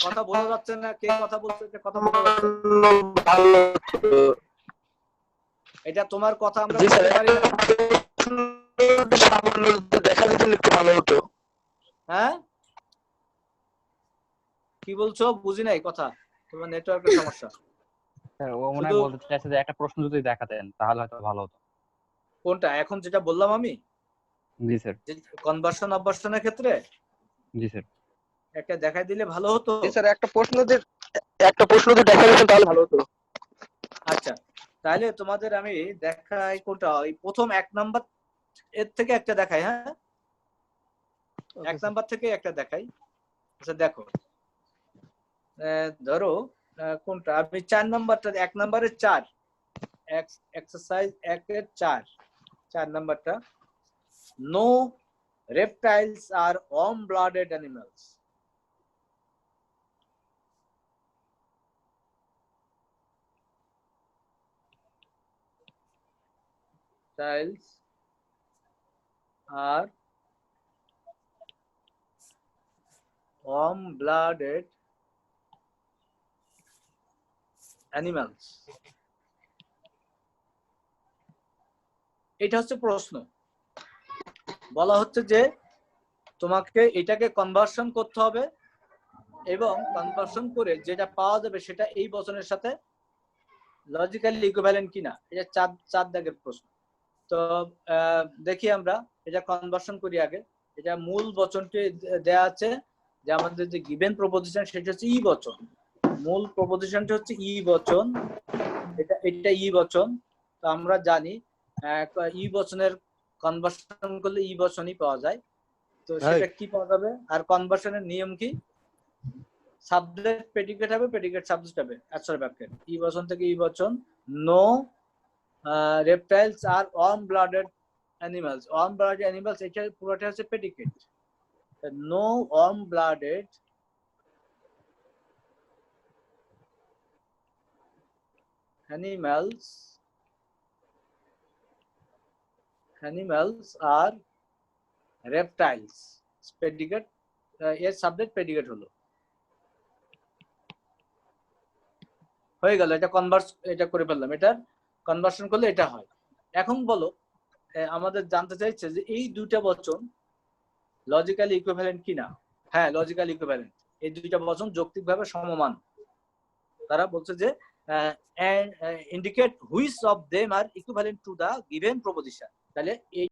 Speaker 1: কথা বোঝা যাচ্ছে না, কে কথা বলছে এটা কথা বোঝা যাচ্ছে? এটা তোমার কথা আমরা বুঝতে পারি না। হ্যাঁ কি বলছো বুঝি নাই কথা, তোমার নেটওয়ার্কের সমস্যা।
Speaker 8: স্যার ও মনে হয় বলতে চাইছে যে একটা প্রশ্ন যদি দেখাতেন তাহলে হয়তো ভালো হতো।
Speaker 1: কোনটা? এখন যেটা বললাম আমি?
Speaker 8: জি স্যার।
Speaker 1: কনভার্সন অবভার্সনের ক্ষেত্রে
Speaker 8: জি স্যার।
Speaker 1: একটা দেখাই দিলে ভালো হতো।
Speaker 4: জি স্যার, একটা প্রশ্ন যদি দেখা দিতেন তাহলে ভালো হতো।
Speaker 1: আচ্ছা, তাহলে তোমাদের আমি দেখাই কোনটা, ওই প্রথম 1 নাম্বার এর থেকে একটা দেখাই। হ্যাঁ, 1 নাম্বার থেকে একটা দেখাই। আচ্ছা দেখো, ধরো কোনটা, আমি 4 নাম্বারটা, 1 নাম্বারের 4, এক্সারসাইজ 1 এর 4 নাম্বারটা, no reptiles are warm-blooded animals. Reptiles are warm-blooded animals. এটা হচ্ছে প্রশ্ন। বলা হচ্ছে যে তোমাকে এটাকে কনভার্সন করতে হবে এবং কনভার্সন করে যেটা পাওয়া যাবে সেটা এই বচনের সাথে লজিক্যালি ইকুইভ্যালেন্ট কিনা, এটা 4 দাগের প্রশ্ন। তো দেখি আমরা এটা কনভার্সন করি আগে। এটা মূল বচনটি দেয়া আছে যে আমাদের যে গিভেন প্রপোজিশন সেটা হচ্ছে ই বচন, মূল প্রপোজিশনটা হচ্ছে ই বচন, এটা ই বচন। তো আমরা জানি ই বচনের কনভার্সন করলে ই বচনই পাওয়া যায়। তো সেটা কি পাওয়া যাবে, আর কনভার্সনের নিয়ম কি, সাবজেক্ট প্রেডিকেট হবে, প্রেডিকেট সাবজেক্ট হবে, অ্যাডভার্ব বাক্যের। ই বচন থেকে ই বচন, no reptiles are warm-blooded animals. Warm-blooded animals এটা পুরোটা হচ্ছে predicate. No warm-blooded animals are reptiles. Predicate এর সাবজেক্ট প্রেডিকেট হলো, হয়ে গেল। এটা করে ফেললাম, এটার কনভার্সন করলে এটা হয়। এখন বলো, আমাদের জানতে চাইছে যে এই দুইটা বচন লজিক্যালি ইকুইভ্যালেন্ট কিনা। হ্যাঁ, লজিক্যালি ইকুইভ্যালেন্ট, এই দুইটা বচন যৌক্তিকভাবে সমমান। তারা বলছে যে indicate which of them are equivalent to the given proposition. তাহলে এই